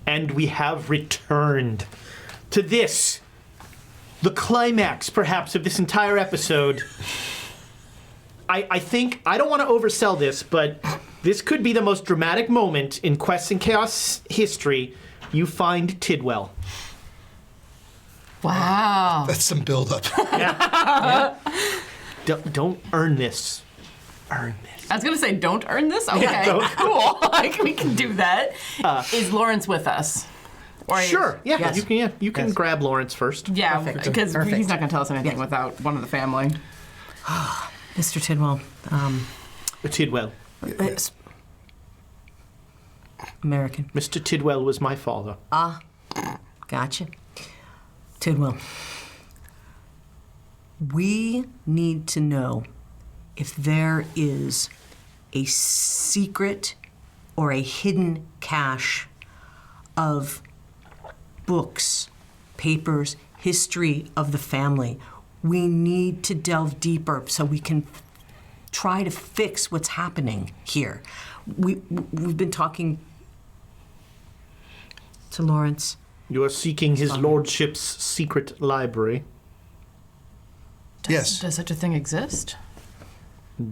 And we have returned to this, the climax, perhaps, of this entire episode. I think, I don't want to oversell this, but this could be the most dramatic moment in Quests and Chaos history. You find Tidwell. Wow. That's some buildup. Yeah. Don't earn this. Earn this. I was going to say, don't earn this? Okay, don't. cool. Like, we can do that. Is Lawrence with us? Or Sure. Yeah. Yes. You can Yes. grab Lawrence first. Yeah, Perfect. because Perfect. he's not going to tell us anything Yes. without one of the family. Mr. Tidwell, Tidwell. it's American. Mr. Tidwell was my father. Gotcha. Tidwell, we need to know if there is a secret or a hidden cache of books, papers, history of the family. We need to delve deeper so we can try to fix what's happening here. We've been talking to Lawrence. You are seeking his lordship's secret library. Yes. Does such a thing exist?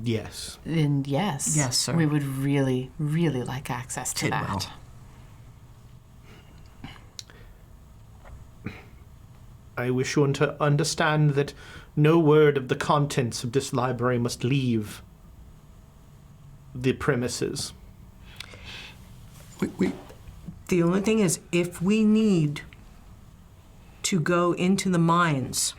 Yes. Then yes. Yes, sir. We would really, really like access to Tidwell. that. I wish you to understand that no word of the contents of this library must leave the premises. We The only thing is, if we need to go into the mines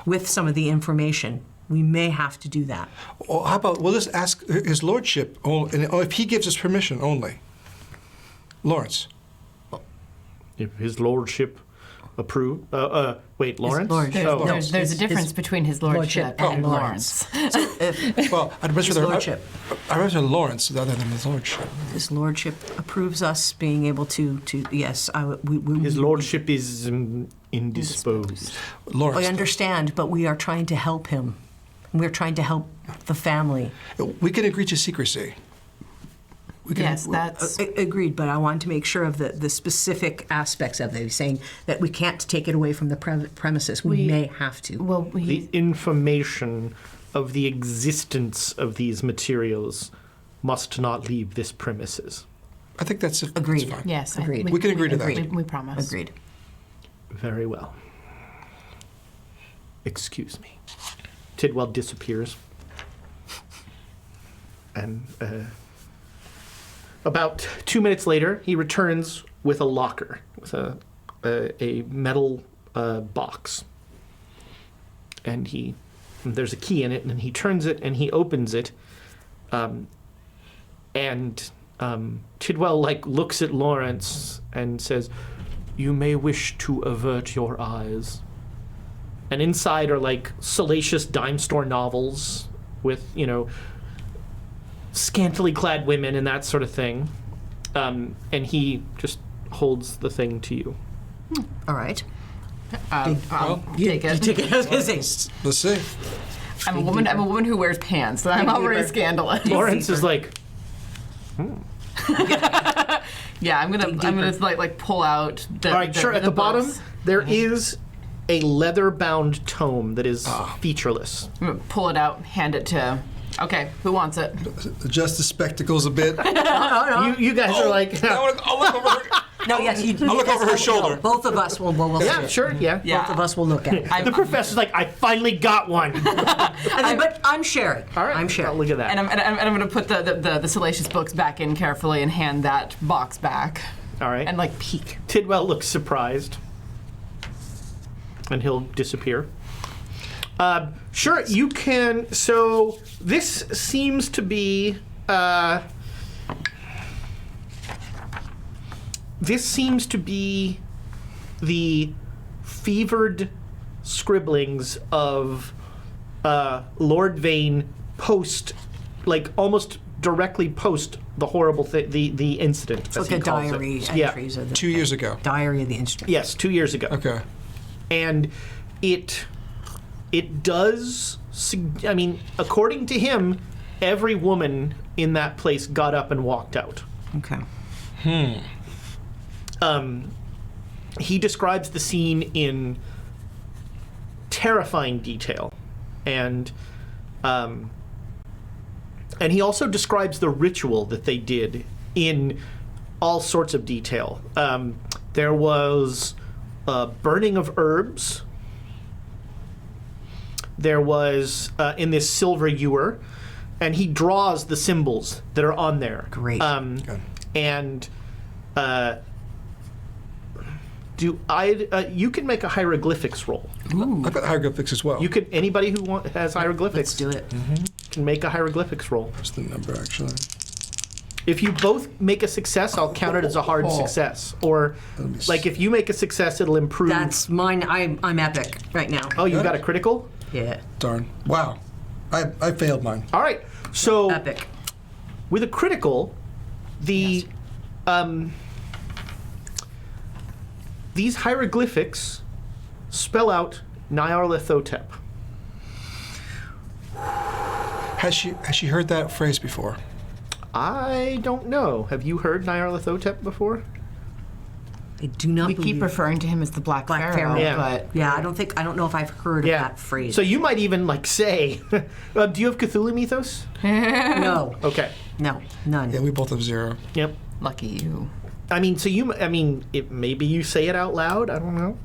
with some of the information, we may have to do that. Well, how about we'll just ask his lordship, and if he gives us permission only. Lawrence. If his lordship approve. Wait, Lawrence? lordship. Oh, There's a difference his between his lordship, lordship and and Lawrence. Well, I'd much His rather lordship. I'd rather Lawrence rather than his lordship. His lordship approves us being able to yes, we His lordship is indisposed. Lawrence. I understand, but we are trying to help him. We're trying to help the family. We can agree to secrecy. We can, Yes, that's... Agreed, but I wanted to make sure of the specific aspects of it. He's saying that we can't take it away from the premises. We may have to. Well, The information of the existence of these materials must not leave this premises. I think that's Agreed. That's fine. yes. Agreed. We can agree to that. We promise. Agreed. Very well. Excuse me. Tidwell disappears. And about 2 minutes later, he returns with a locker, with a metal box. And there's a key in it, and he turns it and he opens it. Tidwell looks at Lawrence and says, "You may wish to avert your eyes." And inside are salacious dime store novels with, scantily clad women and that sort of thing. And he just holds the thing to you. All right. I'll take it. Take it. I was gonna say, Let's see. I'm a woman who wears pants, so I'm already scandalous. Lawrence is like, Yeah, I'm gonna pull out the. all right, sure. At the bottom, books. there is a leather-bound tome that is featureless. I'm gonna pull it out, hand it to. Okay, who wants it? Adjust the spectacles a bit. You guys are like, I'll look over her. no, yes, you. I'll look over her no, shoulder. Both of us will see yeah, it. sure, yeah. Yeah. Both of us will look at it. The professor's like, I finally got one. But I'm sharing. All right, I'm sharing. Look at that. And I'm gonna put the salacious books back in carefully and hand that box back All right. and peek. Tidwell looks surprised, and he'll disappear. Sure, you can. So this seems to be. This seems to be the fevered scribblings of Lord Vane post, almost directly post the horrible the incident. It's as like he a calls it. diary Yeah. entries of the 2 years ago. diary of the instrument. Yes, 2 years ago. Okay. And it does. I mean, according to him, every woman in that place got up and walked out. Okay. He describes the scene in terrifying detail, and he also describes the ritual that they did in all sorts of detail. There was burning of herbs. There was in this silver ewer, and he draws the symbols that are on there. Great. And you can make a hieroglyphics roll. I've got hieroglyphics as well. You could anybody who has hieroglyphics Let's do it. can make a hieroglyphics roll. What's the number, actually? If you both make a success, I'll count it as a hard success. Or, like, if you make a success, it'll improve. That's mine. I'm epic right now. Oh, you got a critical? Yeah. Darn. Wow. I failed mine. All right. So, Epic. with a critical, these hieroglyphics spell out Nyarlathotep. Has she heard that phrase before? I don't know. Have you heard Nyarlathotep before? I do not We believe keep referring to him as the Black Pharaoh, Pharaoh. Yeah. but Yeah, I don't know if I've heard of that phrase. So you might even like say, do you have Cthulhu mythos? No. Okay. No. None. Yeah, we both have 0. Yep. lucky you. Maybe you say it out loud. I don't know.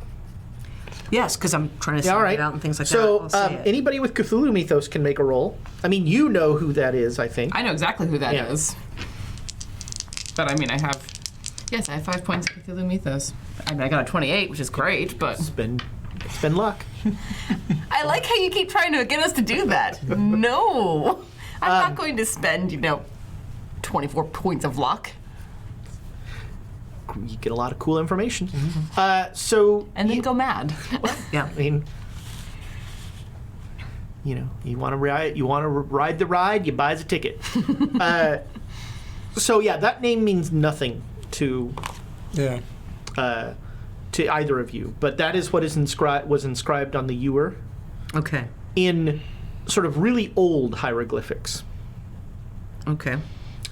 Yes, because I'm trying to sound All right. it out and things like so, that. I'll say it. anybody with Cthulhu mythos can make a roll. I mean, you know who that is, I think. I know exactly who that Yeah. is. But I mean, I have 5 points of Cthulhu Mythos. I mean, I got a 28, which is great, but It's been luck. I like how you keep trying to get us to do that. No, I'm not going to spend 24 points of luck You get a lot of cool information. and then go mad. Yeah. I mean, you want to ride the ride, you buys a ticket. So yeah, that name means nothing to Yeah. either of you, but that is what was inscribed on the ewer Okay. in sort of really old hieroglyphics. Okay.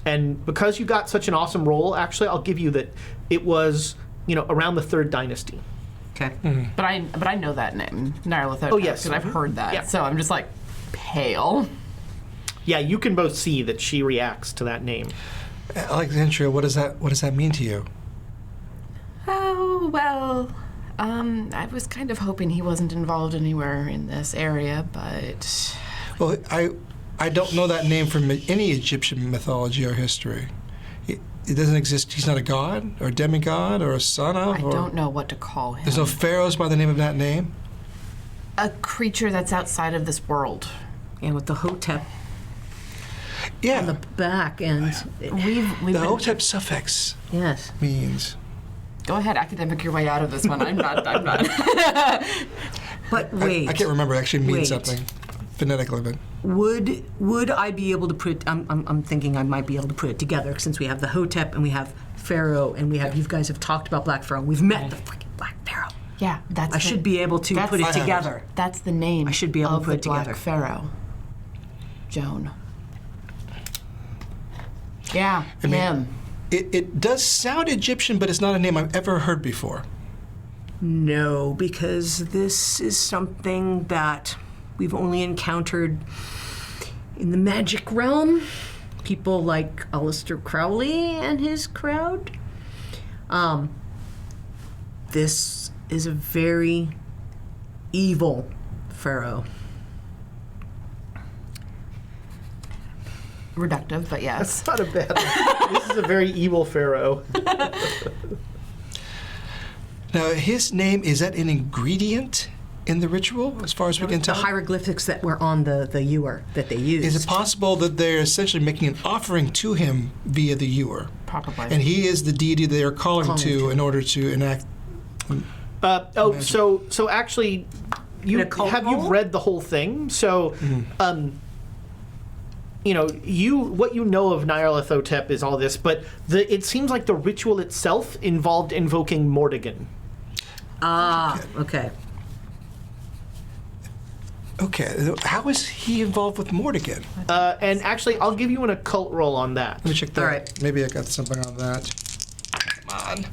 And because you got such an awesome roll, actually, I'll give you that it was around the 3rd dynasty. Okay. But I know that name, Nyarlathotep. Oh, yes. because I've heard that. Yeah. So I'm just like pale. Yeah, you can both see that she reacts to that name. Alexandria, what does that mean to you? Oh well, I was kind of hoping he wasn't involved anywhere in this area, but Well, I don't know that name from any Egyptian mythology or history. It doesn't exist. He's not a god or a demigod or a son of. I don't know what to call him. There's no pharaohs by the name of that name. A creature that's outside of this world. And with the Hotep Yeah. on the back and We've the been, Hotep suffix yes. means. Go ahead, academic your way out of this one. I'm not. But wait. I can't remember. It actually means Wait. something phonetically, but Would I be able to put it? I'm thinking I might be able to put it together since we have the Hotep and we have Pharaoh and we have you guys have talked about Black Pharaoh. We've met the freaking Black Pharaoh. Yeah, that's. I should be able to that's- put it I have it. together. That's the name. I should be able to of put the it Black together. Pharaoh. Joan. Yeah, I mean, him. it does sound Egyptian, but it's not a name I've ever heard before. No, because this is something that we've only encountered in the magic realm. People like Aleister Crowley and his crowd. This is a very evil pharaoh. Reductive, but yes. That's not a bad one. This is a very evil pharaoh. Now, his name, is that an ingredient in the ritual, as far as we can The tell? hieroglyphics that were on the ewer that they used. Is it possible that they're essentially making an offering to him via the ewer? Probably. And he is the deity they are calling to in order to enact. So actually, In a cult you've roll? read the whole thing. So, what you know of Nyarlathotep is all this, but it seems like the ritual itself involved invoking Mordegon. Ah, okay. Okay, how is he involved with Mordegon? And actually, I'll give you an occult roll on that. Let me check that. All right. Maybe I got something on that. Come on.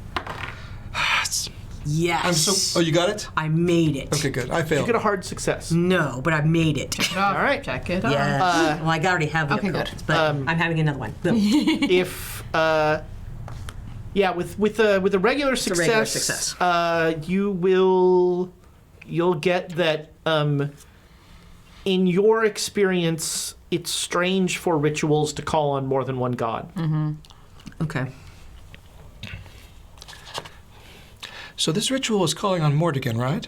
Yes. Oh, you got it? I made it. Okay, good. I You failed. get a hard success. No, but I made it. All right. Check it Yes. out. Well, I already have the Okay, good. approaches, but I'm having another one. Boom. If with a regular success, regular success. you'll get that in your experience it's strange for rituals to call on more than one god. Okay. So this ritual is calling on Mordigan, right?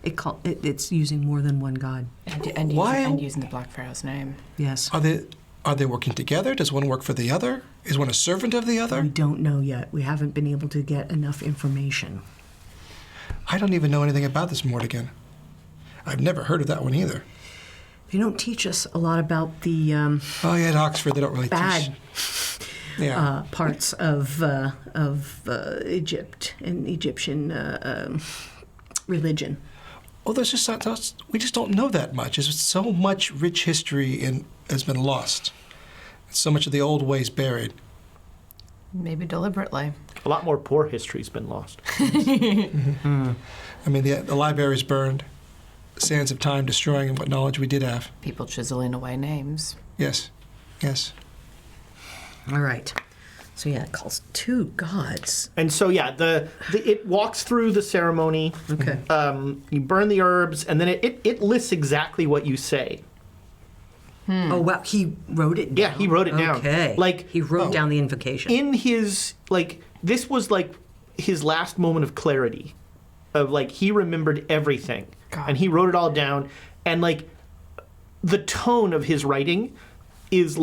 It's using more than one god. And Why- using the Black Pharaoh's name. Yes. Are they working together? Does one work for the other? Is one a servant of the We other? don't know yet. We haven't been able to get enough information. I don't even know anything about this Mordigan. I've never heard of that one either. They don't teach us a lot about the Oh yeah, at Oxford they don't really bad teach. Yeah. parts of Egypt and Egyptian religion. Well, there's just not, we just don't know that much. There's so much rich history has been lost. So much of the old ways buried. Maybe deliberately. A lot more poor history's been lost. I mean, the library's burned. Sands of time destroying what knowledge we did have. People chiseling away names. Yes. Yes. All right. So yeah, it calls two gods. And so yeah, it walks through the ceremony. Okay. You burn the herbs, and then it lists exactly what you say. Oh wow, he wrote it down. Yeah, he wrote it down. Okay. Like he wrote down the invocation. in his this was his last moment of clarity, of he remembered everything, God. and he wrote it all down, and the tone of his writing is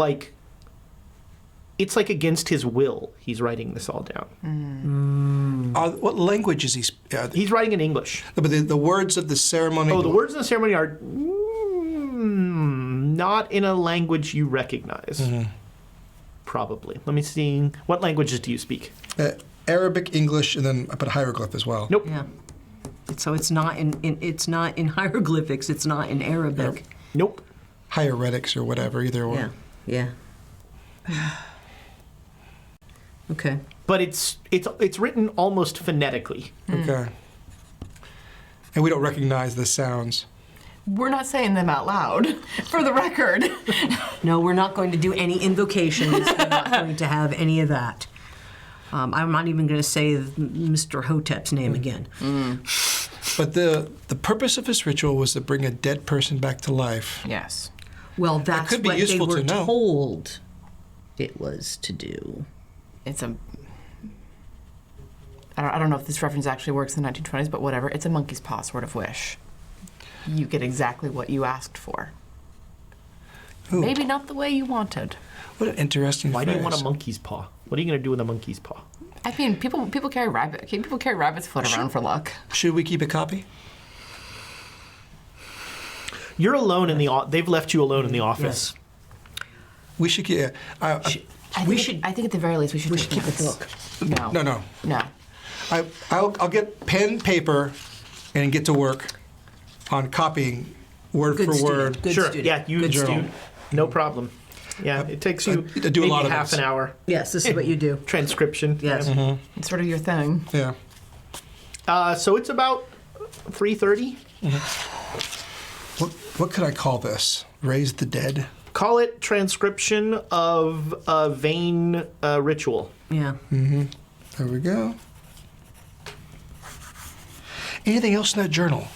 it's against his will. He's writing this all down. What language is he? He's writing in English. But the words of the ceremony. Oh, the words in the ceremony are not in a language you recognize. Probably. Let me see. What languages do you speak? Arabic, English, and then I put hieroglyph as well. Nope. Yeah. So it's not it's not in hieroglyphics. It's not in Arabic. Nope. Hieretics or whatever, either or. Yeah. Yeah. Okay. But it's written almost phonetically. Okay. And we don't recognize the sounds. We're not saying them out loud, for the record. No, we're not going to do any invocations. We're not going to have any of that. I'm not even going to say Mr. Hotep's name again. But the purpose of this ritual was to bring a dead person back to life. Yes. Well, that's could be what they useful were to know. told it was to do. It's I don't know if this reference actually works in the 1920s, but whatever. It's a monkey's paw sort of wish. You get exactly what you asked for. Ooh. Maybe not the way you wanted. What an interesting Why do you phrase. want a monkey's paw? What are you going to do with a monkey's paw? I mean, people carry rabbit's foot around for luck. Should we keep a copy? You're alone in they've left you alone in the office. Yes. We should keep. I think at the very least we should keep the book. No. No. I'll get pen, paper, and get to work on copying word Good for student. word. Good Sure. student. Yeah, you Good do. student. No problem. Yeah, it takes you I do a maybe lot of half this. an hour. Yes, this is what you do. Transcription. Yes. Yeah. It's sort of your thing. Yeah. So it's about 3:30. What could I call this? Raise the dead? Call it transcription of a Vane ritual. Yeah. There we go. Anything else in that journal?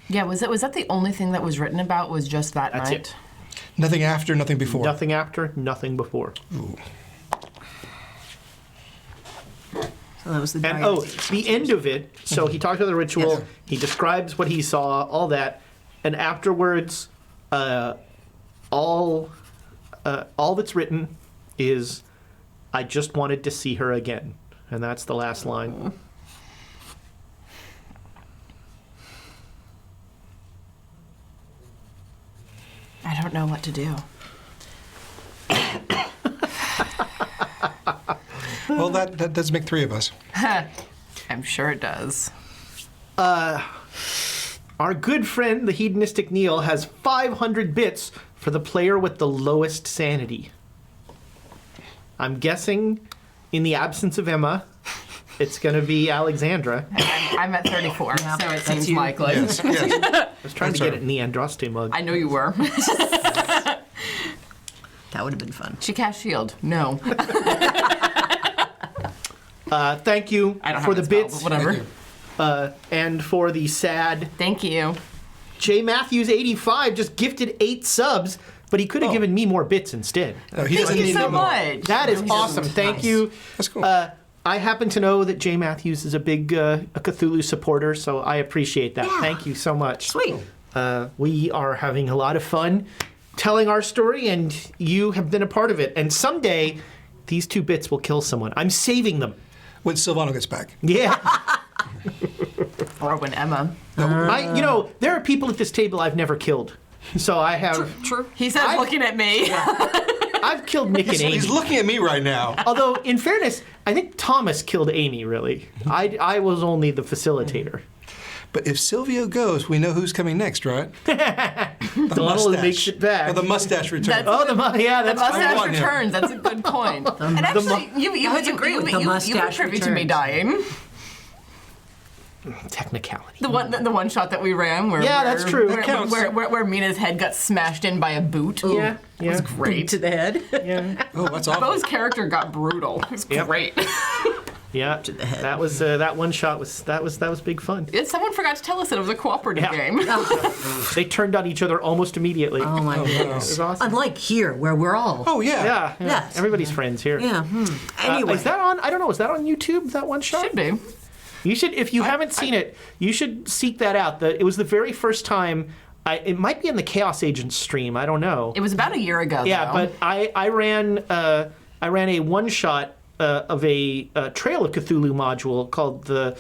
Yeah, was that the only thing that was written about was just that That's night? it. Nothing after, nothing before. Nothing after, nothing before. Ooh. So that was the And diary. the end of it, so he talked about the ritual, Yes. he describes what he saw, all that, and afterwards, all that's written is, I just wanted to see her again. And that's the last line. I don't know what to do. Well, that does make three of us. I'm sure it does. Our good friend, the hedonistic Neil, has 500 bits for the player with the lowest sanity. I'm guessing, in the absence of Emma, it's going to be Alexandra. I'm at 34, so it seems you. likely. Yes. I was trying That's to get her. it in the Andraste mug. I know you were. That would have been fun. She cast shield. No. Thank you I don't for have the it spelled, but bits whatever. and for the sad. Thank you. J Matthews 85 just gifted 8 subs, but he could have given me more bits instead. No, he doesn't Thank you need so no more. much. That is awesome. Thank you. That's cool. I happen to know that J Matthews is a big a Cthulhu supporter, so I appreciate that. Yeah. Thank you so much. Sweet. We are having a lot of fun telling our story, and you have been a part of it. And someday, these 2 bits will kill someone. I'm saving them. When Silvano gets back. Yeah. Or when Emma. There are people at this table I've never killed. So I have. True. He says, looking at me. I've killed Nick and Amy. He's looking at me right now. Although, in fairness, I think Thomas killed Amy, really. I was only the facilitator. But if Silvio goes, we know who's coming next, right? Donald makes it back. Oh, the mustache returns. That's- Oh, yeah, The that's mustache want him. returns. That's a good point. And actually, you would agree with the you were mustache privy to me returns. dying. technicality. The one shot that we ran where Yeah, that's true. Where, That counts. where Mina's head got smashed in by a boot. Yeah, It was yeah, great. To the head. yeah, Oh, that's awful. Bo's character got brutal. It was Yep. great. yeah. the head. That was that one shot was that was big fun. Someone forgot to tell us that it was a cooperative Yeah. game. They turned on each other almost immediately. Oh my It goodness. was awesome. Unlike here, where we're all. Oh, yeah. Yeah, yeah. Yes. Everybody's friends here. Yeah. Anyway. Is that on? I don't know. Is that on YouTube? That one shot? Should be. You should, if you haven't seen it, you should seek that out. It was the very first time. It might be in the Chaos Agents stream. I don't know. It was about a year ago. Yeah, though. but I ran a one shot of a Trail of Cthulhu module called the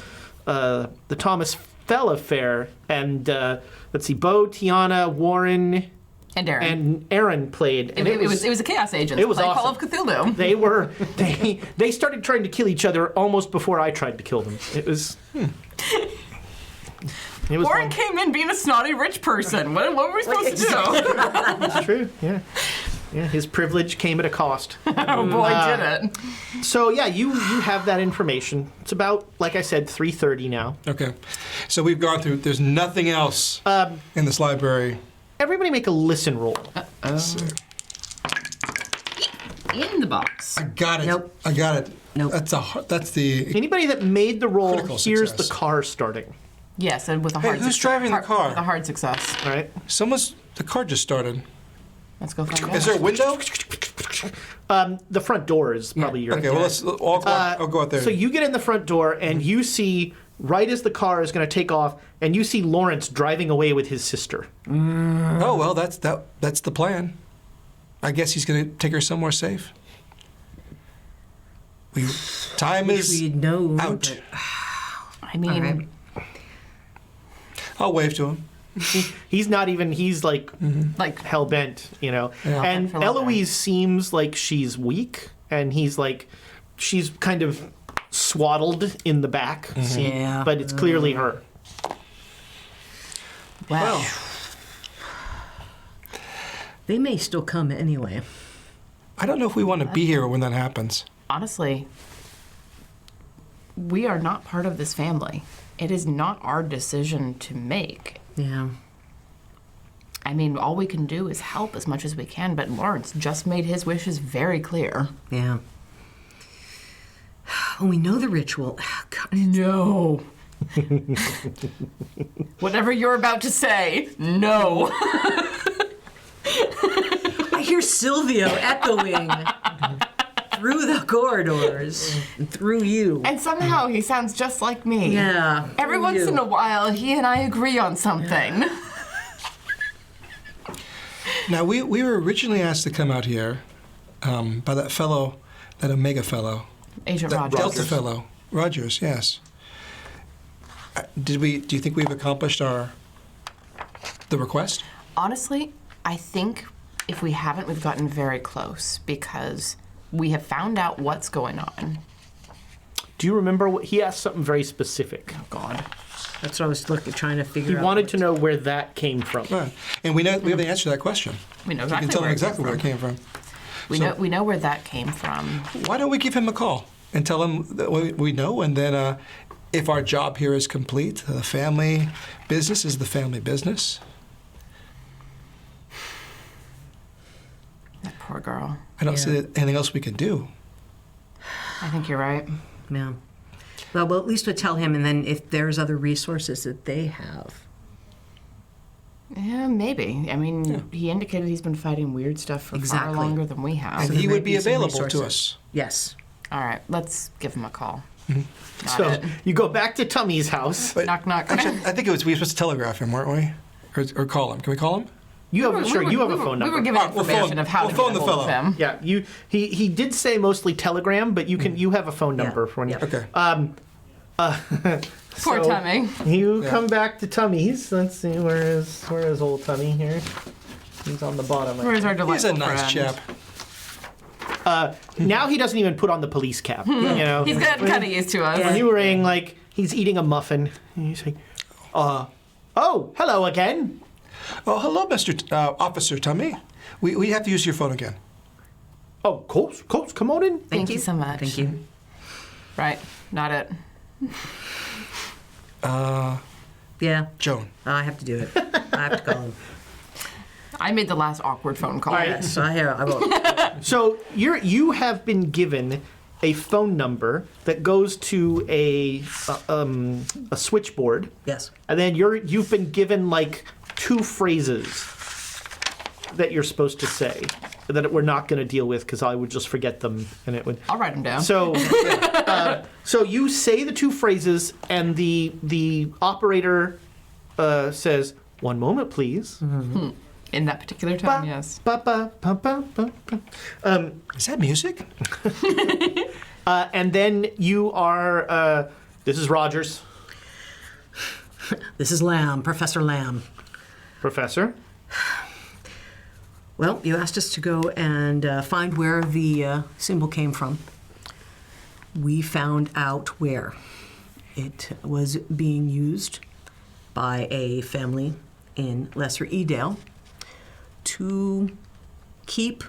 Thomas Fell Affair, and let's see, Bo, Tiana, Warren, and Aaron. and Aaron played, and it was a Chaos Agent. it was play Call of awesome. Cthulhu. They started trying to kill each other almost before I tried to kill them. It was. It was Warren fun. came in being a snotty rich person. What were we supposed to do? It's true. Yeah. Yeah, his privilege came at a cost. Oh boy, did it. So yeah, you have that information. It's about, like I said, 3:30 now. Okay. So we've gone through, there's nothing else in this library. Everybody make a listen roll. So, In the box. I got it. Nope. I got it. Nope. That's the. Anybody that made the roll, Critical here's success. the car starting. Yes, and with a Hey, hard who's success. driving the car? With a hard success. All right. The car just started. Let's go find Is out. there a window? The front door is probably your. Okay, well, I'll go out there. So you get in the front door and you see, right as the car is going to take off, and you see Lawrence driving away with his sister. Oh, well, that's the plan. I guess he's going to take her somewhere safe. Time is we know. out. I mean, All right. I'll wave to him. He's not even. He's like like hell bent, you know. Yeah. And For longer. Eloise seems like she's weak, and he's like, she's kind of swaddled in the back seat, Yeah. but it's clearly her. well, They may still come anyway. I don't know if we want to be here when that happens. honestly, we are not part of this family. It is not our decision to make. Yeah. I mean, all we can do is help as much as we can, but Lawrence just made his wishes very clear. Yeah. When we know the ritual. God, No. Whatever you're about to say, no. I hear Silvio echoing through the corridors and through you. And somehow he sounds just like me. Yeah. Every through once you. in a while, he and I agree on something. Now, we were originally asked to come out here by that fellow, that Omega fellow, Agent that Rogers. Delta fellow, Rogers. Yes. Do you think we've accomplished the request? Honestly, I think if we haven't, we've gotten very close because we have found out what's going on. Do you remember what he asked? Something very specific. Oh, God. That's what I was trying to figure He out. wanted to know where that came from. Right. And we have the answer to that question. We know You can exactly tell where him it came exactly where it from. came from. We know where that came from. Why don't we give him a call? and tell him that we know, and then if our job here is complete, the family business is the family business. That poor girl. I don't see anything else we can do. I think you're right. Yeah. Well, we'll at least we'll tell him, and then if there's other resources that they have. Yeah, maybe. I mean, he indicated he's been fighting weird stuff for far longer than we have. And So he there would might be be some available to resources. us. Yes. All right, let's give him a call. Got So it. you go back to Tummy's house. But Knock, knock. Actually, I think we were supposed to telegraph him, weren't we? Or call him. Can we call him? You have you have a phone number. We were given All right, we'll information phone- of how we'll to phone get the a hold of fellow. him. Yeah, he did say mostly telegram, but you have a phone number for him. Okay. Poor Tummy. You come back to Tummy's. Let's see, where is old Tummy here? He's on the bottom. Where's our delightful He's a nice friend? chap. Now he doesn't even put on the police cap. You know, He's gotten kind of used to us. when you were in, like, he's eating a muffin. And he's like, oh, hello again. Oh, hello, Mr. Officer Tummy. We have to use your phone again. Oh, Coles, come on in. Thank you so much. Thank you. Right, not it. Yeah. Joan. I have to do it. I have to call him. I made the last awkward phone call. Yes, I will. So you have been given a phone number that goes to a switchboard, Yes. and then you've been given like 2 phrases that you're supposed to say that we're not going to deal with because I would just forget them and it would. I'll write him down. So, so you say the 2 phrases, and the operator says, "1 moment, please." In that particular time, yes. Ba, ba, ba, ba, ba, ba. Is that music? And then you are. This is Rogers, This is Lamb, Professor Lamb. Professor. Well, you asked us to go and find where the symbol came from. We found out where. It was being used by a family in Lesser Edale to keep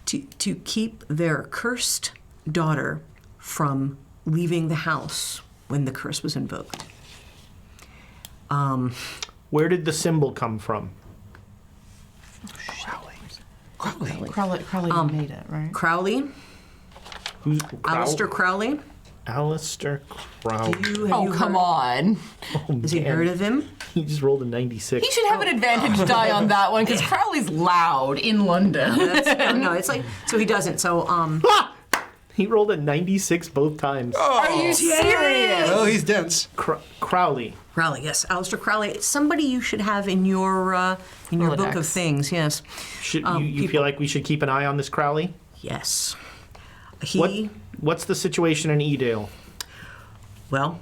to keep their cursed daughter from leaving the house when the curse was invoked. Where did the symbol come from? Crowley made it, right? Crowley, Aleister Crowley. Aleister Crowley. Have you Come heard, on. Has you heard of him? He just rolled a 96. He should have an advantage die on that one because Crowley's loud in London. No, it's like, so he doesn't. So, He rolled a 96 both times. Are you serious? Oh, he's dense. Crowley. Crowley, yes, Aleister Crowley. It's somebody you should have in your book of Rolodex. things. Yes, Should you feel like we should keep an eye on this Crowley? yes. What's the situation in Edale? Well,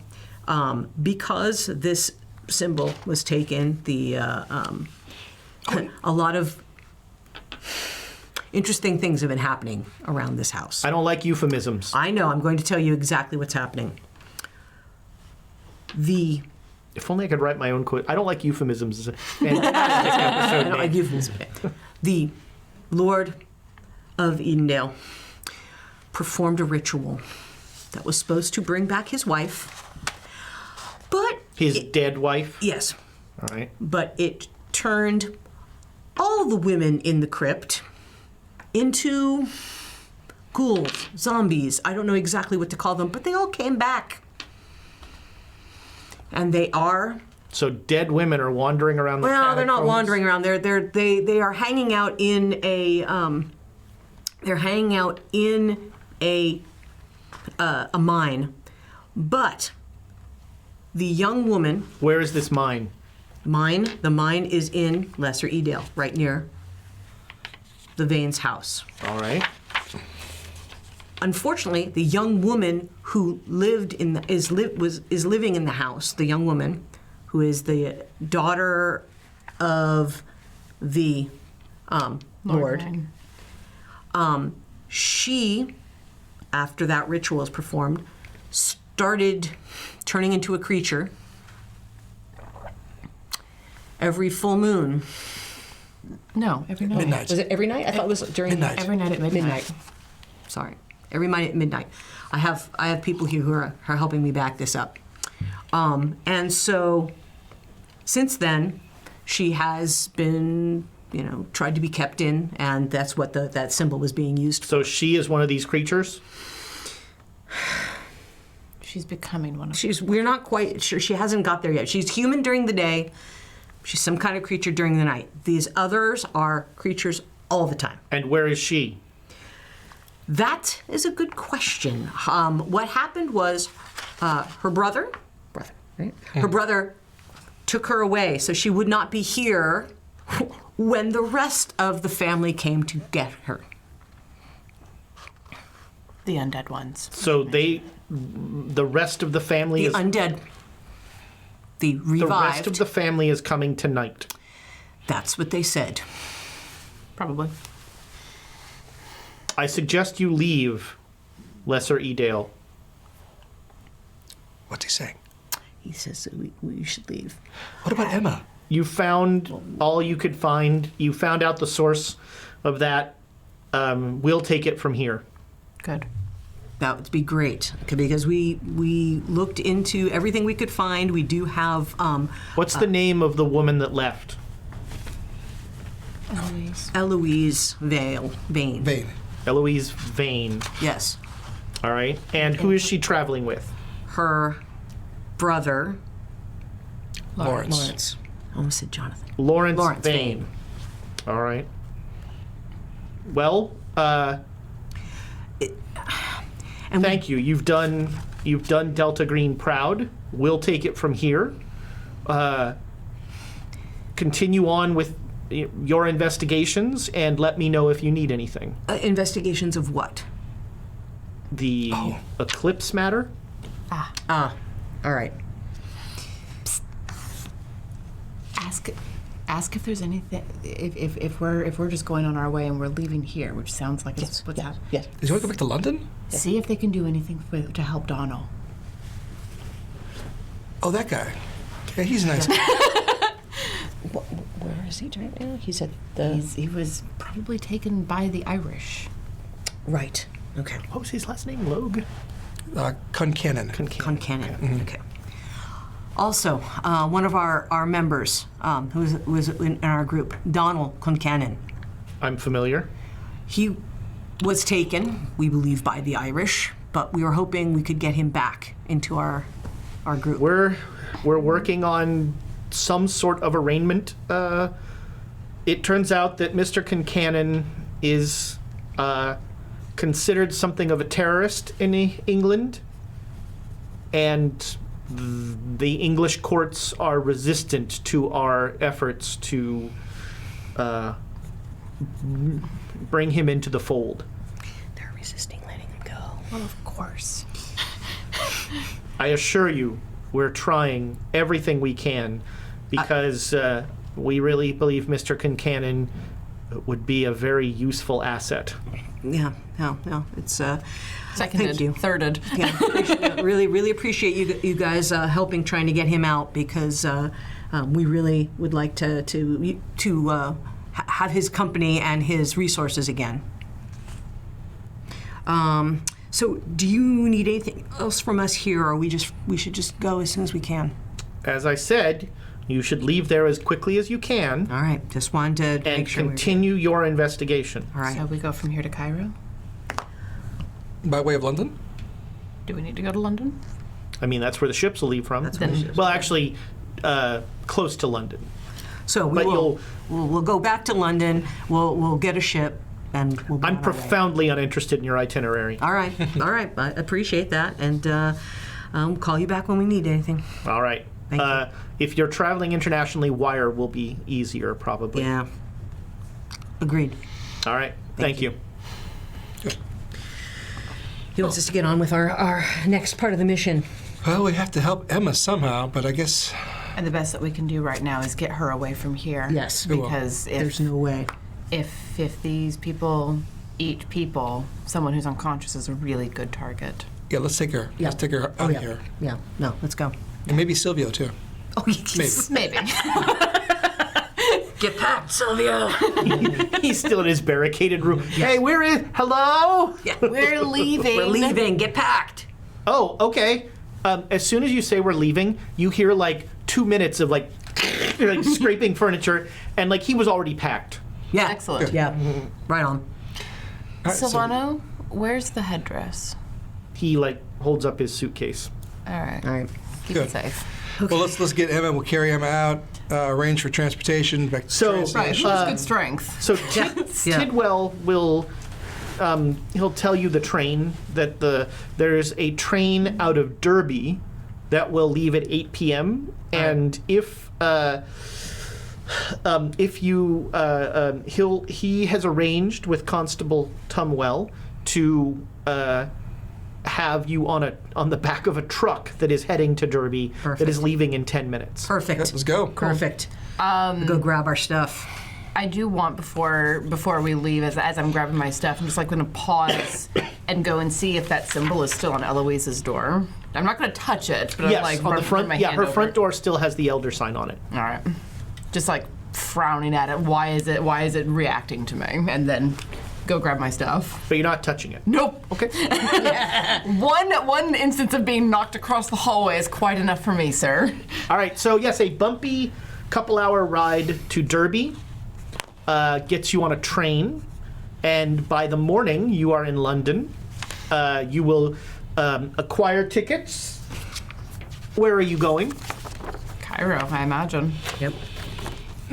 because this symbol was taken, a lot of interesting things have been happening around this house. I don't like euphemisms. I know. I'm going to tell you exactly what's happening. If only I could write my own quote. I don't like euphemisms. It's a fantastic episode I don't like name. euphemism. The Lord of Edendale performed a ritual that was supposed to bring back his wife, but His dead wife. yes, All right. but it turned all the women in the crypt into ghouls, zombies. I don't know exactly what to call them, but they all came back. And they are So dead women are wandering around the well, they're not catacombs? wandering around. They are hanging out in a mine, but the young woman Where is this mine? the mine is in Lesser Edale, right near the Vane's house. All right. Unfortunately, the young woman who is living in the house. The young woman, who is the daughter of the Lord. Vane. She, after that ritual was performed, started turning into a creature. Every full moon. No, every night. Midnight. Was it every night? I thought it was during Midnight. Every night at midnight. Sorry. Every night at midnight. I have people here who are helping me back this up. And so since then, she has been, tried to be kept in, and that's what that symbol was being used for. So she is one of these creatures? She's becoming one of We're not quite sure. She hasn't got there yet. She's human during the day. She's some kind of creature during the night. These others are creatures all the time. And where is she? That is a good question. What happened was her brother, right? Her brother took her away, so she would not be here when the rest of the family came to get her. the undead ones. So the rest of the family The undead, the the revived. rest of the family is coming tonight. That's what they said. Probably. I suggest you leave Lesser Edale. What's he saying? He says that we should leave. What about Emma? You found all you could find. You found out the source of that. We'll take it from here. Good. That would be great, because we looked into everything we could find. We do have What's the name of the woman that left? Eloise Vane. Vane. Eloise Vane. Yes. All right. And who is she traveling with? Her brother, Lawrence. Lawrence. I almost said Jonathan. Lawrence Lawrence Vane. All right. Well, And thank you. You've done Delta Green proud. We'll take it from here. Continue on with your investigations and let me know if you need anything. Investigations of what? The eclipse matter? Ah, all right. Ask if there's anything. If we're just going on our way and we're leaving here, which sounds like it's what's happening. Yes. Does he want to go back to London? See if they can do anything to help Donald. Oh, that guy. Yeah, he's a nice guy. Where is he right now? He's at He was probably taken by the Irish. Right. Okay. What was his last name? Logue? Concannon. Concannon. Okay. Also, one of our members who was in our group, Donald Concannon, I'm familiar. he was taken, we believe, by the Irish, but we were hoping we could get him back into our group. We're working on some sort of arraignment. It turns out that Mr. Concannon is considered something of a terrorist in England, and the English courts are resistant to our efforts to bring him into the fold. They're resisting letting him go. Well, of course. I assure you, we're trying everything we can because we really believe Mr. Concannon would be a very useful asset. Yeah, no, it's Seconded. Thank you. Thirded. yeah, really appreciate you guys helping trying to get him out, because we really would like to have his company and his resources again. So, do you need anything else from us here, or we should just go as soon as we can? As I said, you should leave there as quickly as you can All right, just wanted to and make sure. continue your investigation. All right. So we go from here to Cairo? By way of London? Do we need to go to London? I mean, that's where the ships will leave from. That's where the ships Well, actually, close to London. So But we'll go back to London. We'll get a ship, and we'll. Be on I'm our way. profoundly uninterested in your itinerary. All right. I appreciate that, and I'll call you back when we need anything. All right. Thank you. If you're traveling internationally, wire will be easier, probably. Yeah. Agreed. All right. Thank you. He wants us to get on with our next part of the mission. Well, we have to help Emma somehow, but I guess And the best that we can do right now is get her away from here. Yes. Because There's if no way. if these people eat people, someone who's unconscious is a really good target. yeah, let's take her. Yeah. Let's take her out of here, Yeah. No, let's go. and maybe Silvio too. Oh, yes. Maybe. Get packed, Sylvia. He's still in his barricaded room. Hey, where is? Hello? We're leaving. We're leaving. Get packed. Oh, okay. As soon as you say we're leaving, you hear like 2 minutes of like scraping furniture, and like he was already packed. Yeah. Excellent. Yeah. Right on. All right, so- Silvano, where's the headdress? He like holds up his suitcase. All right. All right. Keep Good. it safe. Well, let's get Emma. We'll carry Emma out. Arrange for transportation back to So- the train Right. She station. has good strength. So Yeah. Tidwell will he'll tell you the train that there's a train out of Derby that will leave at 8 p.m. and if you he has arranged with Constable Tumwell to have you on the back of a truck that is heading to Derby that Perfect. is leaving in 10 minutes. Perfect. Yeah, let's go. Perfect. We'll go grab our stuff. I do want before we leave, as I'm grabbing my stuff, I'm just like going to pause and go and see if that symbol is still on Eloise's door. I'm not going to touch it, but Yes, I'm like on the run front. my Yeah, hand her over front it. door still has the elder sign on it. All right, just like frowning at it. Why is it reacting to me? And then go grab my stuff. But you're not touching it. Nope. Okay. One instance of being knocked across the hallway is quite enough for me, sir. All right. So yes, a bumpy couple-hour ride to Derby gets you on a train, and by the morning you are in London. You will acquire tickets. Where are you going? Cairo, I imagine. Yep.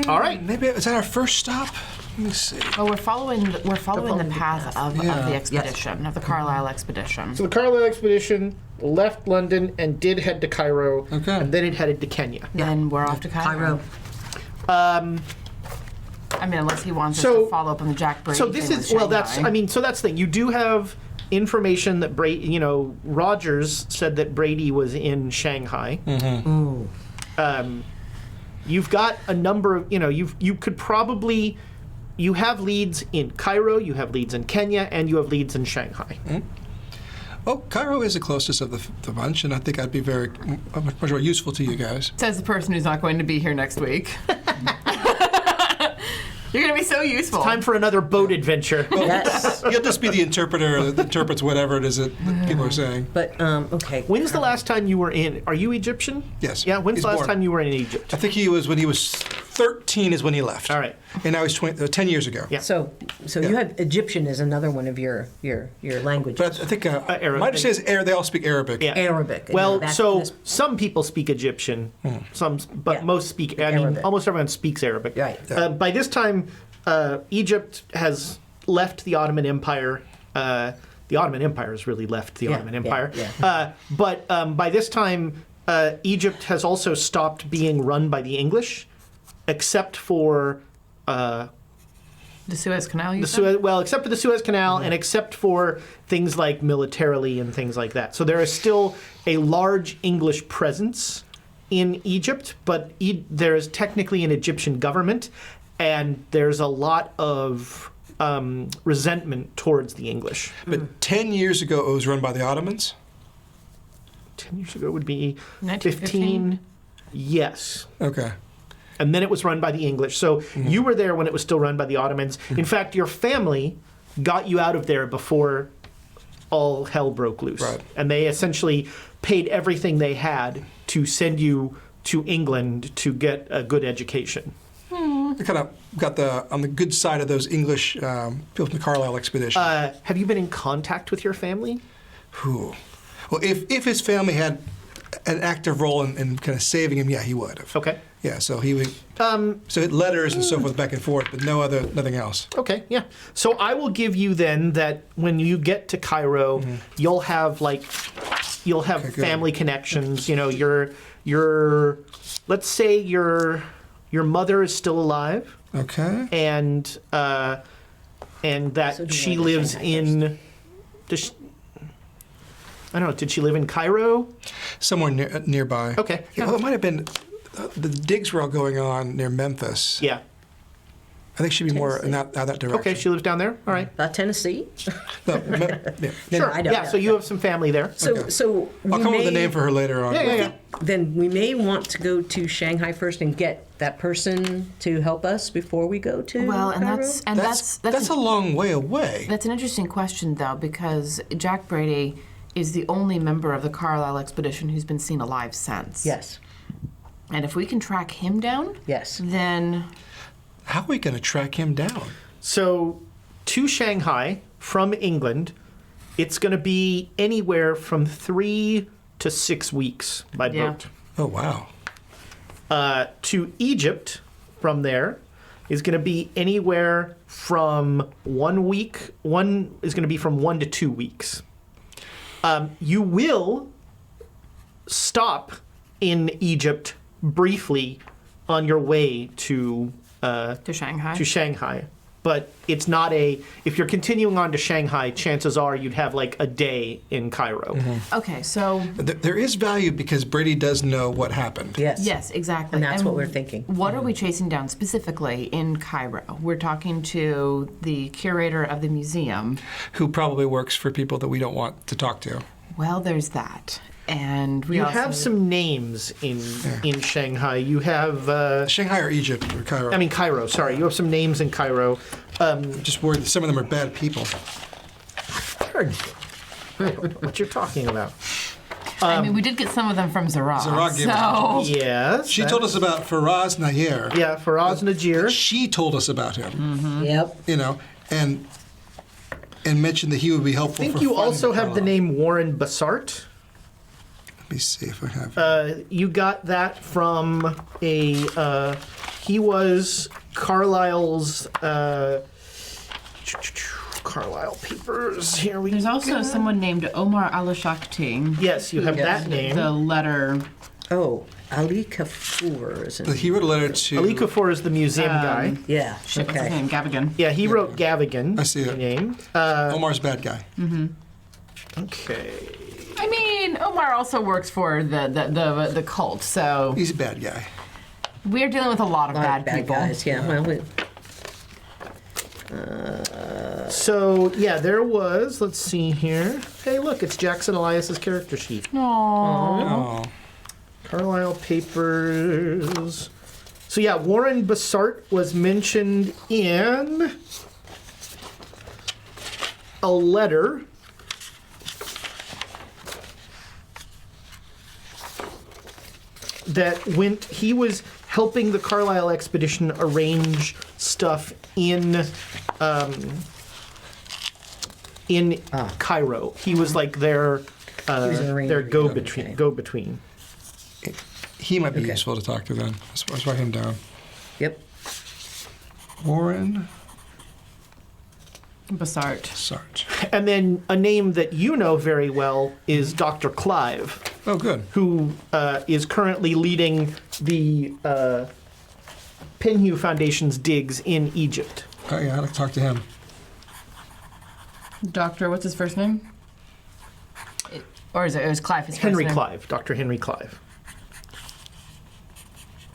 All right. Maybe is that our first stop? Let me see. Oh, we're following the path of Yeah. the expedition, of the Carlisle expedition. So the Carlisle expedition left London and did head to Cairo, Okay. and then it headed to Kenya. Then we're off to Cairo. I mean, unless he wants us So- to follow up on the Jack Brady So this thing is with well. That's Shanghai. I mean. So that's the thing. You do have information that Rogers said that Brady was in Shanghai. Ooh. You've got a number of you could probably you have leads in Cairo, you have leads in Kenya, and you have leads in Shanghai. Well, Cairo is the closest of the bunch, and I think I'd be much more useful to you guys. Says the person who's not going to be here next week. You're going to be so useful. Time for another boat adventure. Yes. You'll just be the interpreter that interprets whatever it is that people are saying. But okay. When's the last time you were in? Are you Egyptian? Yes. Yeah. When's He's the last born. time you were in Egypt? I think when he was 13 is when he left. All right. And now he's 10 years ago. Yeah. So you have Egyptian as another one of your languages. But I think Arabic. my understanding is they all speak Arabic. Yeah. Arabic. Well, That's- so that's- some people speak Egyptian, but Yeah. most speak. I mean, Arabic. almost everyone speaks Arabic. Right. By this time, Egypt has left the Ottoman Empire. The Ottoman Empire has really left the Ottoman yeah, Empire. yeah. But by this time, Egypt has also stopped being run by the English, except for The Suez Canal, you the said? Suez. Well, except for the Suez Canal, and except for things like militarily and things like that. So there is still a large English presence in Egypt, but there is technically an Egyptian government, and there's a lot of resentment towards the English. But 10 years ago, it was run by the Ottomans. 10 years ago would be 1915? 15. Yes. Okay. And then it was run by the English. So you were there when it was still run by the Ottomans. In fact, your family got you out of there before all hell broke loose. Right. And they essentially paid everything they had to send you to England to get a good education. I kind of got on the good side of those English people from the Carlisle expedition. Have you been in contact with your family? Whew. Well, if his family had an active role in kind of saving him, yeah, he would have. Okay. Yeah, so he would. So letters and so forth back and forth, but nothing else. Okay, yeah. So I will give you then that when you get to Cairo, you'll have Okay, good. family connections. You know, your let's say your mother is still alive, Okay. and that So do she you want to lives Shanghai in. I don't know. Did she live in Cairo? Somewhere nearby. Okay. Yeah, well, it might have been the digs were all going on near Memphis. Yeah. I think she'd be more in that direction. Okay, she lives down there? All right. Tennessee? No, yeah. Sure. I don't Yeah, know. so you have some family there. So I'll we come up with may- a name for her later on. Yeah. Then we may want to go to Shanghai first and get that person to help us before we go to Well, and Cairo? that's a long way away. That's an interesting question, though, because Jack Brady is the only member of the Carlisle expedition who's been seen alive since. Yes. And if we can track him down, Yes. then How are we going to track him down? So to Shanghai from England, it's going to be anywhere from 3 to 6 weeks by Yeah. boat. Oh, wow. To Egypt from there is going to be anywhere from 1 week. One is going to be from 1 to 2 weeks. You will stop in Egypt briefly on your way to Shanghai. But it's not if you're continuing on to Shanghai, chances are you'd have like a day in Cairo. okay, so There is value because Brady does know what happened. Yes. yes, exactly. And that's what we're thinking. What are we chasing down specifically in Cairo? We're talking to the curator of the museum. Who probably works for people that we don't want to talk to. Well, there's that. And we You also have some names in Shanghai. You have Shanghai or Egypt or Cairo. I mean Cairo. Sorry, you have some names in Cairo. I'm just worried that some of them are bad people. I don't know what you're talking about. I mean, we did get some of them from Zara. Zara gave so Yes. She told us about Faraz Nair. Yeah, Faraz Najir. She told us about him. Yep. You know, and mentioned that he would be helpful. I think for you finding also have the Carlisle. name Warren Bassart. Let me see if I have. You got that from he was Carlisle's Carlisle papers. Here we there's go. also someone named Omar Al-Shakti. Yes, you have that name. The letter. Oh, Ali Kafur, isn't He wrote a letter to. Ali Kafur is the museum guy. Yeah. Shit, what's his Okay. name? Gavigan. Yeah, he wrote Gavigan. I see the it. name. Omar's bad guy. Okay. I mean, Omar also works for the cult, so He's a bad guy. we're dealing with a lot of A lot bad of people. guys. Yeah. Well, So yeah, there was. Let's see here. Hey, look, it's Jackson Elias's character sheet. Aww. Oh. Carlisle papers. So yeah, Warren Bassart was mentioned in a letter that went. He was helping the Carlisle expedition arrange stuff in Cairo. He was like their was an arranger. Okay. go between. He might be Okay. useful to talk to then. Let's write him down. yep. Warren Bassart. Sarge. And then a name that you know very well is Dr. Clive, Oh, good. who is currently leading the Penhew Foundation's digs in Egypt. Oh, yeah, I'd like to talk to him. Doctor, what's his first name? Or is it was Clive? His Henry first name? Clive, Dr. Henry Clive.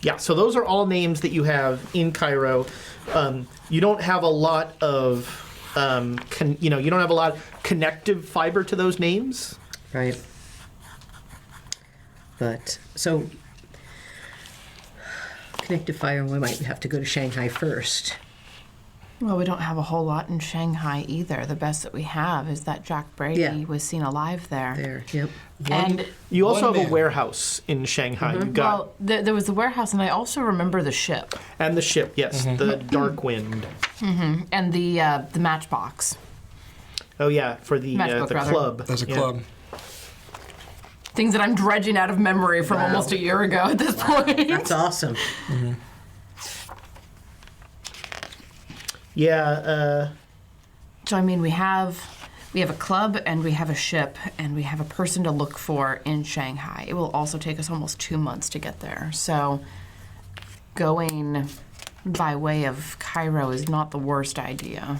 Yeah, so those are all names that you have in Cairo. You don't have a lot of, you don't have a lot of connective fiber to those names. Right. But so connective fire, we might have to go to Shanghai first. Well, we don't have a whole lot in Shanghai either. The best that we have is that Jack Brady Yeah. was seen alive there. There. Yep. And You also One have a man. warehouse in Shanghai. You got well, there was the warehouse, and I also remember the ship and the ship, yes, the Dark Wind. and the matchbox. Oh yeah, for the Matchbook, rather. club. There's a Yeah. club. Things that I'm dredging out of memory from Wow. almost a year ago at this point. That's awesome. Yeah, So I mean, we have a club and we have a ship and we have a person to look for in Shanghai. It will also take us almost 2 months to get there. So going by way of Cairo is not the worst idea.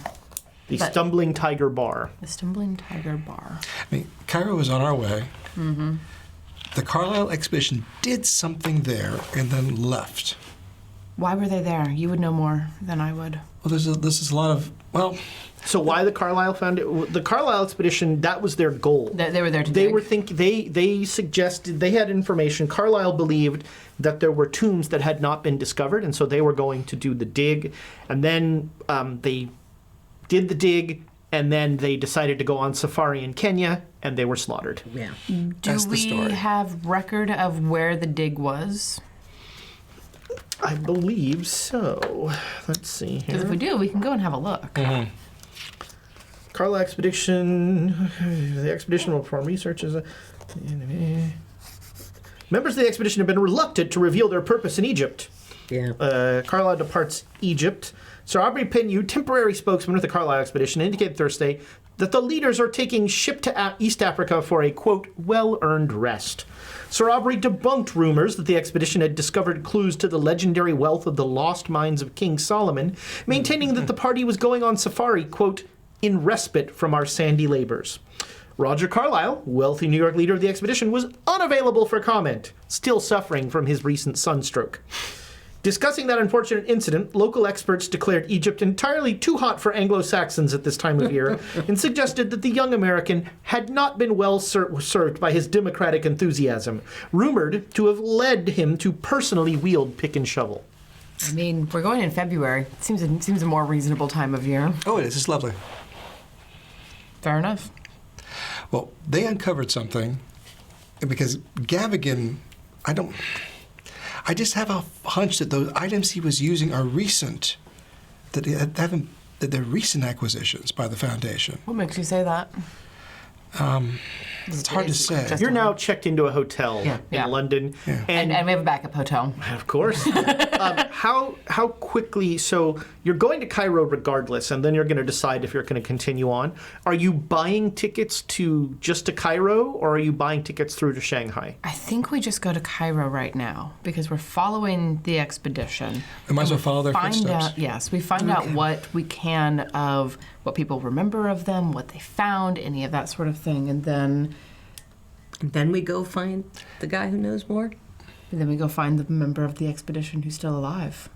the But- Stumbling Tiger Bar. The Stumbling Tiger Bar. I mean, Cairo was on our way. The Carlisle expedition did something there and then left. Why were they there? You would know more than I would. Well, this is a lot of, well, So why the Carlisle found it? The Carlisle expedition, that was their goal. They were there to They dig. were they suggested, they had information. Carlisle believed that there were tombs that had not been discovered, and so they were going to do the dig. And then they did the dig, and then they decided to go on safari in Kenya, and they were slaughtered. Yeah. Do That's the we story. have record of where the dig was? I believe so. Let's see Because if here. we do, we can go and have a look. Carlisle expedition. The expedition will perform research as a. Members of the expedition have been reluctant to reveal their purpose in Egypt. Yeah. Carlisle departs Egypt. Sir Aubrey Pinyu, temporary spokesman of the Carlisle expedition, indicated Thursday that the leaders are taking ship to East Africa for a, quote, well-earned rest. Sir Aubrey debunked rumors that the expedition had discovered clues to the legendary wealth of the lost mines of King Solomon, maintaining that the party was going on safari, quote, in respite from our sandy labors. Roger Carlyle, wealthy New York leader of the expedition, was unavailable for comment, still suffering from his recent sunstroke. Discussing that unfortunate incident, local experts declared Egypt entirely too hot for Anglo-Saxons at this time of year and suggested that the young American had not been well served by his democratic enthusiasm, rumored to have led him to personally wield pick and shovel. I mean, we're going in February. It seems a more reasonable time of year. oh, it is. It's lovely. Fair enough. Well, they uncovered something because Gavigan, I just have a hunch that those items he was using are recent, that they're recent acquisitions by the Foundation. What makes you say that? It's hard to say. Just You're a- now checked into a hotel in Yeah. London, Yeah. And we have a backup hotel. of course. How quickly? So you're going to Cairo regardless, and then you're going to decide if you're going to continue on. Are you buying tickets to just to Cairo, or are you buying tickets through to Shanghai? I think we just go to Cairo right now because we're following the expedition. We might as well follow their Find footsteps. out, yes, we find out what we can of what people remember of them, what they found, any of that sort of thing, and Then we go find the guy who knows more. we go find the member of the expedition who's still alive,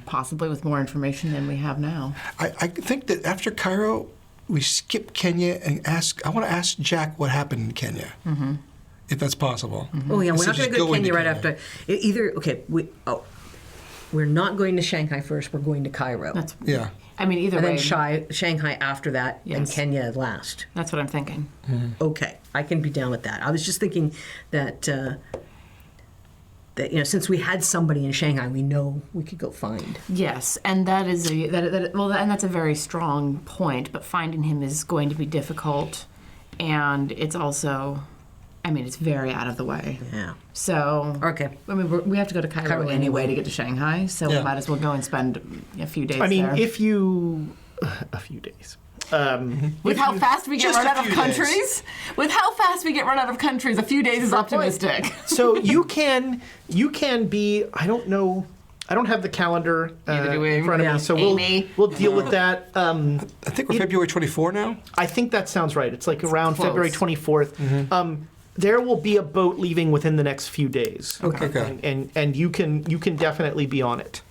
possibly with more information than we have now. I think that after Cairo, we skip Kenya and I want to ask Jack what happened in Kenya, if that's possible. Oh yeah, we're not Instead going of to go to into Kenya right after. Either we're not going to Shanghai first. We're going to Cairo, That's, Yeah. I mean, either and way, then Shanghai after that, and Yes. Kenya last. that's what I'm thinking. Okay, I can be down with that. I was just thinking that since we had somebody in Shanghai, we know we could go find. Yes, and that is and that's a very strong point. But finding him is going to be difficult, and it's also, I mean, it's very out of the way. Yeah. So, Okay. I mean, we have to go to Cairo, Cairo anyway anyway. to get to Shanghai, so Yeah. we might as well go and spend a few days I mean, there. if you a few days. With how fast we get just run a out of few countries, with how fast we get run out of countries, a few days is Fair point. optimistic. So you can be. I don't know. I don't have the calendar Neither do we. in front of Yeah. me, so Amy. we'll deal with that. I think we're February 24 now. I think that sounds right. It's like around close. February 24th. There will be a boat leaving within the next few days. Okay. And you can definitely be on it.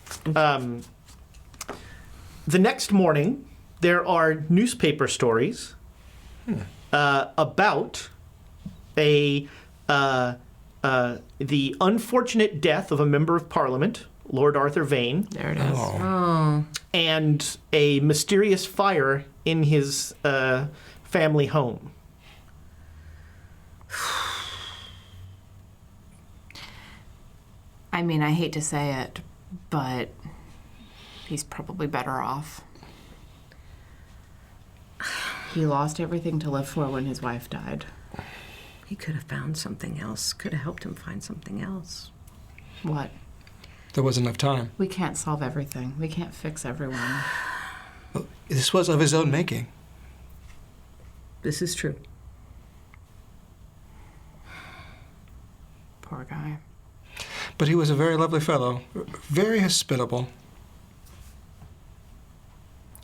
The next morning, there are newspaper stories about the unfortunate death of a member of Parliament, Lord Arthur Vane, There it is. Oh. and a mysterious fire in his family home. I mean, I hate to say it, but he's probably better off. He lost everything to live for when his wife died. He could have found something else. Could have helped him find something else. What? There wasn't enough time. We can't solve everything. We can't fix everyone. This was of his own making. This is true. Poor guy. But he was a very lovely fellow, very hospitable.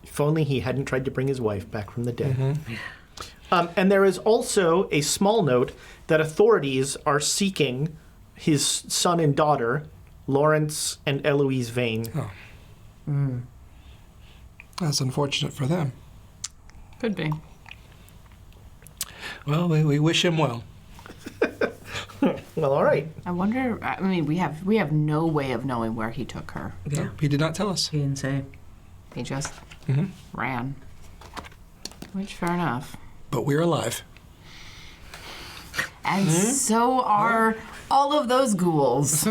If only he hadn't tried to bring his wife back from the dead. And there is also a small note that authorities are seeking his son and daughter, Lawrence and Eloise Vane. Oh. That's unfortunate for them. Could be. Well, we wish him well. Well, all right. I wonder. I mean, we have no way of knowing where he took her. Yeah. He did not tell us. He didn't say. He just Mm-hmm. ran. Which, fair enough. But we're alive. And so are all of those ghouls.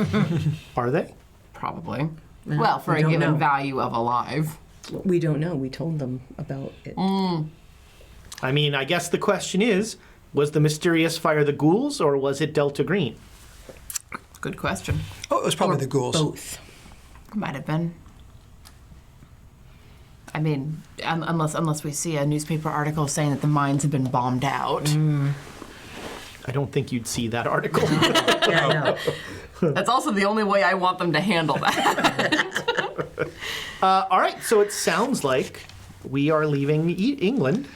Are they? Probably. Well, for we a don't given know. value of alive. We don't know. We told them about it. I mean, I guess the question is, was the mysterious fire the ghouls or was it Delta Green? Good question. Oh, it was probably the ghouls. Both. Might have been. I mean, unless we see a newspaper article saying that the mines have been bombed out. I don't think you'd see that article. Yeah, no. That's also the only way I want them to handle that. All right, so it sounds like we are leaving England.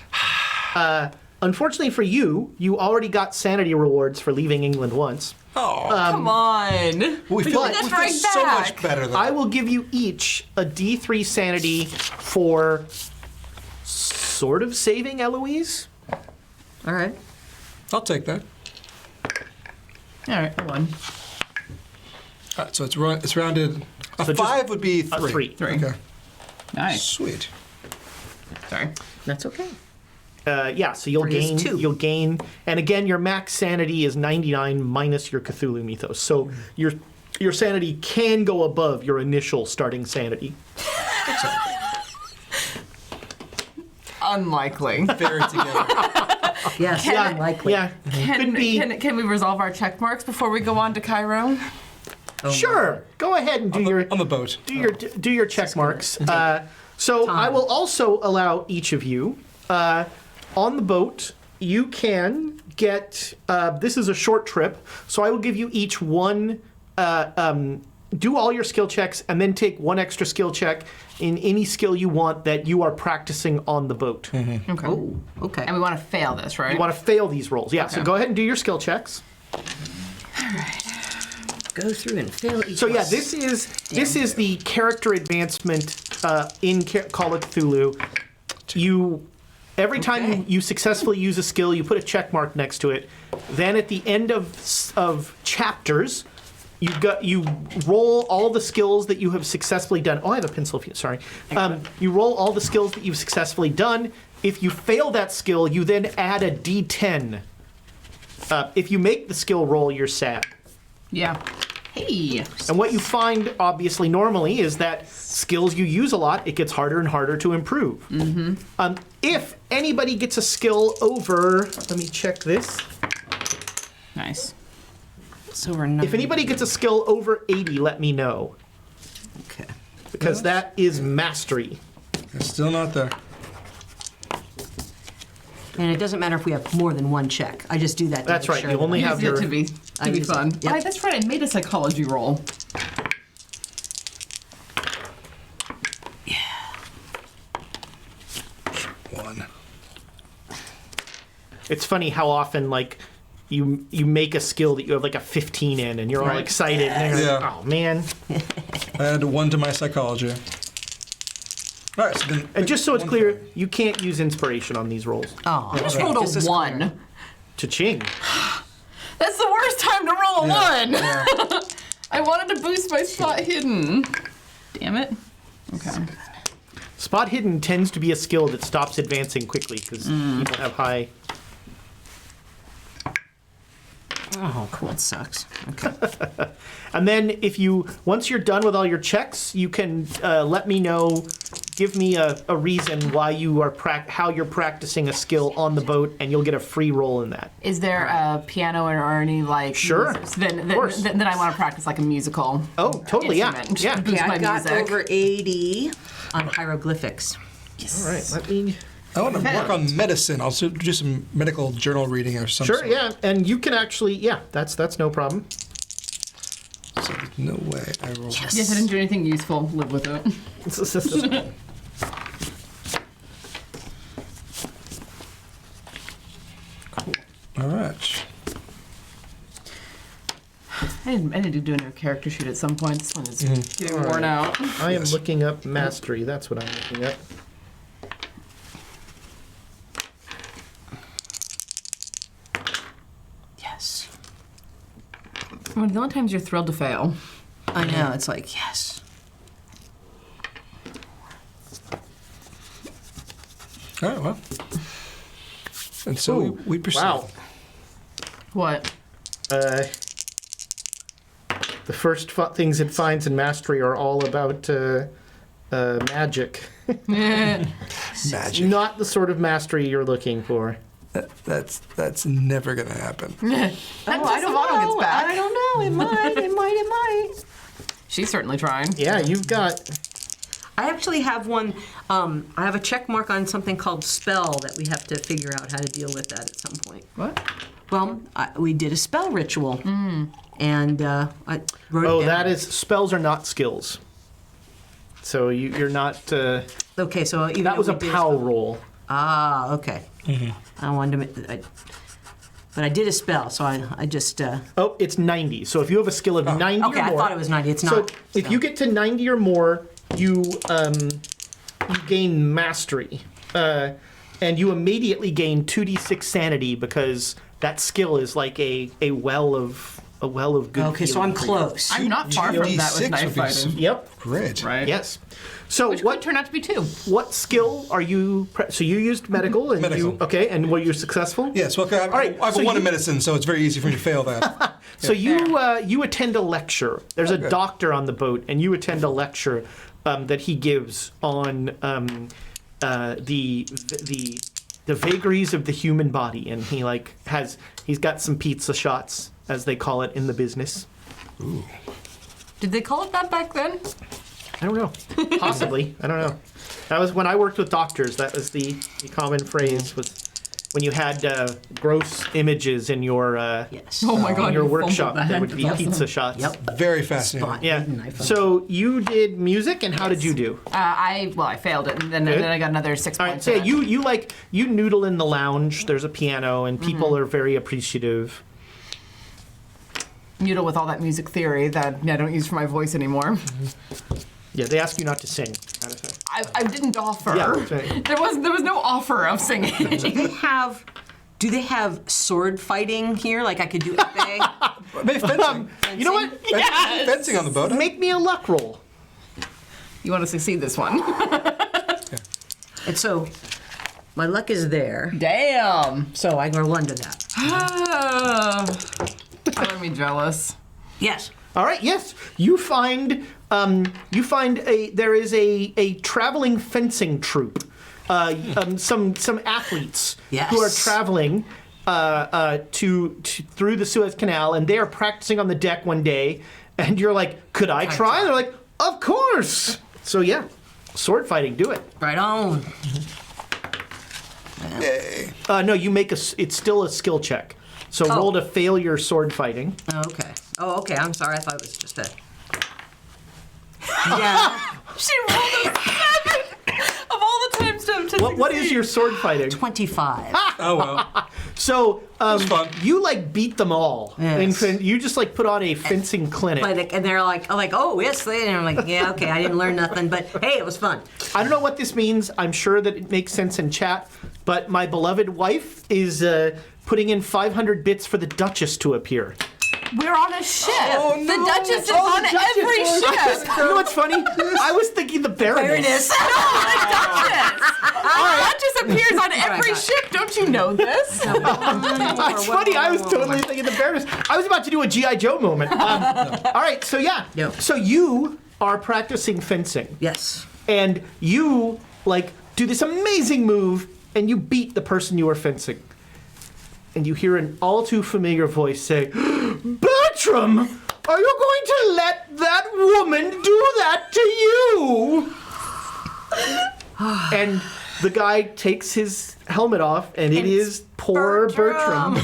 Unfortunately for you, you already got sanity rewards for leaving England once. Oh, Come on. we feel, but- we feel right so back. much better than I will give you each a D3 sanity for sort of saving Eloise. All right. I'll take that. All right, one. All right, so it's rounded. A So just 5 would be 3. a 3. Three. Okay. Nice. Sweet. Sorry. That's okay. Yeah, so you'll 3 is gain. 2. You'll gain, and again, your max sanity is 99 minus your Cthulhu mythos. So your sanity can go above your initial starting sanity. Unlikely. Very together. Yes, Yeah, unlikely. yeah. Could be. Can we resolve our check marks before we go on to Cairo? Sure. Go ahead and do On the boat. do your check marks. So I will also allow each of you on the boat. You can get. This is a short trip, so I will give you each one. Do all your skill checks, and then take one extra skill check in any skill you want that you are practicing on the boat. Okay. Oh, okay. And we want to fail this, right? You want to fail these rolls, yeah. So Okay. go ahead and do your skill checks. Go through and fail each So yeah, one. this is the character advancement in Call of Cthulhu. Every time you successfully use a skill, you put a check mark next to it. Then at the end of chapters, you roll all the skills that you have successfully done. Oh, I have a pencil. Sorry. You roll all the skills that you've successfully done. If you fail that skill, you then add a D10. If you make the skill roll, you're sad. Yeah. Hey. And what you find, obviously, normally is that skills you use a lot, it gets harder and harder to improve. Mm-hmm. If anybody gets a skill over, let me check this. Nice. So we're not. If anybody gets a skill over 80, let me know, Okay. because that is mastery. It's still not there. And it doesn't matter if we have more than one check. I just do that. To That's make right, sure you that only I- have Use your- it to be I use it. fun. Yep. Oh, that's right. I made a psychology roll. One. It's funny how often, like, you make a skill that you have like a 15 in, and you're all Right. excited, and then you're like, Yeah. oh man. I had 1 to my psychology. All right, so then. And just so it's one clear, thing. you can't use inspiration on these rolls. Oh, I just okay. rolled This a is one. clear. Cha-ching. That's the worst time to roll a one. Yeah. I wanted to boost my spot hidden. Damn it. Okay. Spot hidden tends to be a skill that stops advancing quickly because people have high. Oh, cool. That sucks. Okay. And then once you're done with all your checks, you can let me know, give me a reason why you are how you're practicing a skill on the boat, and you'll get a free roll in that. Is there a piano or any like? Sure. So then course. then I want to practice like a musical. Oh, totally, yeah. instrument. Yeah. Boost Okay, my I got music. over 80 on hieroglyphics. All right, let me. I want to work on medicine. I'll do some medical journal reading or something. Sure, yeah, and you can actually, yeah, that's no problem. So there's no way I roll. Yes, I didn't do anything useful. Live with it. All right. I need to do a new character sheet at some point. This one is getting worn out. I am looking up mastery. That's what I'm looking at. One of the only times you're thrilled to fail. I know, it's like, yes. All right, well. And so we proceed. Wow. What? The first things it finds in mastery are all about magic. Magic. Not the sort of mastery you're looking for. That's never going to happen. I don't know. I don't know. It might. She's certainly trying. Yeah, you've got... I actually have one. I have a check mark on something called spell that we have to figure out how to deal with that at some point. What? Well, we did a spell ritual, and I wrote it down. that is... Spells are not skills. So you're not... Okay, so even that though was we a did POW roll. Ah, okay. I wanted to, but I did a spell, so I just. Oh, it's 90. So if you have a skill of 90 Okay, or more... I thought it was 90. It's So not. if you get to 90 or more, you gain mastery. And you immediately gain 2d6 sanity because that skill is like a well of good Okay, so healing I'm for you. close. I'm not far from that with 2d6 knife would be fighting. Yep. Great. Right? Yes. So Which could turn out to be 2. what skill are you... So you used medical and Medical. you... Okay, and were you successful? Yes, well, All right, I have so a 1 in you- medicine, so it's very easy for me to fail that. So you attend a lecture. There's a good. doctor on the boat, and you attend a lecture that he gives on the vagaries of the human body, and he's got some pizza shots, as they call it in the business. Did they call it that back then? I don't know. Possibly. I don't know. That was when I worked with doctors. That was the common phrase was when you had gross images in your Yes. Oh my in God! your you fumbled workshop. that. There would be That's pizza awesome. shots. Yep. Very fascinating. Spot. Yeah. hidden knife. So you did music, and how did you do? I failed it, and then I got another 6 All right. points. So for that. you noodle in the lounge. There's a piano, and people are very appreciative. Noodle with all that music theory that I don't use for my voice anymore. Yeah, they ask you not to sing. I didn't offer. Yeah, that's right. There was no offer of singing. Do they have sword fighting here? Like I could do epee? Maybe fencing. You know what? Yes. Fencing on the boat. Make me a luck roll. You want to succeed this one? And so, my luck is there. Damn. So I roll under that. Telling me jealous. Yes. All right. Yes, you find there is a traveling fencing troupe. Some athletes Yes. who are traveling to through the Suez Canal, and they are practicing on the deck one day. And you're like, "Could I try?" And they're like, "Of course." So yeah, sword fighting. Do it. Right on. Yay. No, you make it's still a skill check. So roll to fail your sword fighting. Okay. Oh, okay. I'm sorry. I thought it was just a. Yeah. She rolled a 7 of all the times to What is your sword fighting? 25. Oh, well. So fun. you like beat them all. Yes. You just like put on a fencing clinic. And they're like, oh, yes. And I'm like, yeah, okay. I didn't learn nothing, but hey, it was fun. I don't know what this means. I'm sure that it makes sense in chat. But my beloved wife is putting in 500 bits for the Duchess to appear. We're on a ship. Oh, The no. Duchess is Oh, on the Duchess every was- ship. You know what's funny? I was thinking the Baroness. No, the Duchess. The Duchess appears on every God. ship. Don't you know this? It's funny. I was totally thinking the Baroness. I was about to do a G.I. Joe moment. All right. So yeah. No. So you are practicing fencing. Yes. And you do this amazing move, and you beat the person you are fencing. And you hear an all too familiar voice say, "Bertram, are you going to let that woman do that to you?" And the guy takes his helmet off, and it is poor Bertram.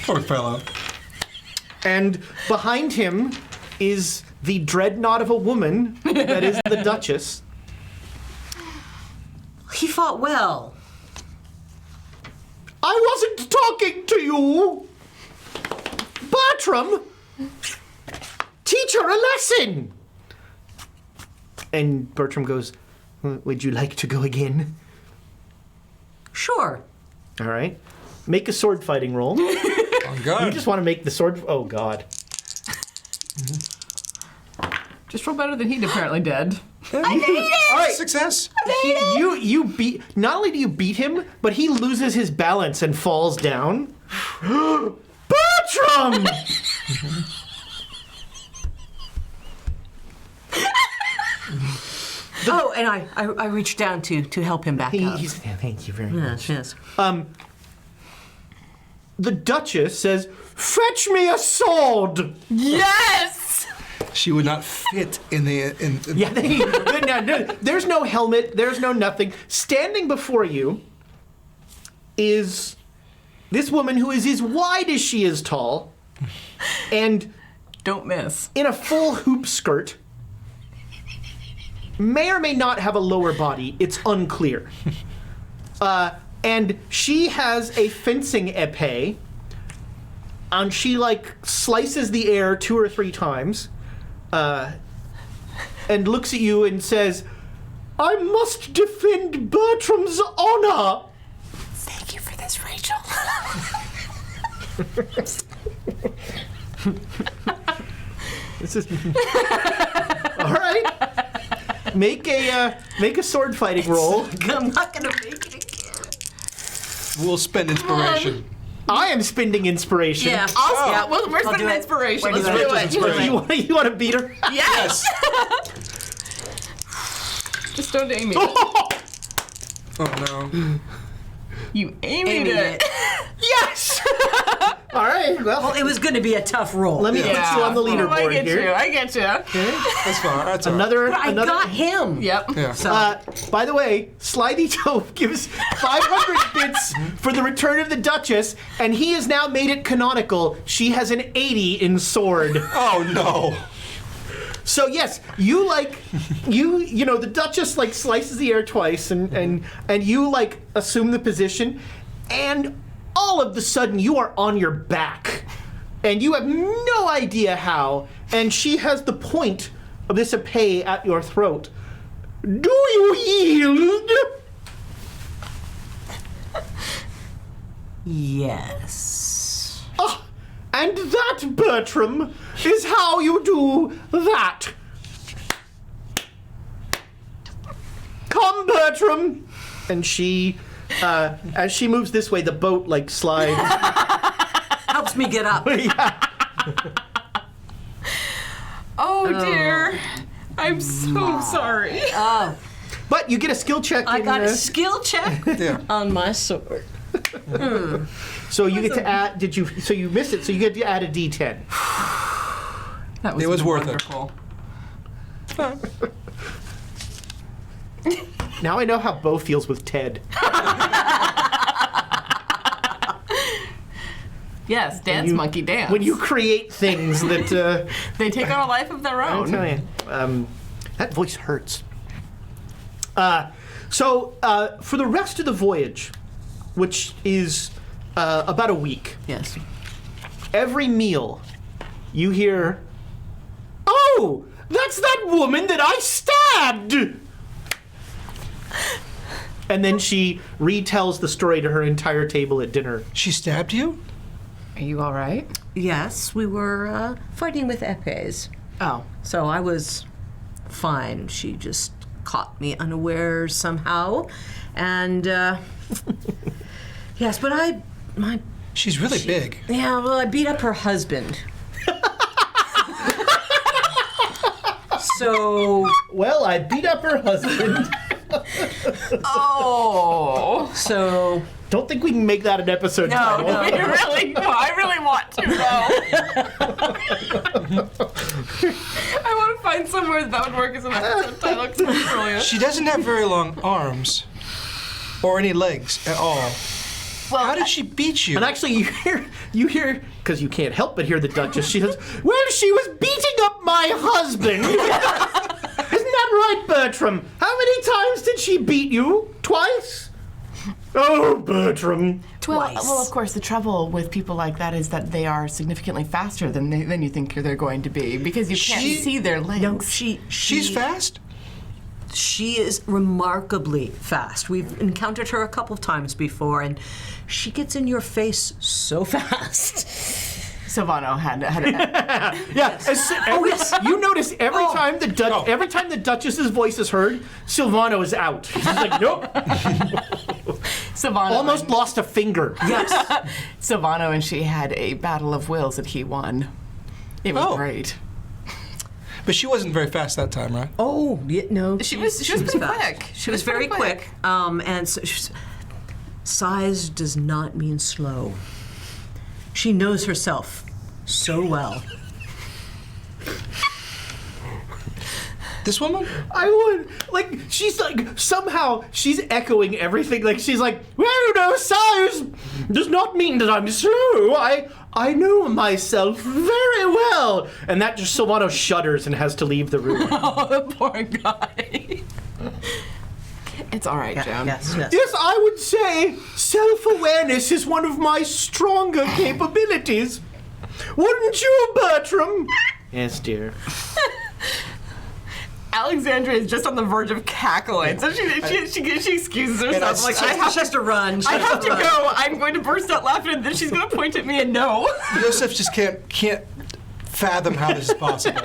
Poor fellow. And behind him is the dreadnought of a woman that is the Duchess. He fought well. I wasn't talking to you! Bertram! Teach her a lesson! And Bertram goes, "Would you like to go again?" Sure. All right. Make a sword fighting roll. Oh, God. You just want to make the sword... Oh, God. Just roll better than he apparently did. All right, success. You beat. Not only do you beat him, but he loses his balance and falls down. Bertram! Oh, and I reached down to help him back up. Thank you very much. Yes, yes. The Duchess says, "Fetch me a sword." Yes! She would not fit in the. Yeah, there's no helmet. There's no nothing. Standing before you is this woman who is as wide as she is tall, and Don't miss. in a full hoop skirt. May or may not have a lower body. It's unclear. And she has a fencing épée, and she slices the air 2 or 3 times, and looks at you and says, "I must defend Bertram's honor." Thank you for this, Rachel. This is all right. Make a sword fighting roll. I'm not gonna make it again. We'll spend inspiration. I am spending inspiration. Yeah. Yeah, well, we're I'll spending do it. inspiration. Wait, Let's do do it. it. Inspiration. You want to beat her? Yes! Just don't aim it. Oh no. You aimed Aiming it. it. Yes. All right. Well, it was going to be a tough roll. Let me put you on the leaderboard I get here. you. I get you. That's fine. That's all right. Another. I got him. Yep. Yeah. So, By the way, Slidey Toe gives 500 bits for the return of the Duchess, and he has now made it canonical. She has an 80 in sword. Oh no. So yes, you the Duchess slices the air twice, and you assume the position, and all of a sudden you are on your back, and you have no idea how, and she has the point of this épée at your throat. Do you yield? yes. Ah, and that, Bertram, is how you do that. Come, Bertram. And she, as she moves this way, the boat slides. Helps me get up. Oh, dear. I'm so sorry. Oh, But you get a skill check. I got a skill check Yeah. on my sword. So you get to add. So you missed it. So you get to add a D10. That It was worth it. wonderful. Now I know how Bo feels with Ted. Yes, dance monkey dance. When you create things that. They take on a life of their I'll own. tell you, that voice hurts. So for the rest of the voyage, which is about a week, Yes. every meal, you hear, "Oh, that's that woman that I stabbed!" And then she retells the story to her entire table at dinner. She stabbed you? Are you all right? Yes, we were fighting with épées. Oh. So I was fine. She just caught me unaware somehow. And, yes, but She's really big. yeah, well, I beat up her husband. So, Well, I beat up her husband. Oh. Don't think we can make that an episode title. I really want to know. I want to find somewhere that would work as an episode title because it's brilliant. She doesn't have very long arms. Or any legs at all. Well, How did she beat you? And actually, you hear, because you can't help but hear the Duchess. She says, "Well, she was beating up my husband." Isn't that right, Bertram? How many times did she beat you? Twice? Oh, Bertram. well, of course, the trouble with people like that is that they are significantly faster than you think they're going to be because you can't see their legs. no, She's fast? She is remarkably fast. We've encountered her a couple of times before, and she gets in your face so fast. Silvano had Yeah. You notice every time the Duchess's voice is heard, Silvano is out. He's like, nope. Silvano Almost lost a finger. Yes. Silvano and she had a battle of wills that he won. It was great. But she wasn't very fast that time, right? Oh, no. She was pretty fast. quick. She was very quick. And so size does not mean slow. She knows herself so well. This woman? I would she's somehow she's echoing everything. Like she's like, well, no, size does not mean that I'm slow. I know myself very well. And that just Silvano shudders and has to leave the room. Oh, the poor guy. It's all right, Jim. Yes. Yes, I would say self-awareness is one of my stronger capabilities. Wouldn't you, Bertram? Yes, dear. Alexandria is just on the verge of cackling, so she excuses herself. Like, She has to run. I have to go. I'm going to burst out laughing, and then she's going to point at me and no. Joseph just can't fathom how this is possible.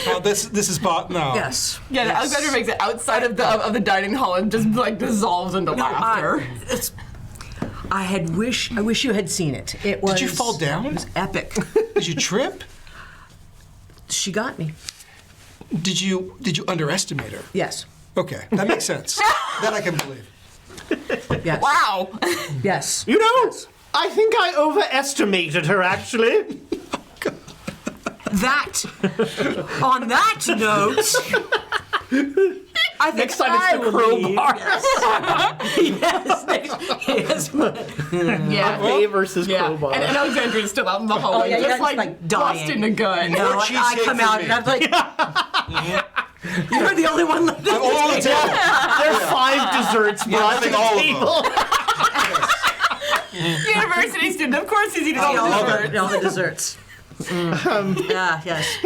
How this is no. Yes. Yeah, Yes. Alexandria makes it outside of the dining hall and just dissolves into laughter. I wish you had seen it. It was. Did you fall down? It was epic. Did you trip? She got me. Did you underestimate her? Yes. Okay, that makes sense. That I can believe. Yes. Wow. Yes. You know, I think I overestimated her, actually. On that note, I think Next time it's the crowbar. Yes. Yeah. Faye versus Yeah. crowbar. And Alexandria's still out in the hallway, yeah, just yeah, like just, dying. busting a gun. No, Cheesecake I come for out me. and I'm like, you're the only one left. I'm all the table. There are 5 desserts brought to having all the of them. table. University student, of course he's eating all the all of dessert. All the desserts. Yes.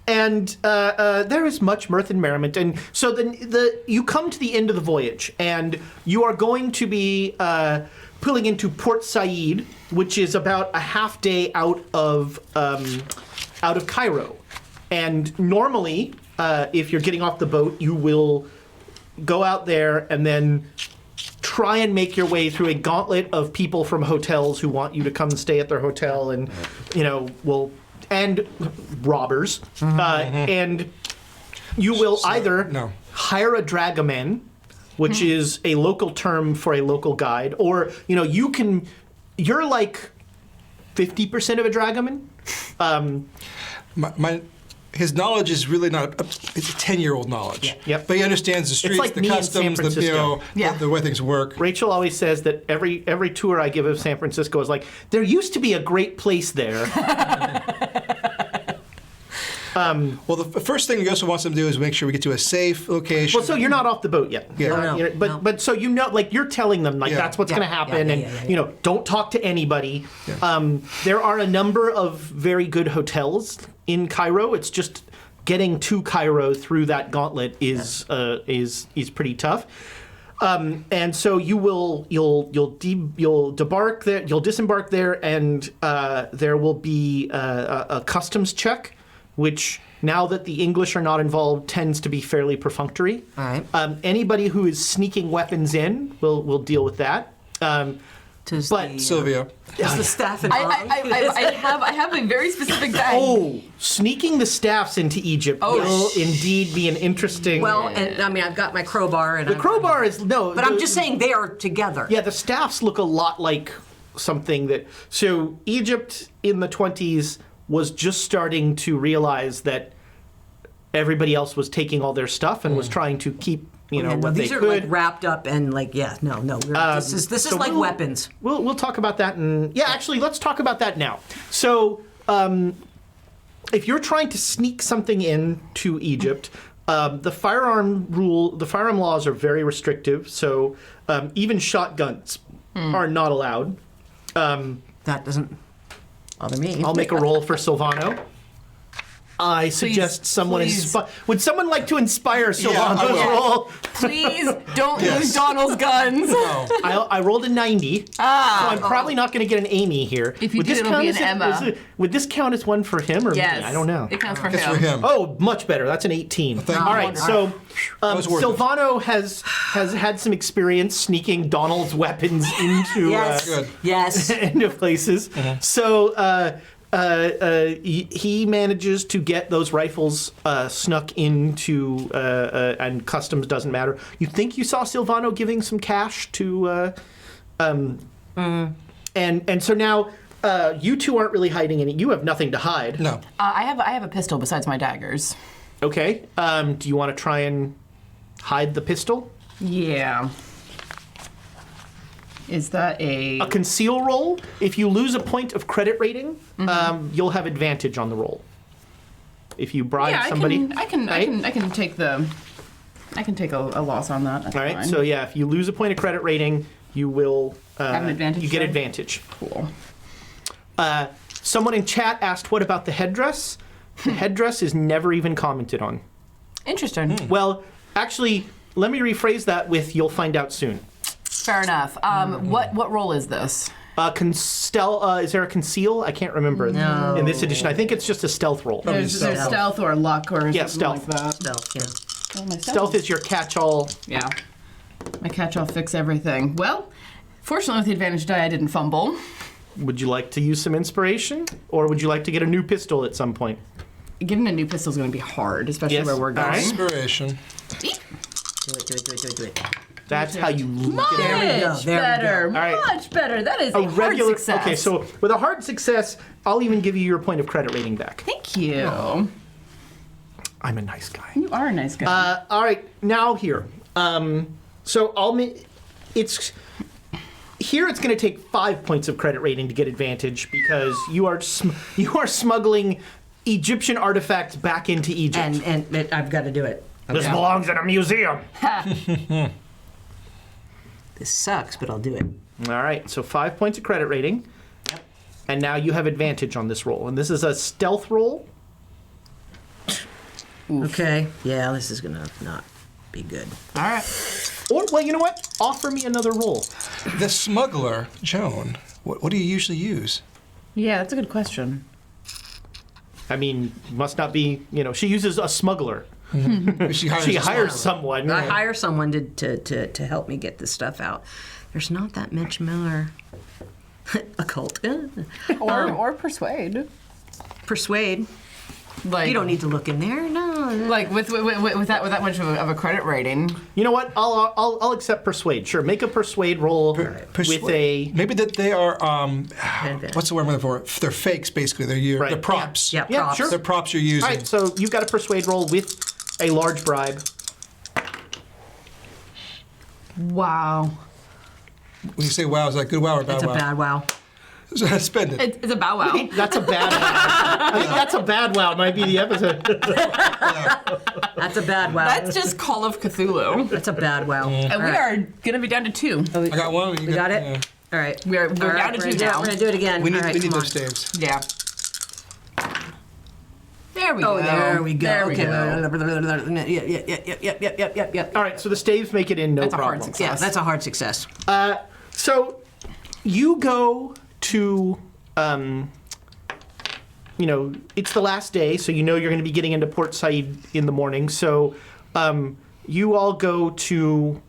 And there is much mirth and merriment. And so you come to the end of the voyage, and you are going to be pulling into Port Said, which is about a half day out of Cairo. And normally, if you're getting off the boat, you will go out there and then try and make your way through a gauntlet of people from hotels who want you to come stay at their hotel, and and robbers, and you will either hire a dragoman, which is a local term for a local guide, or you're like 50% of a dragoman. His knowledge is really not it's a 10-year-old knowledge. Yeah. Yep. But he understands the streets, like the me in San customs, Francisco. the way things work. Rachel always says that every tour I give of San Francisco is like, there used to be a great place there. Well, the first thing Yosef wants them to do is make sure we get to a safe location. Well, so you're not off the boat yet. Yeah. But so you're telling them that's what's going to happen, and don't talk to anybody. Yeah. There are a number of very good hotels in Cairo. It's just getting to Cairo through that gauntlet is pretty tough. And so you'll disembark there, and there will be a customs check, which, now that the English are not involved, tends to be fairly perfunctory. All right. Anybody who is sneaking weapons in, will deal with that. Sylvia. Is the staff I involved? have a very specific bag. Oh, sneaking the staffs into Egypt will indeed be an interesting... Well, and I mean, I've got my crowbar. And the crowbar is... No. But I'm just saying they are together. Yeah, the staffs look a lot like something that... So Egypt in the 20s was just starting to realize that everybody else was taking all their stuff and was trying to keep, what these they are could. like wrapped up and like, this is like weapons. We'll talk about that, and actually, let's talk about that now. So, if you're trying to sneak something in to Egypt, the firearm laws are very restrictive. So, even shotguns are not allowed. That doesn't bother me. I'll make a roll for Silvano. I suggest someone please. would someone like to inspire Silvano's I will. roll? Please don't Yes. use Donald's guns. No. I rolled a 90, so I'm probably not going to get an Amy here. If you Would do, this it'll count be as an Emma. Would this count as one for him or Yes. me? I don't know. It counts for It's him. for him. Oh, much better. That's an 18. Thank All you. right, so was worth it. Silvano has had some experience sneaking Donald's weapons into Yes. Good. Yes. into places. So he manages to get those rifles snuck into, and customs doesn't matter. You think you saw Silvano giving some cash to, and so now you two aren't really hiding any. You have nothing to hide. No. I have a pistol besides my daggers. Okay. Do you want to try and hide the pistol? Yeah. Is that A conceal roll. If you lose a point of credit rating, you'll have advantage on the roll. If you bribe Yeah, somebody, I can take the. I can take a loss on that. That's all right. fine. So yeah, if you lose a point of credit rating, you will Have an advantage You get then? advantage. Cool. Someone in chat asked, "What about the headdress?" The headdress is never even commented on. Interesting. Well, actually, let me rephrase that with "You'll find out soon." Fair enough. What role is this? Is there a conceal? I can't remember in this edition. I think it's just a stealth roll. There's stealth or luck or Yeah, something stealth. like that. Stealth, yeah. Oh, my Stealth is your catch-all. Yeah. My catch-all fix everything. Well, fortunately with the advantage die, I didn't fumble. Would you like to use some inspiration, or would you like to get a new pistol at some point? Getting a new pistol is going to be hard, especially Yes. where we're All going. right. Inspiration. Do it. That's how you Much get There we go, there we go. better. All right. Much better. That is a a regular. hard success. Okay, so with a hard success, I'll even give you your point of credit rating back. Thank you. I'm a nice guy. You are a nice guy. All right, now here. So it's here. It's going to take 5 points of credit rating to get advantage because you are smuggling Egyptian artifacts back into Egypt. And I've got to do it. This belongs in a museum. This sucks, but I'll do it. All right, so 5 points of credit rating. And now you have advantage on this roll. And this is a stealth roll. Okay. Yeah, this is gonna not be good. All right. Or, well, you know what? Offer me another roll. The smuggler, Joan, what do you usually use? Yeah, that's a good question. I mean, must not be, she uses a smuggler. She hires She a hires smuggler. someone. I hire someone to help me get this stuff out. There's not that much Miller. Occult. Or persuade. Persuade. Like You don't need to look in there. No. like with that much of a credit rating. You know what? I'll accept persuade. Sure, make a persuade roll with a. Maybe that they are Advantage. what's the word I'm looking for? They're fakes basically. They're Right. they're props. Yeah, Yeah, props. sure. They're props you're using. All right, so you've got a persuade roll with a large bribe. Wow. When you say wow, is that good wow or bad It's a wow? bad wow. Spend it. It's a bow wow. That's a bad. I think that's a bad wow. Might be the episode. That's a bad wow. That's just Call of Cthulhu. That's a bad wow. And we are gonna be down to 2. I got one. We got it? Yeah. All right. We're All right, down to we're 2 gonna now. We're going to do it again. We need, All right, we need come those on. staves. Yeah. There we Oh, go. there we go. There we okay. go. Yep. All right, so the staves make it in no That's a hard problem. success. Yeah, that's a hard success. So you go to, it's the last day, so you know you're going to be getting into Port Said in the morning. So you all go to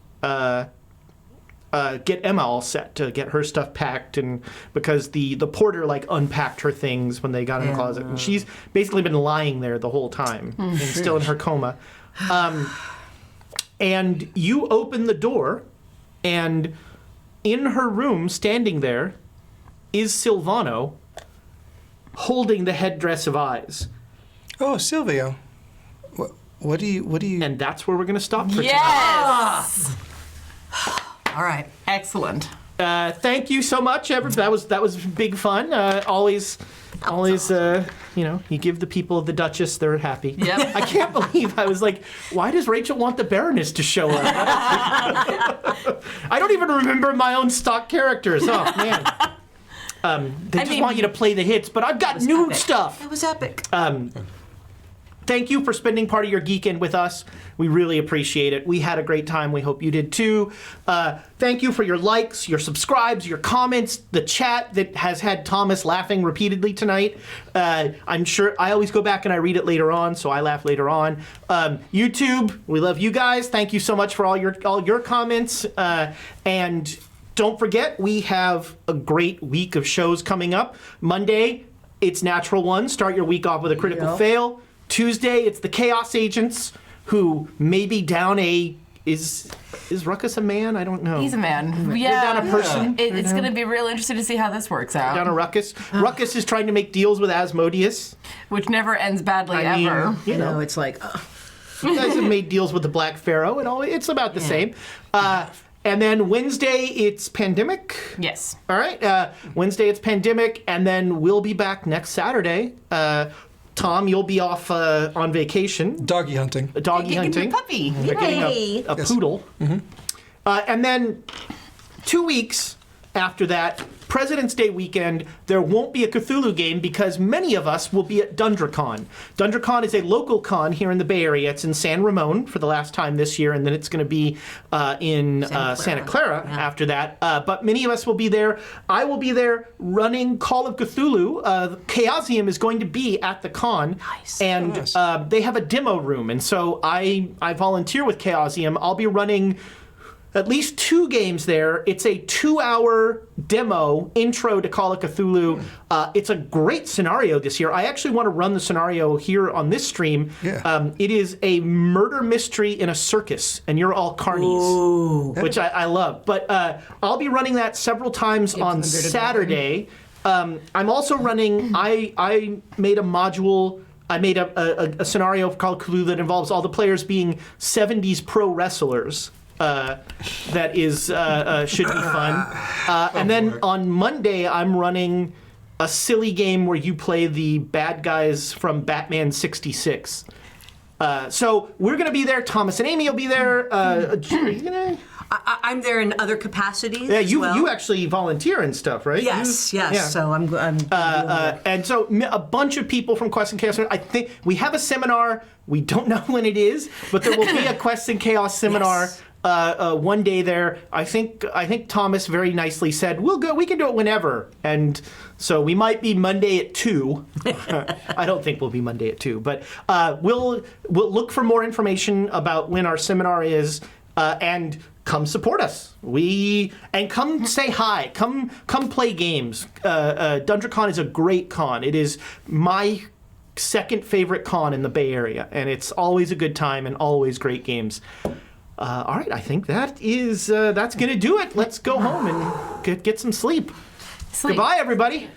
get Emma all set to get her stuff packed, and because the porter unpacked her things when they got in the closet, and she's basically been lying there the whole time and still in her coma. And you open the door, and in her room, standing there, is Silvano holding the headdress of eyes. Oh, Silvio. What do you? And that's where we're going to stop for tonight. Yes. All right. Excellent. Thank you so much, that was big fun. Always, you give the people of the Duchess, they're happy. Yep. I can't believe I was like, why does Rachel want the Baroness to show up? I don't even remember my own stock characters. Oh man. They just want you to play the hits, but I've got new epic. stuff. That was epic. thank you for spending part of your geekend with us. We really appreciate it. We had a great time. We hope you did too. Thank you for your likes, your subscribes, your comments, the chat that has had Thomas laughing repeatedly tonight. I'm sure I always go back and I read it later on, so I laugh later on. YouTube, we love you guys. Thank you so much for all your comments. And don't forget, we have a great week of shows coming up. Monday, it's Natural One. Start your week off with a critical fail. Tuesday, it's the Chaos Agents, who may be down a... Is Ruckus a man? I don't know. He's a man. They're Yeah. down a person. It's going to be real interesting to see how this works out. Down a Ruckus. Ruckus is trying to make deals with Asmodeus. Which never ends badly I mean, ever. You know, it's like, You guys have made deals with the Black Pharaoh, and all. It's about the same. And then Wednesday, it's Pandemic. Yes. All right. Wednesday, it's Pandemic, and then we'll be back next Saturday. Tom, you'll be off on vacation. Doggy hunting. Doggy hunting. Getting a puppy. We're getting Yay. a poodle. And then 2 weeks after that, President's Day weekend, there won't be a Cthulhu game because many of us will be at DundraCon. DundraCon is a local con here in the Bay Area. It's in San Ramon for the last time this year, and then it's going to be in Santa Clara after that. But many of us will be there. I will be there running Call of Cthulhu. Chaosium is going to be at the con. Nice. And they have a demo room, and so I volunteer with Chaosium. I'll be running at least 2 games there. It's a 2-hour demo intro to Call of Cthulhu. It's a great scenario this year. I actually want to run the scenario here on this stream. Yeah. It is a murder mystery in a circus, and you're all carnies, which I love. But I'll be running that several times on Saturday. I'm also running, I made a module, I made a scenario of Call of Cthulhu that involves all the players being 70s pro wrestlers. That is should be fun. And then on Monday, I'm running a silly game where you play the bad guys from Batman 66. So we're going to be there. Thomas and Amy will be there. Are you gonna... I'm there in other capacities. Yeah, you as well. you actually volunteer and stuff, right? Yes, Yeah. So I'm And so a bunch of people from Quest and Chaos. I think we have a seminar. We don't know when it is, but there will be a Quest and Chaos seminar. Yes. One day there. I think Thomas very nicely said we'll go. We can do it whenever, and so we might be Monday at 2. I don't think we'll be Monday at 2, but we'll look for more information about when our seminar is, and come support us. Come say hi. Come play games. DundraCon is a great con. It is my second favorite con in the Bay Area, and it's always a good time and always great games. All right, I think that's going to do it. Let's go home and get some sleep. Goodbye, everybody.